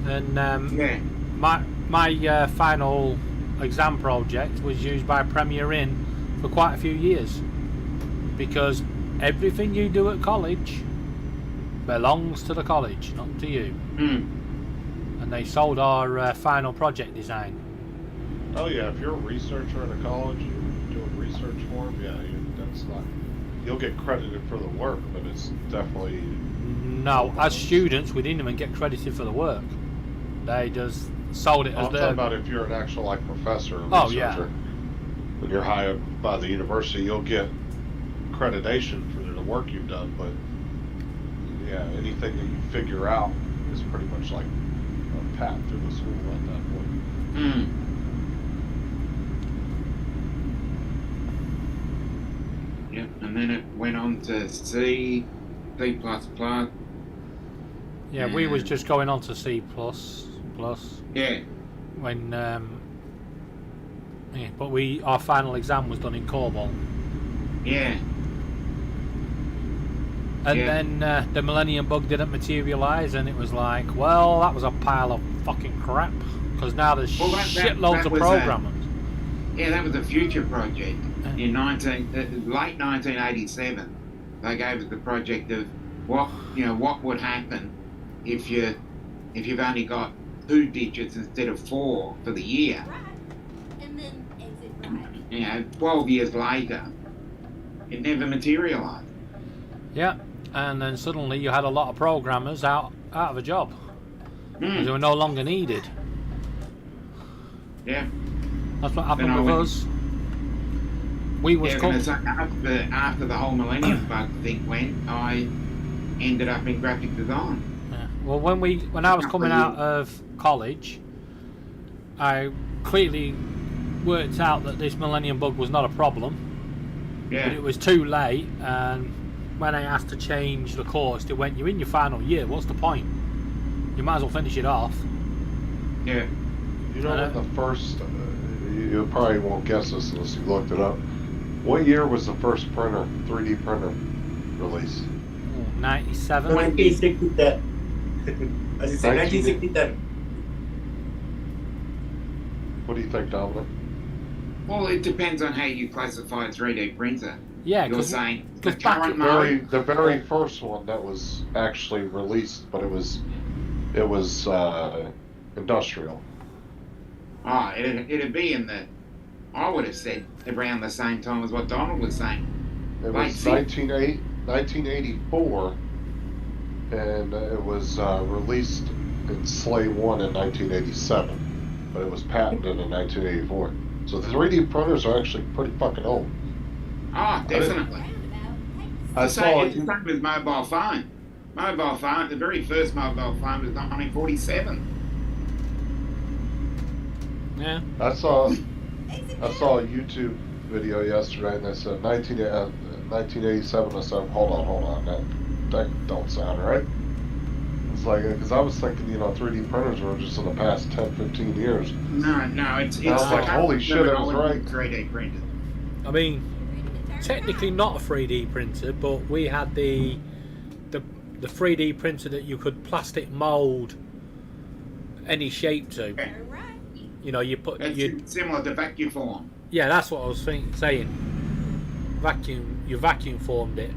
And Yeah. my final exam project was used by Premier Inn for quite a few years. Because everything you do at college belongs to the college, not to you. Mm. And they sold our final project design. Oh yeah, if you're a researcher at a college, you're doing research for them, that's not. You'll get credited for the work, but it's definitely. No, as students, we didn't even get credited for the work. They just sold it as I'm their. talking about if you're an actual like professor or Oh, researcher. yeah. When you're hired by the university, you'll get accreditation for the work you've done, but yeah, anything that you figure out is pretty much like a path through the school at that point. Mm. Yep, and then it went on to C, C++. Yeah, we was just going on to C++. Yeah. When yeah, but our final exam was done in COBOL. Yeah. And Yeah. then the Millennium Bug didn't materialise, and it was like, well, that was a pile of fucking crap. Because now there's Well, that shitloads of was, programmers. Yeah, that was a future project. In late 1987, they gave us the project of what would happen if you've only got 2 digits instead of 4 for the year. Right. And then exit right. 12 years later, it never materialised. Yeah, and then suddenly you had a lot of programmers out of a job. Mm. They were no longer needed. Yeah. That's what Then happened I with went- us. We was Yeah, called. after the whole Millennium Bug thing went, I ended up in graphic design. Yeah. Well, when I was coming out of college, I clearly worked out that this Millennium Bug was not a problem. Yeah. But it was too late, and when I asked to change the course, they went, "You're in your final year. What's the point? You might as well finish it off." Yeah. You know when the first, you probably won't guess this unless you looked it up. What year was the first 3D printer released? 97. 1967. As you say, 1967. What do you think, Dominic? Well, it depends on how you classify a 3D printer. Yeah, You're 'cause saying the back in current The mode. very first one that was actually released, but it was industrial. Oh, it'd be in the. I would have said around the same time as what Donald was saying. It Like, was see- 1984, and it was released in SLA 1 in 1987, but it was patented in 1984. So the 3D printers are actually pretty fucking old. Oh, definitely. I So saw it's the same as mobile phone. Mobile phone, the very first mobile phone was 1947. Yeah. I saw a YouTube video yesterday, and they said 1987. I said, hold on, that don't sound right. It's like, because I was thinking, 3D printers were just in the past 10, 15 years. No, it's I was like, holy shit, I was right. 3D printer. I mean, technically not a 3D printer, but we had the 3D printer that you could plastic mold any shape to. Yeah. You put It's similar to vacuum form. Yeah, that's what I was saying. You vacuum formed it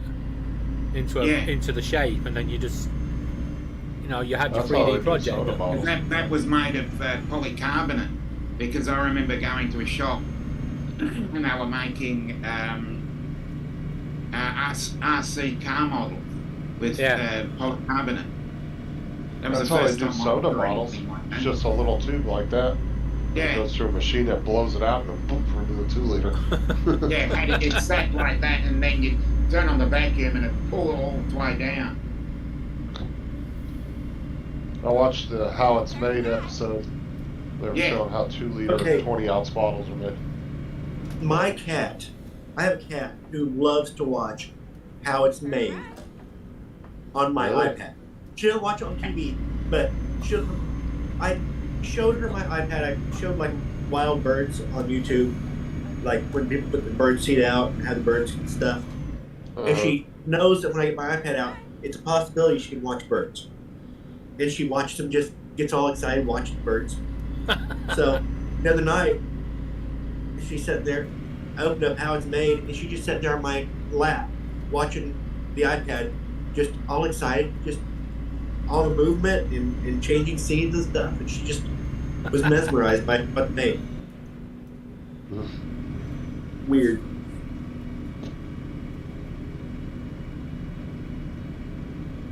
into the shape, and then you just you had your That's how 3D they project. do soda done. bottles. That was made of polycarbonate, because I remember going to a shop and they were making RC car model with polycarbonate. That was That's the how they first do time I soda saw models. anything like It's that. just a little tube like that. Yeah. It goes through a machine that blows it out and then boom, into the 2 liter. Yeah, and it's set like that, and then you turn on the vacuum and it pull it all the way down. I watched the How It's Made episode. They were showing how 2 liter, Okay. 20 ounce bottles are made. My cat, I have a cat who loves to watch How It's Made on my Really? iPad. She doesn't watch it on TV, but I showed her my iPad. I showed like wild birds on YouTube, like when people put the bird seed out and have the birds and stuff. And she knows that when I get my iPad out, it's a possibility she can watch birds. And she watches them, just gets all excited watching birds. So the other night, she sat there, I opened up How It's Made, and she just sat there on my lap watching the iPad, just all excited, just all the movement and changing scenes and stuff. And she just was mesmerized by what they made. Weird.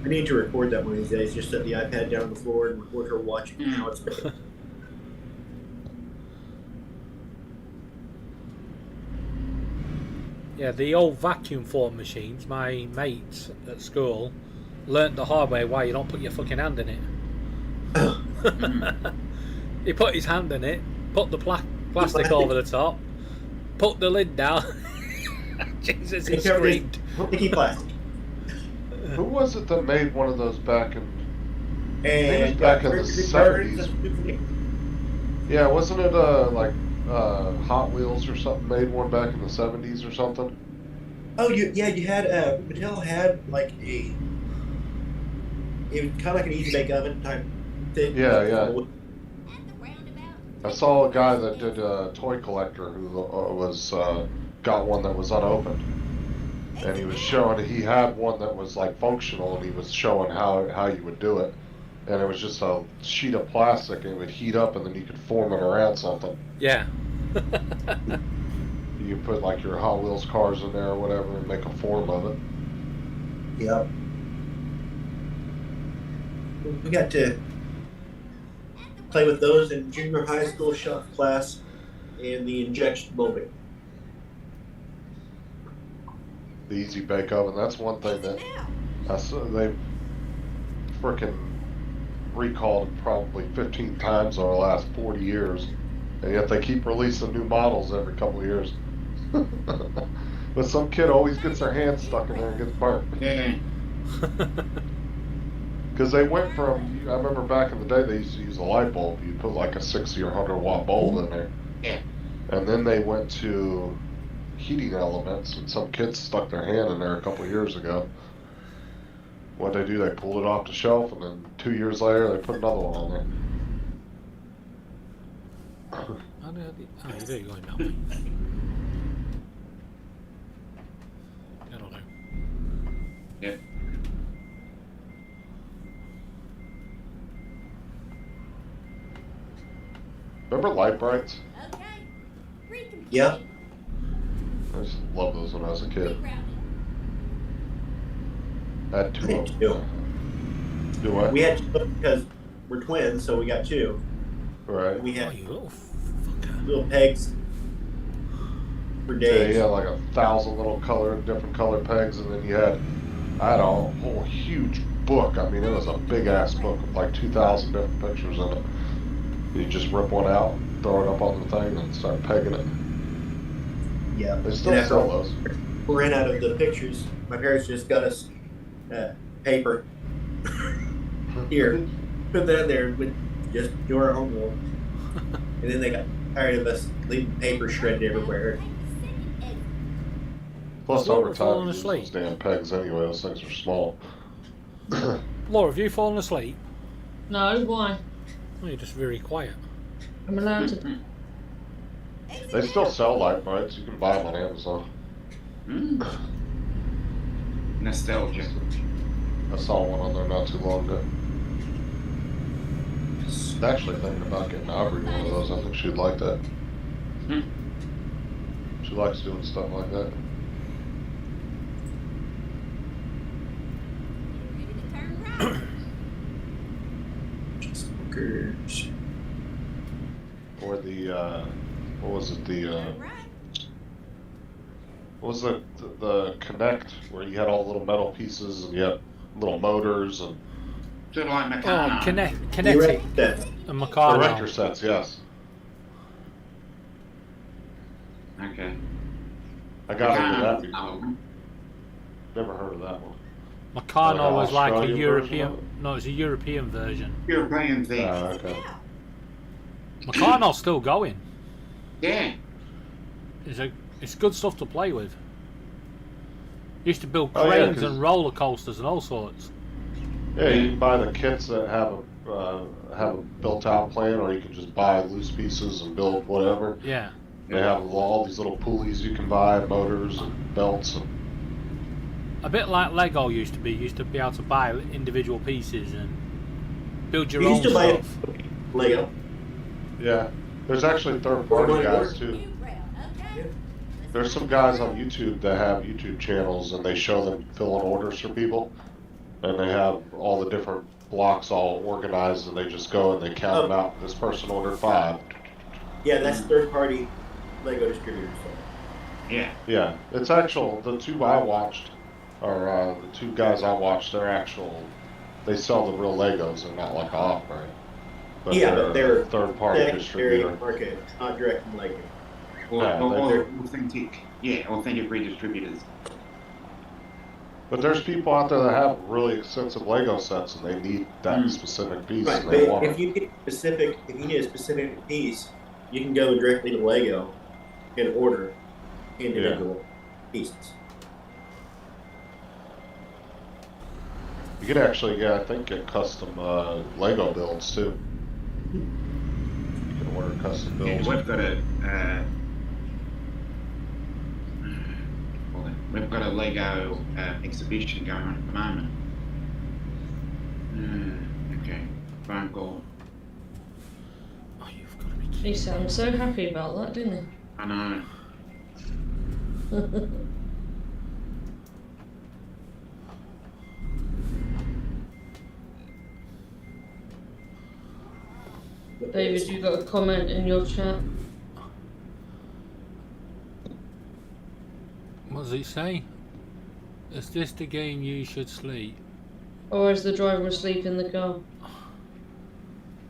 I need to record that one of these days. Just set the iPad down on the floor and record her watching How It's Made. Yeah, the old vacuum form machines, my mates at school learnt the hard way why you don't put your fucking hand in it. He put his hand in it, put the plastic over the top, put the lid down. Jesus, he screamed. Sticky plastic. Who was it that made one of those back in... And back in the 70s. Yeah, wasn't it like Hot Wheels or something made one back in the 70s or something? Oh, you had Mattel had like it was kind of like an easy bake oven type thing. Yeah. I saw a guy that did a toy collector who was got one that was unopened, and he was showing he had one that was like functional, and he was showing how you would do it, and it was just a sheet of plastic, and it would heat up, and then you could form it around something. Yeah. You put like your Hot Wheels cars in there or whatever, and make a form of it. Yep. We got to play with those in junior high school shop class and the injection molding. The easy bake oven. That's one thing that I saw they freaking recalled probably 15 times over the last 40 years, and yet they keep releasing new models every couple of years. But some kid always gets their hand stuck in there and gets burnt. Yeah. Because they went from, I remember back in the day they used to use a light bulb. You put like a 60 or 100 watt bulb in there. Yeah. And then they went to heating elements, and some kids stuck their hand in there a couple of years ago. What'd they do? They pulled it off the shelf, and then 2 years later they put another one on there. There you go now. I don't know. Yeah. Remember light brights? Okay. Recomputing. Yep. I just love those when I was a kid. Rerouting. I had 2 I did of them. too. Do what? We had two because we're twins, so we got two. Right. We Oh, had you little fucker. little pegs for Yeah, days. you had like 1,000 little different color pegs, and then I had a whole huge book. I mean, it was a big ass book with like 2,000 different pictures in it. You just rip one out, throw it up on the thing, and start pegging it. Yeah. They still And sell those. we ran out of the pictures. My parents just got us paper. Here, put that there. We just do our own one. And then they got tired of us leaving paper shredded everywhere. Plus, Laura over time, falling you use asleep. those damn pegs anyway. Those things are small. Laura, have you fallen asleep? No, why? Oh, you're just very quiet. I'm allowed to. They still sell light brights. You can buy them on Amazon. Nostalgia. I saw one on there not too long ago. Actually thinking about getting Aubrey one of those. I think she'd like that. She likes doing stuff like that. Truckers. Or the what was it? Right. What was the Connect where you had all the little metal pieces and you had little motors and Sort of like Oh, Meccano. Kinetic Direct that. the and Meccano. Rector sets? Yes, Okay. I got into that Meccano. before. Never heard of that one. Meccano Like was like a Australian version European. of it? No, it's a European version. European thing. Okay. Yeah. Meccano's still going. Yeah. It's good stuff to play with. Used to build Oh, yeah, cranes 'cause- and roller coasters and all sorts. Yeah, you can buy the kits that have a built-out plan, or you can just buy loose pieces and build whatever. Yeah. They have all these little pulleys you can buy, motors and belts. And, A bit like Lego used to be. You used to be able to buy individual pieces and build your We own used to buy stuff. Lego. yeah, there's actually third-party guys too. New rail. Okay. There's some guys on YouTube that have YouTube channels, and they show them filling orders for people, and they have all the different blocks all organized, and they just go and they count them out. This person ordered 5. Yeah, that's third-party Lego distributors. Yeah. Yeah, it's actual. The two I watched, or the two guys I watched, they're actual. They sell the real Legos. They're not like off-brand. Yeah, but they're a third-party distributor. market, not direct from Lego. Or, Yeah, or they're- authentic. Yeah, authentic redistributors. But there's people out there that have really extensive Lego sets, and they need that Mm. specific piece, Right, and they but want if it. you need a specific piece, you can go directly to Lego and order individual pieces. You could actually get, I think, get custom Lego builds too. You can order custom Yeah, builds. we've got a we've got a Lego exhibition going on at the moment. Okay, phone call. Oh, you've got to be kidding. He sounded so happy about that, didn't I know. he? David, you got a comment in your chat? What does it say? Is this the game you should sleep? Or is the driver asleep in the car?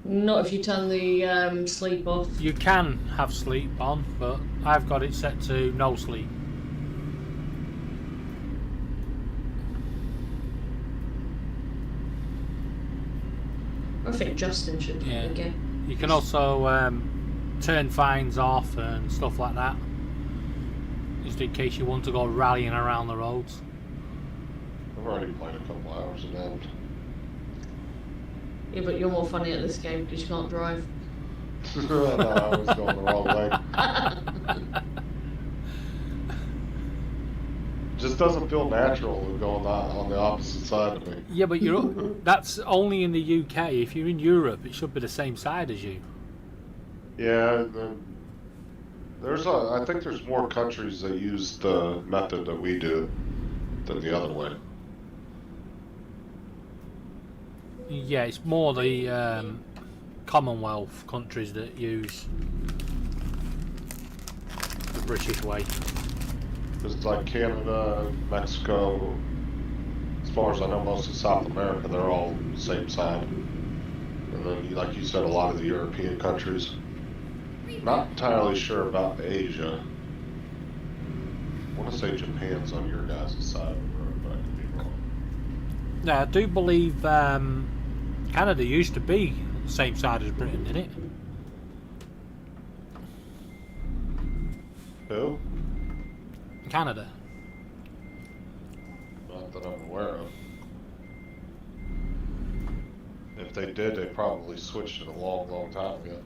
Not if you turn the sleep off. You can have sleep on, but I've got it set to no sleep. I think Justin should do Yeah. it again. You can also turn fines off and stuff like that, just in case you want to go rallying around the roads. I've already played a couple hours of that. Yeah, but you're more funny at this game because you can't drive. No, I was going the wrong way. Just doesn't feel natural going on the opposite side of me. Yeah, but that's only in the UK. If you're in Europe, it should be the same side as you. Yeah, and then I think there's more countries that use the method that we do than the other way. Yeah, it's more the Commonwealth countries that use the British way. It's like Canada, Mexico, as far as I know, most of South America, they're all the same side. And then, like you said, a lot of the European countries. Not entirely sure about Asia. I want to say Japan's on your guys' side of the road, but I could be wrong. Now, I do believe Canada used to be the same side as Britain, didn't it? Who? Canada. Not that I'm aware of. If they did, they probably switched it a long, long time ago.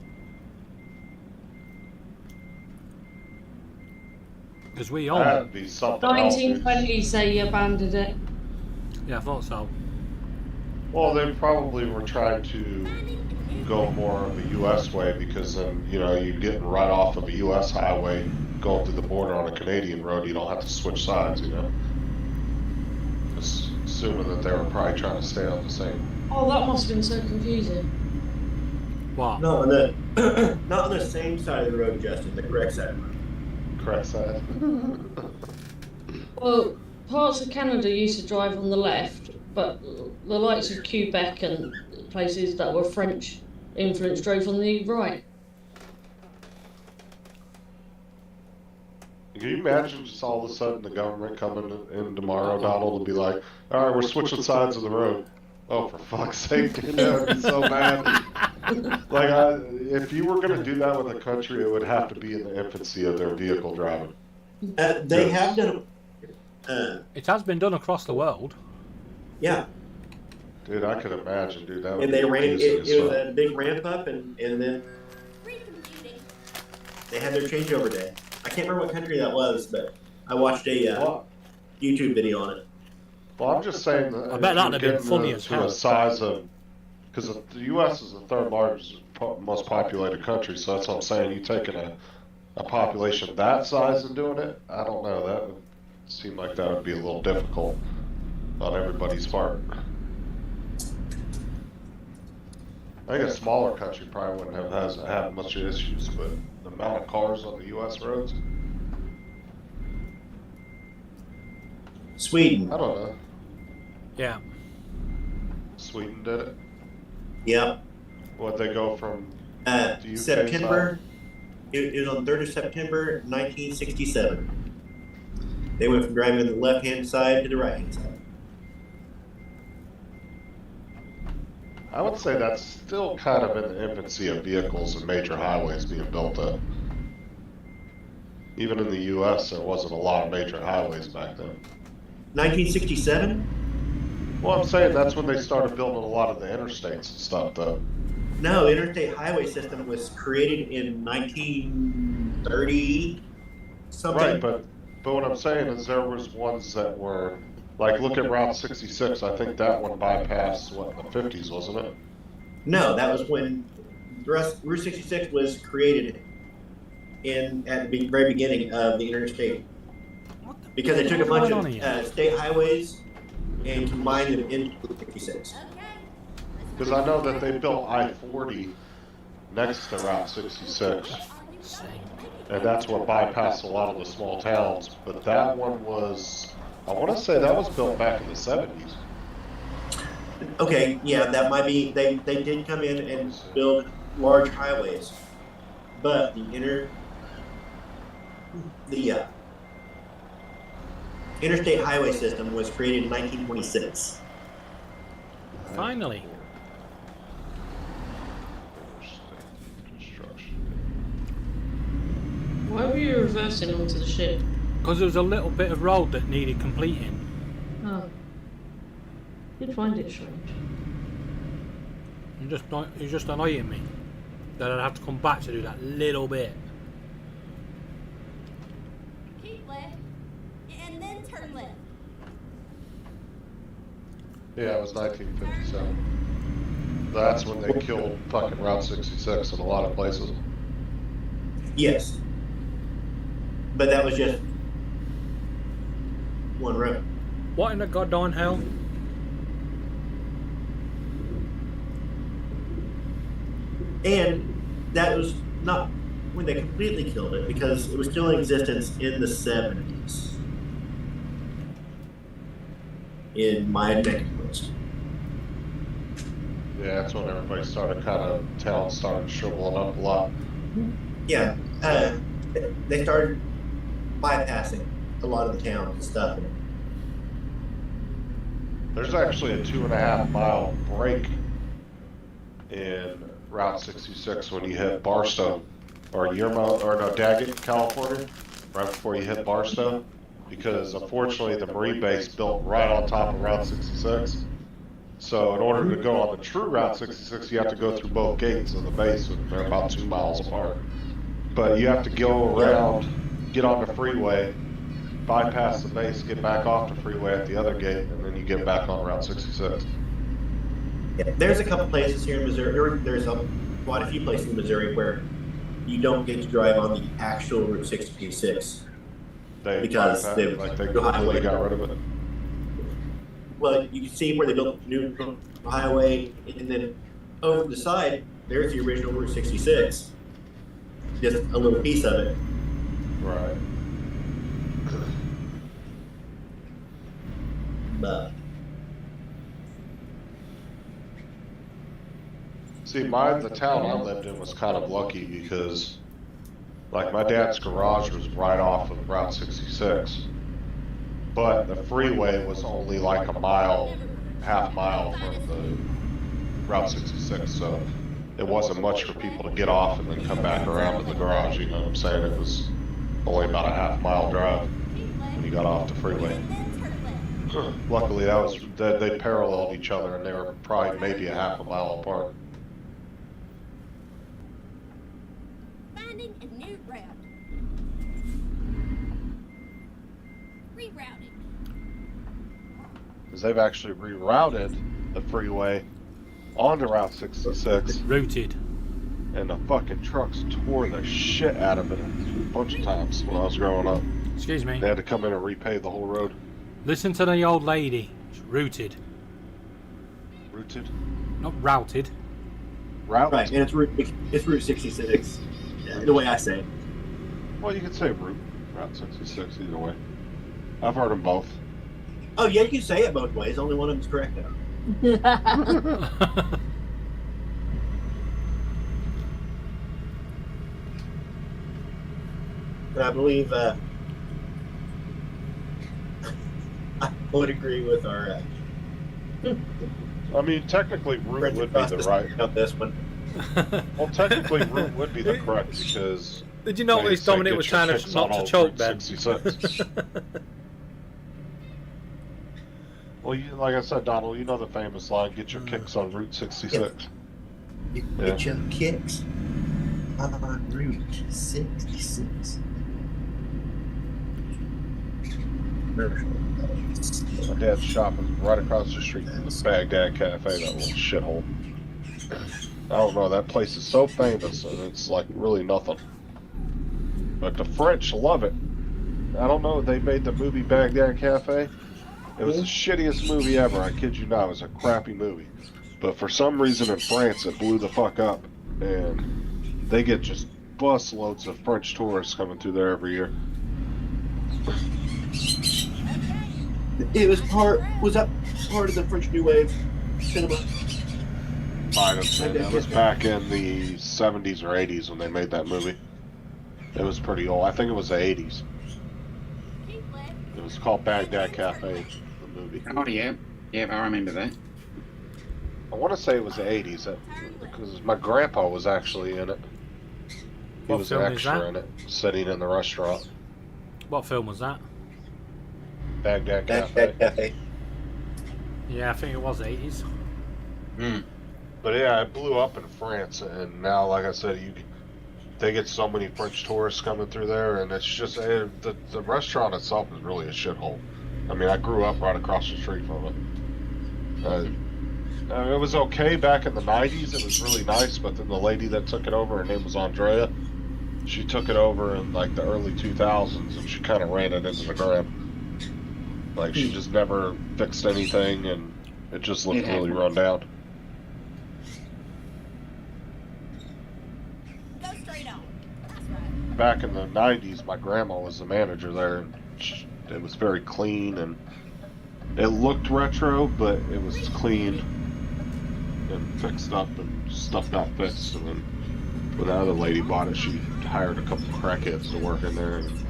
Because we own it. That'd be something else. 1920s, they abandoned it. Yeah, I thought so. Well, they probably were trying to go more of a U.S. way because then, you're getting right off of a U.S. highway going through the border on a Canadian road. You don't have to switch sides, Just assuming that they were probably trying to stay on the same. Oh, that must have been so confusing. What? No, on the not on the same side of the road, Justin. The correct side. Correct side. Well, parts of Canada used to drive on the left, but the likes of Quebec and places that were French influenced drove on the right. Can you imagine just all of a sudden the government coming in tomorrow, Donald, and be like, all right, we're switching sides of the road. Oh, for fuck's sake, that would be so bad. Like, if you were going to do that with a country, it would have to be in the infancy of their vehicle driving. They have done. It has been done across the world. Yeah, Dude, I could imagine, dude. That would and be they ran. confusing It as was fuck. a big ramp up, and then Recomputing. they had their changeover day. I can't remember what country that was, but I watched a Well, YouTube video on it. well, I'm just saying that I bet that'd have been getting funny as to hell. a size of, because the U.S. is the third largest, most populated country, so that's what I'm saying. You taking a population that size and doing it, I don't know. That would seem like that would be a little difficult on everybody's part. I think a smaller country probably wouldn't have had much issues, but the amount of cars on the U.S. roads, Sweden. I don't know. Yeah. Sweden did it. Yep. What they go from the UK September. It was on 3rd of September, 1967. They went from driving on the left-hand side to the right-hand side. I would say that's still kind of in the infancy of vehicles and major highways being built up. Even in the U.S., there wasn't a lot of major highways back then. 1967? Well, I'm saying that's when they started building a lot of the interstates and stuff, though. No, the interstate highway system was created in 1930 something. Right, but what I'm saying is there was ones that were, like, look at Route 66. I think that one bypassed, what, in the 50s, wasn't it? No, that was when Route 66 was created at the very beginning of the interstate. Because they took a bunch of state highways and combined them into 66. Okay. Because I know that they built I-40 next to Route 66. And that's what bypassed a lot of the small towns. But that one was, I want to say that was built back in the 70s. Okay, yeah, that might be. They did come in and build large highways, but the interstate highway system was created in 1926. Finally. Why were you reversing onto the ship? Because there was a little bit of road that needed completing. Oh. Did find it strange. It's just annoying me that I'd have to come back to do that little bit. Keep left. And then turn left. Yeah, it was 1957. That's when they killed fucking Route 66 in a lot of places. Yes, but that was just one road. What in the goddamn hell? And that was not when they completely killed it, because it was still in existence in the 70s in my neck of the woods. Yeah, that's when everybody started towns started shriveling up a lot. Yeah, they started bypassing a lot of the towns and stuff. There's actually a 2.5 mile break in Route 66 when you hit Barstow or Daggett, California, right before you hit Barstow, because unfortunately the Marine base built right on top of Route 66. So in order to go on the true Route 66, you have to go through both gates of the base, and they're about 2 miles apart. But you have to go around, get on the freeway, bypass the base, get back off the freeway at the other gate, and then you get back on Route 66. Yeah, there's a couple places here in Missouri. There's quite a few places in Missouri where you don't get to drive on the actual Route 66 because they completely got rid of it. Well, you can see where they built a new highway, and then over the side there's the original Route 66. Just a little piece of it. Right. But See, the town I lived in was kind of lucky because, like, my dad's garage was right off of Route 66, but the freeway was only like half mile from the Route 66, so it wasn't much for people to get off and then come back around to the garage, you know what I'm saying? It was only about a half-mile drive when you got off the freeway. Luckily, they paralleled each other, and they were probably maybe a half a mile apart. Finding a new route. Rerouting. Because they've actually rerouted the freeway onto Route 66, Routed. and the fucking trucks tore the shit out of it a bunch of times when I was growing up. Excuse me. They had to come in and repave the whole road. Listen to the old lady. It's routed. Routed? Not routed. Route? right, and it's Route 66. The way I say it. Well, you could say Route 66 either way. I've heard them both. Oh yeah, you can say it both ways. Only one of them's correct now. And I believe I would agree with our I mean, technically, route friends would be across the the right. street on this one. Well, technically, route would be the correct because. Did you they notice say Dominic get was your trying kicks to on not to old choke Route then? 66. Well, like I said, Donald, you know the famous line, get your kicks on Route 66. You Yeah. get your kicks on Route 66. My dad's shop is right across the street from the Baghdad Cafe, that little shithole. I don't know, that place is so famous, and it's like really nothing. But the French love it. I don't know, they made the movie Baghdad Cafe. It was the shittiest movie ever, I kid you not, it was a crappy movie. But for some reason in France, it blew the fuck up, and they get just bus loads of French tourists coming through there every year. It was that part of the French New Wave cinema? Might have been. It was back in the 70s or 80s when they made that movie. It was pretty old. I think it was the 80s. Keep left. It was called Baghdad Cafe, the movie. Oh, yeah. Yeah, I remember that. I want to say it was the 80s because my grandpa was actually in it. He What was an film is extra that? in it, sitting in the restaurant. What film was that? Baghdad Cafe. Baghdad Cafe. Yeah, I think it was 80s. But yeah, it blew up in France, and now, like I said, they get so many French tourists coming through there, and it's just the restaurant itself is really a shithole. I mean, I grew up right across the street from it. It was okay back in the 90s. It was really nice, but then the lady that took it over, her name was Andrea. She took it over in like the early 2000s, and she kind of ran it into the ground. Like she just never fixed anything, and it just looked really run down. Go straight on. That's right. Back in the 90s, my grandma was the manager there, and it was very clean, and it looked retro, but it was clean and fixed up, and stuff got fixed. And then when the other lady bought it, she hired a couple crackheads to work in there, and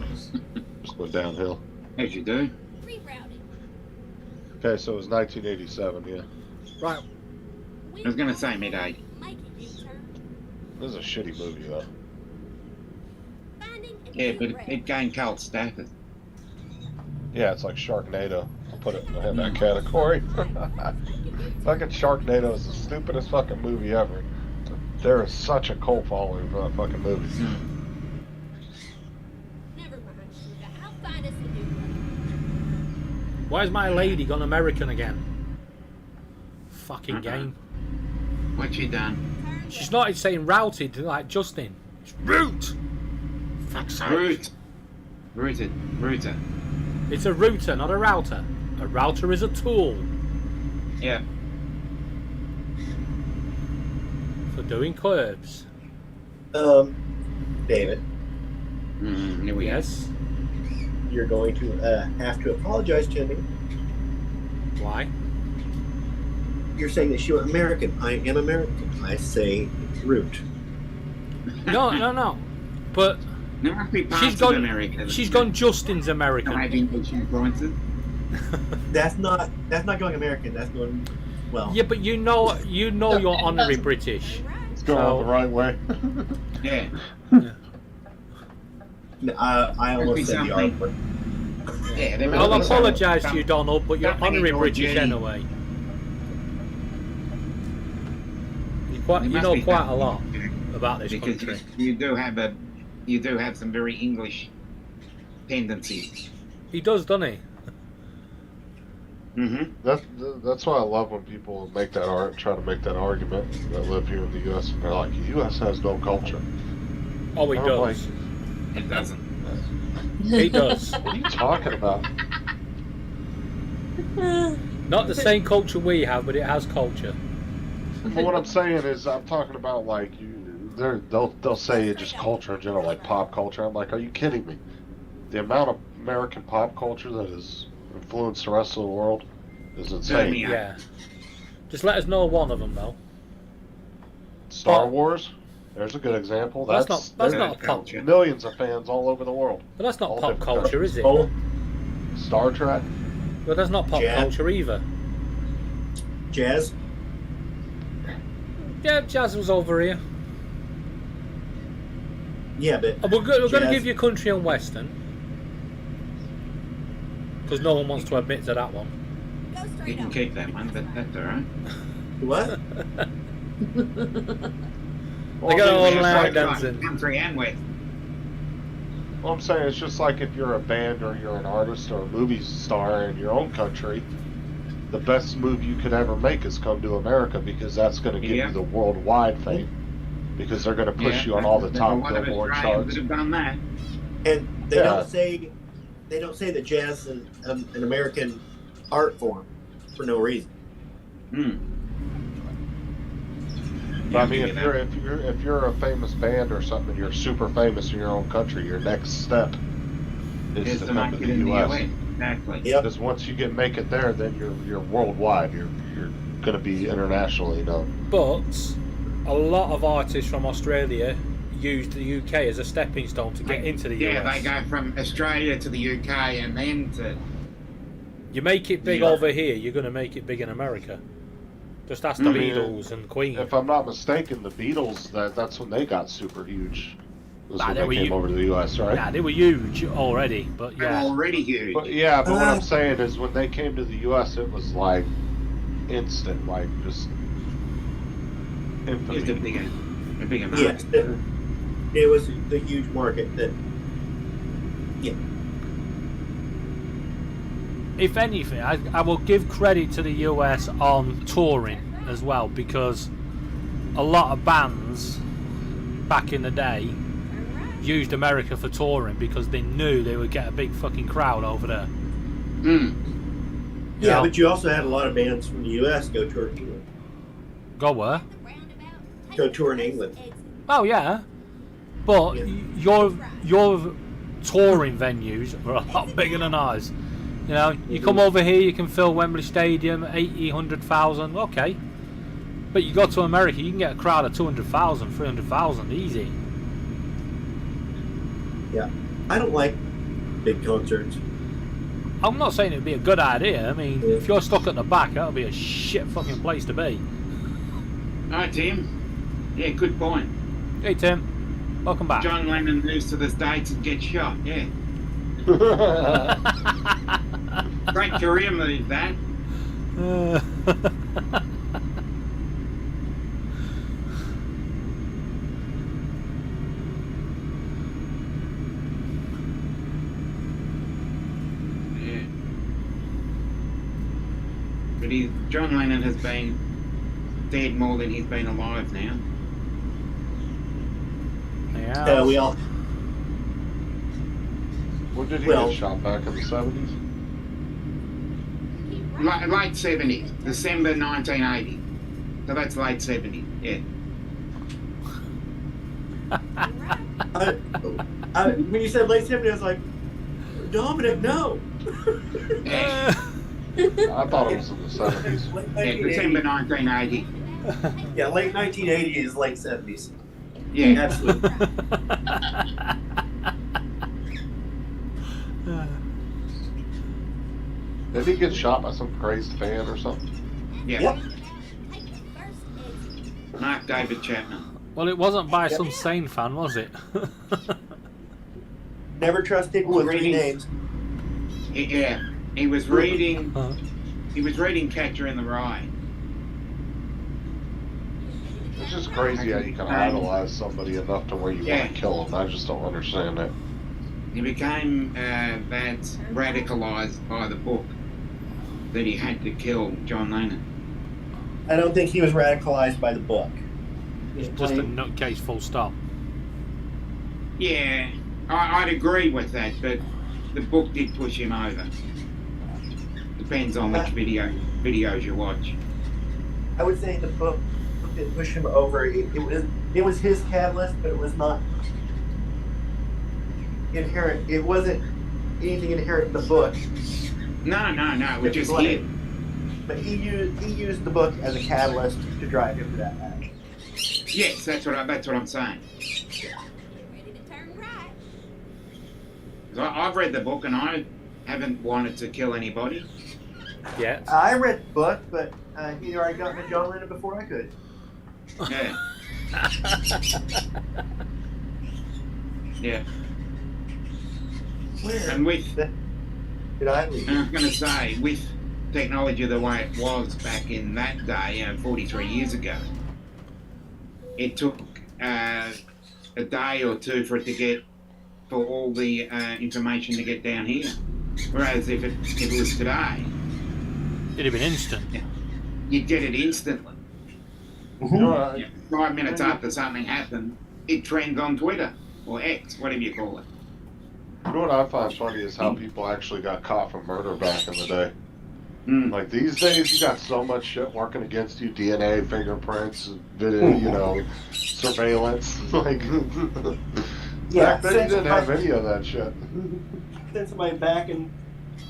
just went downhill. As you do. Rerouting. Okay, so it was 1987, yeah. Right. I was going to say mid-80. Make a U-turn. This is a shitty movie, though. Finding a Yeah, new but route. it gained cult status. Yeah, it's like Sharknado. I'll put it in that category. Fucking Sharknado is the stupidest fucking movie ever. There is such a cult following for that fucking movie. Never mind, sugar. I'll find us a new route. Why has my lady gone American again? Fucking game. What you done? Turn She started saying routed like Justin. It's route. Fuck's sake. Root. Router. It's a router, not a router. A router is a tool. Yeah. For Doing curves. David, Here we Yes. you're going to have to apologize to me. Why? You're saying that you're American. I am American. I say root. No. But There must be parts she's of gone. America. that She's gone. Justin's don't American. have English influences. That's not going American. That's going well. Yeah, but you know you're honorary British. It's going So- the right way. Yeah. I almost said the R word. Yeah. there I'll must be apologise to some- you, Donald, but you're something in honorary your British gene. anyway. You There must know be quite a something lot in your gene, about this because country. you do have some very English tendencies. He does, doesn't he? Mm-hmm. That's why I love when people make that try to make that argument that live here in the U.S. and they're like, the U.S. has no culture. Oh, he I'm does. It doesn't. He does. What are you talking about? Not the same culture we have, but it has culture. But what I'm saying is, I'm talking about like they'll say it's just culture in general, like pop culture. I'm like, are you kidding me? The amount of American pop culture that has influenced the rest of the world is insane. Yeah. Yeah. Just let us know one of them, though. Star Wars, there's a good example. That's That's not there's a pop. culture. millions of fans all over the world. But that's not All pop different culture, is it? Oh, Star Trek, But that's not pop Yeah. culture either. jazz. Yeah, jazz was over here. Yeah, but We're going to Jazz. give you country and western. Because no one wants to admit to that one. Go You straight can up. keep that one, but that's all right. what? They got all it's just line like, dancing. Country and west. well, I'm saying it's just like if you're a band or you're an artist or a movie star in your own country, the best move you could ever make is come to America because that's going to give Yeah. you the worldwide fame. Because they're going to push you on all the There's a top lot of Billboard Australians charts. that have done that. And they Yeah. don't say that jazz is an American art form for no reason. Hmm. But I mean, if you're a famous band or something, and you're super famous in your own country, your next step is Here's to the come to market the in the U.S. US. Exactly. Yep. Because once you make it there, then you're worldwide. You're going to be internationally known. But a lot of artists from Australia use the UK as a stepping stone to get into the Yeah, US. they go from Australia to the UK and then to. You make it big Yeah. over here, you're going to make it big in America. Just ask the I mean, Beatles and Queen. If I'm not mistaken, the Beatles, that's when they got super huge. Was Nah, when they they were came hu- over to the U.S., right? Yeah, they were huge already, but They're yeah. already huge. But what I'm saying is when they came to the U.S., it was like instant, like just infamy. Just a bigger market. Yes, it was the huge market that. Yeah. If anything, I will give credit to the US on touring as well, because a lot of bands back in the day used America for touring because they knew they would get a big fucking crowd over there. Hmm. Yeah, know? but you also had a lot of bands from the U.S. go tour in England. Go where? Go tour in England. Oh yeah, but Yeah. your touring venues are a lot bigger than ours. You know, you come over here, you can fill Wembley Stadium, 80, 100,000, okay. But you go to America, you can get a crowd of 200,000, 300,000, easy. Yeah, I don't like big concerts. I'm not saying it'd be a good idea. I mean, if you're stuck at the back, that'll be a shit fucking place to be. Hi, Tim. Yeah, good point. Hey Tim, welcome back. John Lennon moves to the States and gets shot. Yeah. Great career move, that. Yeah. But John Lennon has been dead more than he's been alive now. Yeah. We all. When did he Well- get shot back in the 70s? Late 70s, December 1980. So that's late 70s, yeah. When you said late 70s, I was like, Dominic, no. Yeah, I thought it was in the 70s. Late yeah, December 1980. 1980. Yeah, late 1980 is late 70s. Yeah, Absolutely. Did he get shot by some crazed fan or something? yeah. Yep. Mark David Chapman. Well, it wasn't by some sane fan, was it? Never trust people with three names. Yeah, he was reading. Huh. He was reading Catcher in the Rye. It's just crazy how you can idolize somebody enough to where you Yeah. want to kill them. I just don't understand that. He became that radicalized by the book that he had to kill John Lennon. I don't think he was radicalized by the book. Just a nutcase, full stop. Yeah, I'd agree with that, but the book did push him over. Depends on which videos you watch. I would say the book did push him over. It was his catalyst, but it was not inherent. It wasn't anything inherent in the book. No, it was just him. But he used the book as a catalyst to drive him to that action. Yes, that's what I'm saying. Ready to turn right. 'Cause I've read the book and I haven't wanted to kill anybody. Yeah. I read the book, but he already got to John Lennon before I could. Yeah. Yeah. Where And with, did I leave? and I was going to say, with technology the way it was back in that day, 43 years ago, it took a day or two for all the information to get down here. Whereas if it was today, It'd have been instant. you'd get it instantly. You know what? Yeah. 5 minutes after something happened, it trends on Twitter or X, whatever you call it. You know what I find funny is how people actually got caught for murder back in the day. Mm. Like these days, you got so much shit working against you: DNA, fingerprints, video, surveillance. Like Yeah, back then, you didn't have any of that shit. Send somebody back in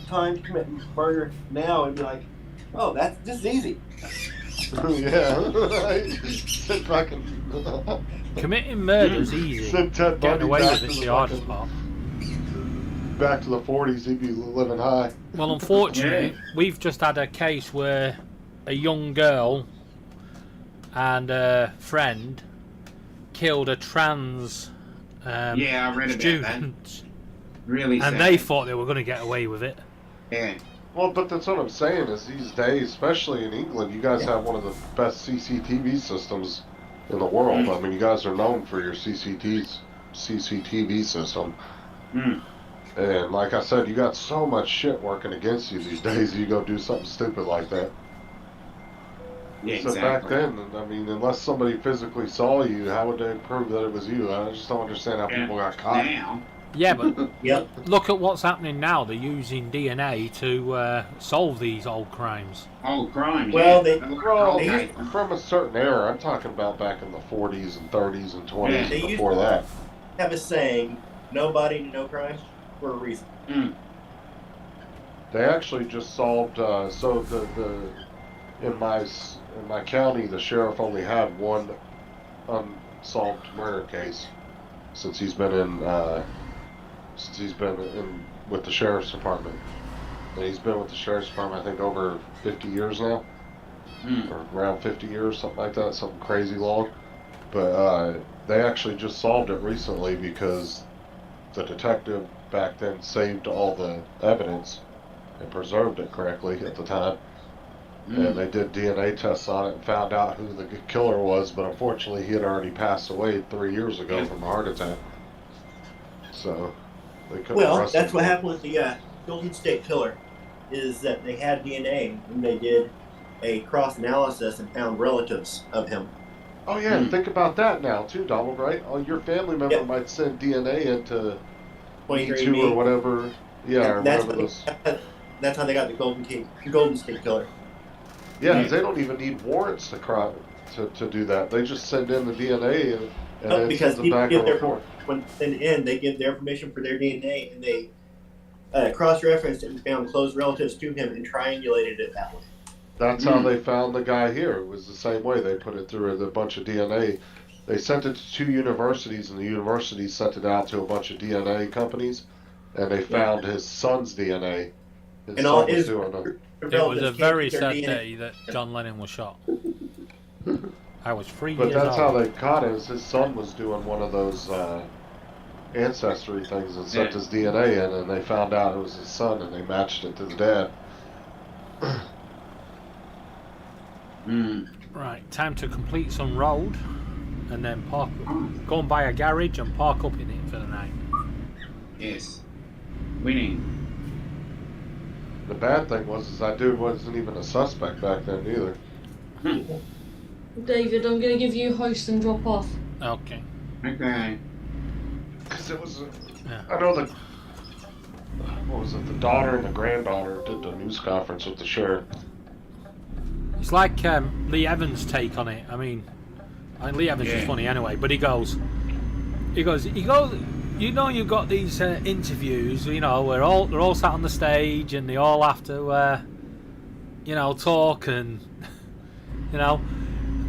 time committing murder now and be like, oh, this is easy. Yeah, sit fucking. Committing murder's easy. Send Ted Getting Bundy away back with to it's the the hardest fucking- part. Back to the 40s, he'd be living high. Well, unfortunately, we've just had a case where a young girl and a friend killed a trans Yeah, I read about that. student, Really sad. and they thought they were going to get away with it. Yeah. Well, but that's what I'm saying is these days, especially in England, you guys have one of the best CCTV systems in the world. I mean, you guys are known for your CCTV system. Mm. And like I said, you got so much shit working against you these days, you go do something stupid like that. Yeah, So back then, I mean, unless somebody physically saw you, how would they prove that it was you? I just don't understand how people got caught. Now, Yeah, but Yep. look at what's happening now. They're using DNA to solve these old crimes. old crimes. Well, yeah. Well, from a certain era, I'm talking about back in the 40s and 30s and 20s Yeah. and They used before to- that. Have a saying, no body, no crime, for a reason. Mm. They actually just solved. So in my county, the sheriff only had one unsolved murder case since he's been in with the sheriff's department. And he's been with the sheriff's department, I think, over 50 years now, Mm. or around 50 years, something like that, something crazy long. But they actually just solved it recently because the detective back then saved all the evidence and preserved it correctly at the time. And they did DNA tests on it and found out who the killer was, but unfortunately he had already passed away 3 years ago from a heart attack. So they couldn't Well, arrest that's him. what happened with the Golden State Killer, is that they had DNA and they did a cross analysis and found relatives of him. Oh yeah, and think about that now too, Donald, right? Oh, your family member Yep. might send DNA into 23andMe. Me2 or whatever. Yeah, or that's whatever what those. that's how they got the Golden State Killer. Yeah, 'cause they don't even need warrants to to do that. They just send in the DNA and then because sends it people back a give their report. when they send in, they give their permission for their DNA, and they cross-referenced it and found close relatives to him and triangulated it that way. That's how they found the guy here. It was the same way. They put it through a bunch of DNA. They sent it to 2 universities, and the universities sent it out to a bunch of DNA companies, and they found his son's DNA. His And son all was his doing it. It was relatives a can't very keep their sad DNA. day that John Lennon was shot. I was 3 But years that's old. how they caught it. Is his son was doing one of those ancestry things and sent his DNA in, and they found out it was his son, and they matched it to the dad. Right, time to complete some road and then park. Go and buy a garage and park up in it for the night. Yes. Winning. The bad thing was that dude wasn't even a suspect back then either. David, I'm going to give you host and drop off. Okay. Okay. Because it was, Yeah. I know what was it, the daughter and the granddaughter did the news conference with the sheriff. It's like Lee Evans' take on it. I mean Lee Evans is funny anyway, but he goes, you know, you've got these interviews, you know, where they're all sat on the stage and they all have to, you know, talk and, you know,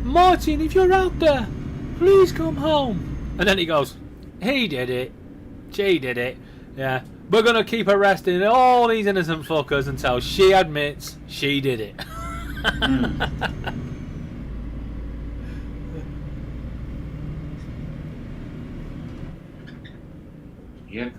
Martin, if you're out there, please come home. And then he goes, he did it, she did it, yeah. We're gonna keep arresting all these innocent fuckers until she admits she did it. Yep.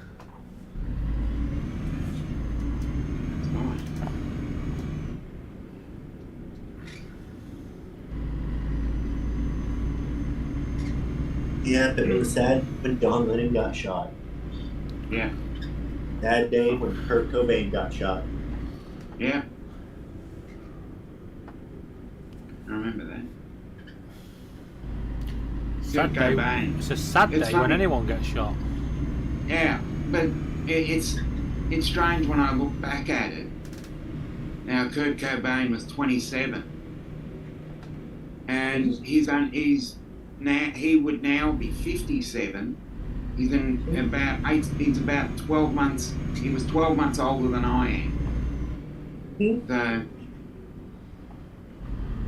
Yeah, but it was sad when John Lennon got shot. Yeah. That day when Kurt Cobain got shot. Yeah. I remember that. Sad Kurt day. Cobain. It's a sad It's day when funny. anyone gets shot. Yeah, but it's strange when I look back at it. Now, Kurt Cobain was 27, and he would now be 57. He's about 12 months. He was 12 months older than I am. So,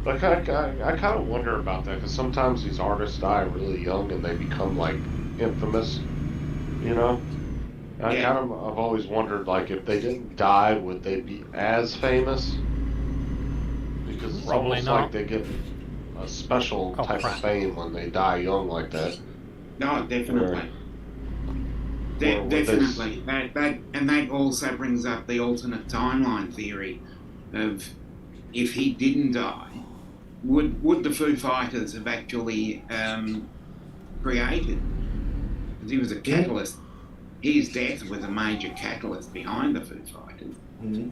Like, I kind of wonder about that, because sometimes these artists die really young and they become, like, infamous, you know? I've always wondered, like, if they didn't die, would they be as famous? Because it's Probably almost not. like they get a special type crap. of fame when they die young like that. no, definitely. Or would they Definitely. That also brings up the alternate timeline theory of if he didn't die, would the Foo Fighters have actually created? Because he was a catalyst. His death was a major catalyst behind the Foo Fighters. Mm-hmm.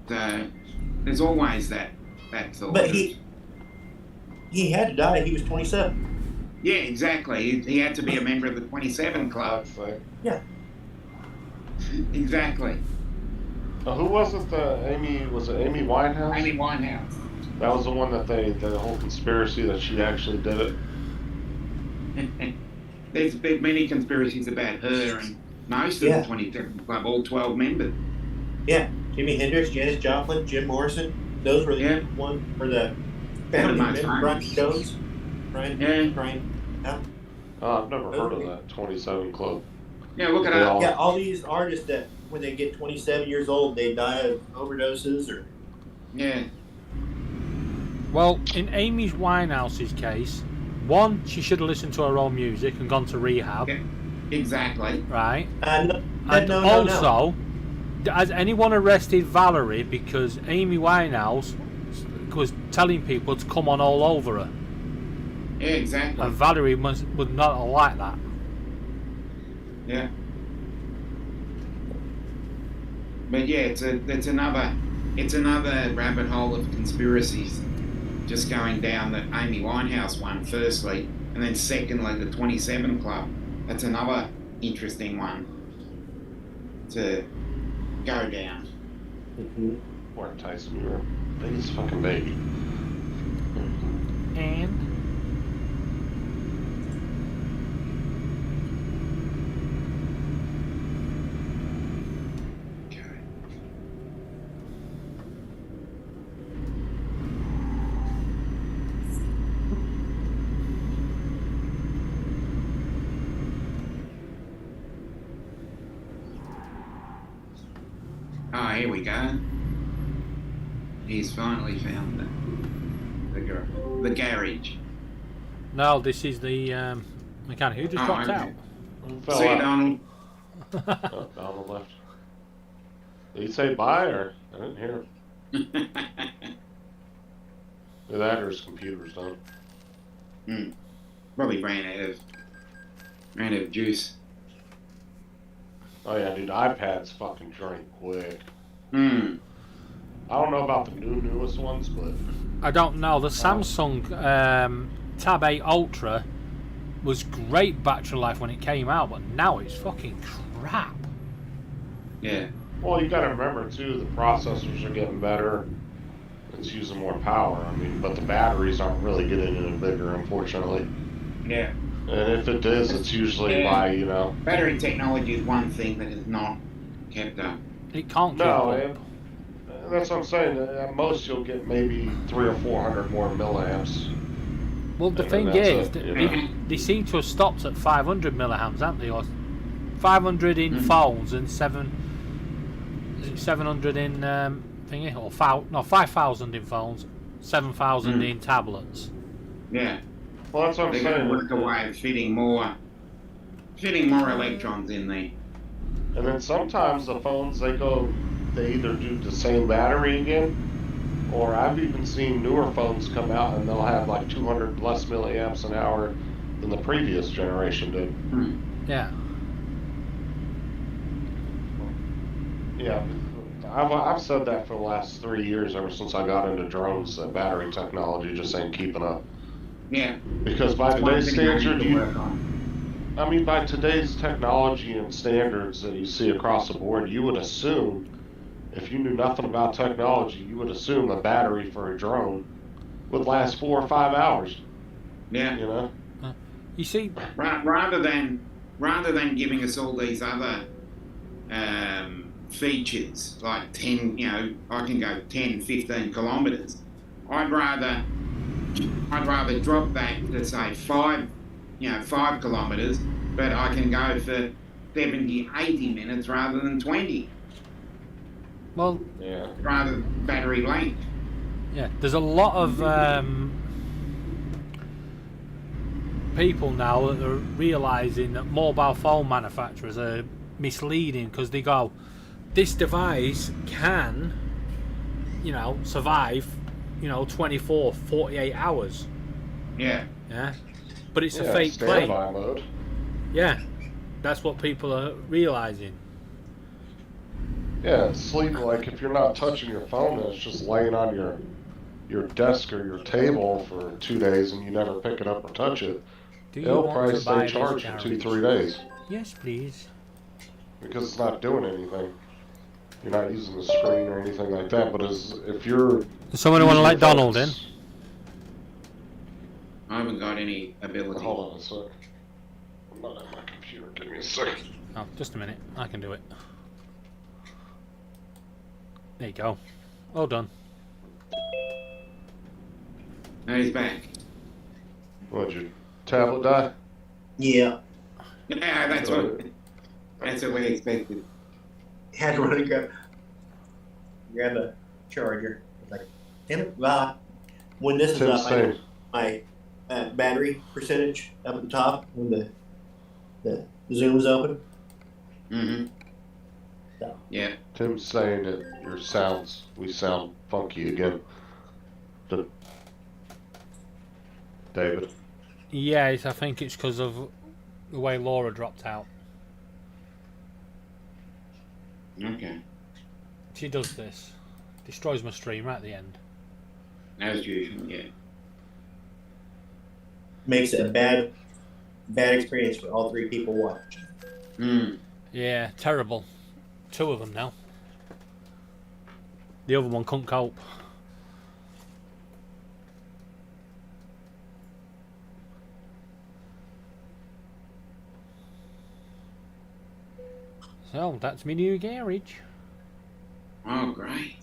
So there's always that thought. But he had to die. He was 27. Yeah, exactly. He had to be a member of the 27 Club. Yeah. Exactly. Who was it? Was it Amy Winehouse? Amy Winehouse. That was the one that the whole conspiracy that she actually did it. There's been many conspiracies about her and most of the 27 Club, all 12 members. Yeah. Jimi Hendrix, Janis Joplin, Jim Morrison. Those were the ones for the founding members. Brian Jones. Brian. Yeah. I've never heard of that 27 Club. Yeah, look it up. Yeah, all these artists that when they get 27 years old, they die of overdoses or. Yeah. Well, in Amy Winehouse's case, one, she should have listened to her own music and gone to rehab. Yeah, exactly. Right? No, also, has anyone arrested Valerie because Amy Winehouse was telling people to come on all over her? Yeah, exactly. And Valerie would not have liked that. Yeah. But yeah, it's another rabbit hole of conspiracies. Just going down the Amy Winehouse one firstly, and then secondly the 27 Club. That's another interesting one to go down. Poor Tyson, you're the biggest fucking baby. And Okay. Oh, here we go. He's finally found the garage. no, this is the mechanic who just Oh, dropped okay. out. Who fell See you, out? Donald. Oh, Donald left. Did he say bye or? I didn't hear him. Either that or his computer's done. Probably ran out of juice. Oh yeah, dude, iPads fucking drain quick. Hmm. I don't know about the newest ones, but I don't know. The Samsung Tab 8 Ultra was great battery life when it came out, but now it's fucking crap. Yeah. well, you gotta remember too, the processors are getting better. It's using more power. I mean, but the batteries aren't really getting any bigger, unfortunately. Yeah. And if it is, it's usually Yeah. by, you know. Battery technology is one thing that has not kept up. It can't keep No, up. that's what I'm saying. At most, you'll get maybe 300 or 400 more milliamps. Well, the And thing that's is, it, you they seem to have stopped at 500 milliamps, haven't they? Or 500 in phones and 700 in thingy, or 5,000 in phones, 7,000 in tablets. Yeah. Well, that's what I'm They're going to saying. work away of fitting more electrons in there. And then sometimes the phones, they either do the same battery again, or I've even seen newer phones come out and they'll have like 200 less milliamps an hour than the previous generation did. Yeah. Yeah, I've said that for the last 3 years, ever since I got into drones, that battery technology just ain't keeping up. Yeah. Because by That's one today's thing I need standard, to work on. I mean, by today's technology and standards that you see across the board, you would assume, if you knew nothing about technology, you would assume a battery for a drone would last 4 or 5 hours. Yeah. You know? You see, Rather than giving us all these other features like 10, I can go 10, 15 kilometers. I'd rather drop that to say 5 kilometers, but I can go for 70, 80 minutes rather than 20. well, Yeah. Rather than battery length. yeah, there's a lot of people now that are realising that mobile phone manufacturers are misleading because they go, this device can, survive, 24, 48 hours. Yeah. Yeah, but it's a Yeah, fake claim. standby mode. Yeah, that's what people are realising. Yeah, sleep, like if you're not touching your phone and it's just laying on your desk or your table for 2 days and you never pick it up or touch it, Do you it'll want probably to buy stay this charged for garage? 2-3 days Yes, please. because it's not doing anything. You're not using the screen or anything like that. But if you're Does someone want to let using Donald in? phones- I haven't got any ability. Hold on a sec. I'm not at my computer. Give me a second. Oh, just a minute. I can do it. There you go. Well done. No, he's back. What'd your tablet die? Yeah. Yeah, that's what we expected. Had to run and grab a charger. It's like, damn it, well, when this is Tim's up, saying, my battery percentage up at the top when the zoom's open. Mm-hmm. So. Yeah. Tim's saying that we sound funky again. David. Yes, I think it's because of the way Laura dropped out. Okay. She does this. Destroys my stream right at the end. As usual, yeah. Makes it a bad experience for all three people watching. Mm. Yeah, terrible. 2 of them now. The other one couldn't cope. So that's my new garage. Oh, great.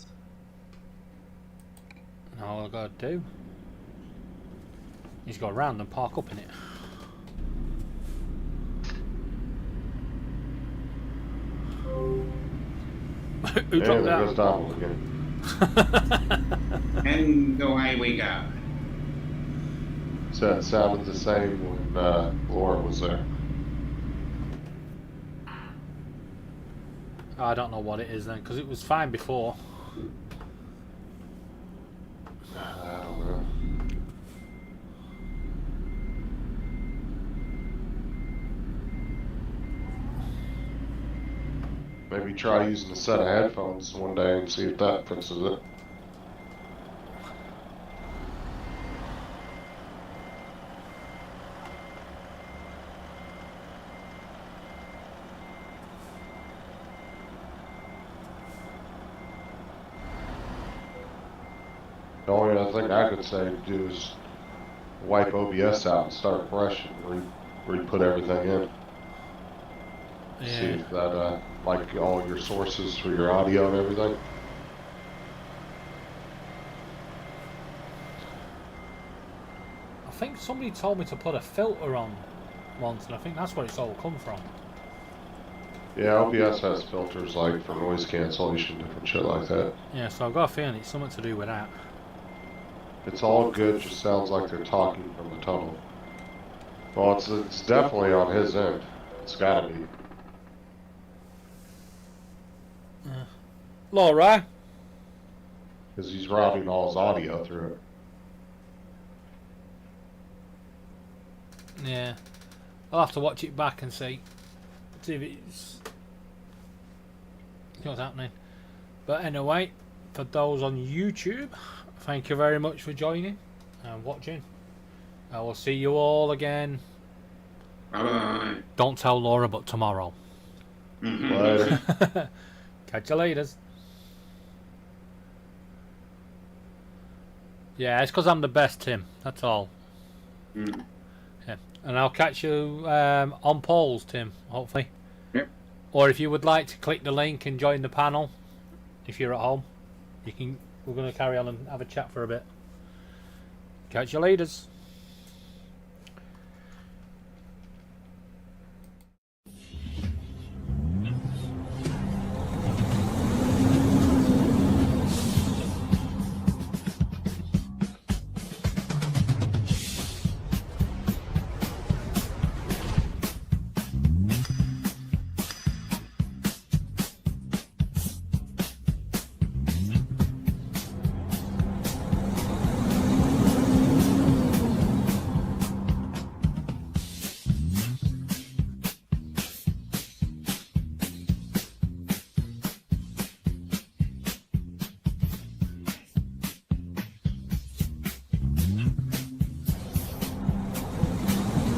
And all I've got to do is go around and park up in it. Who Yeah, dropped there that? goes Donald again. And away we go. So it sounded the same when Laura was there. I don't know what it is then, because it was fine before. I don't know. Maybe try using a set of headphones one day and see if that fixes it. The only other thing I could say to do is wipe OBS out and start fresh and re-put everything in. See Yeah. if that, like all your sources for your audio and everything. I think somebody told me to put a filter on once, and I think that's where it's all come from. Yeah, OBS has filters like for noise cancellation, different shit like that. Yeah, so I've got a feeling it's something to do with that. It's all good, just sounds like they're talking from the tunnel. Well, it's definitely on his end. It's gotta be. Laura? Because he's routing all his audio through it. Yeah. I'll have to watch it back and see if it's what's happening. But anyway, for those on YouTube, thank you very much for joining and watching. I will see you all again. Bye-bye. Don't tell Laura, but tomorrow. Later. Catch you later. Yeah, it's because I'm the best, Tim. That's all. Mm. Yeah. And I'll catch you on polls, Tim, hopefully. Yep. Or if you would like to click the link and join the panel, if you're at home, you can. We're going to carry on and have a chat for a bit. Catch you later.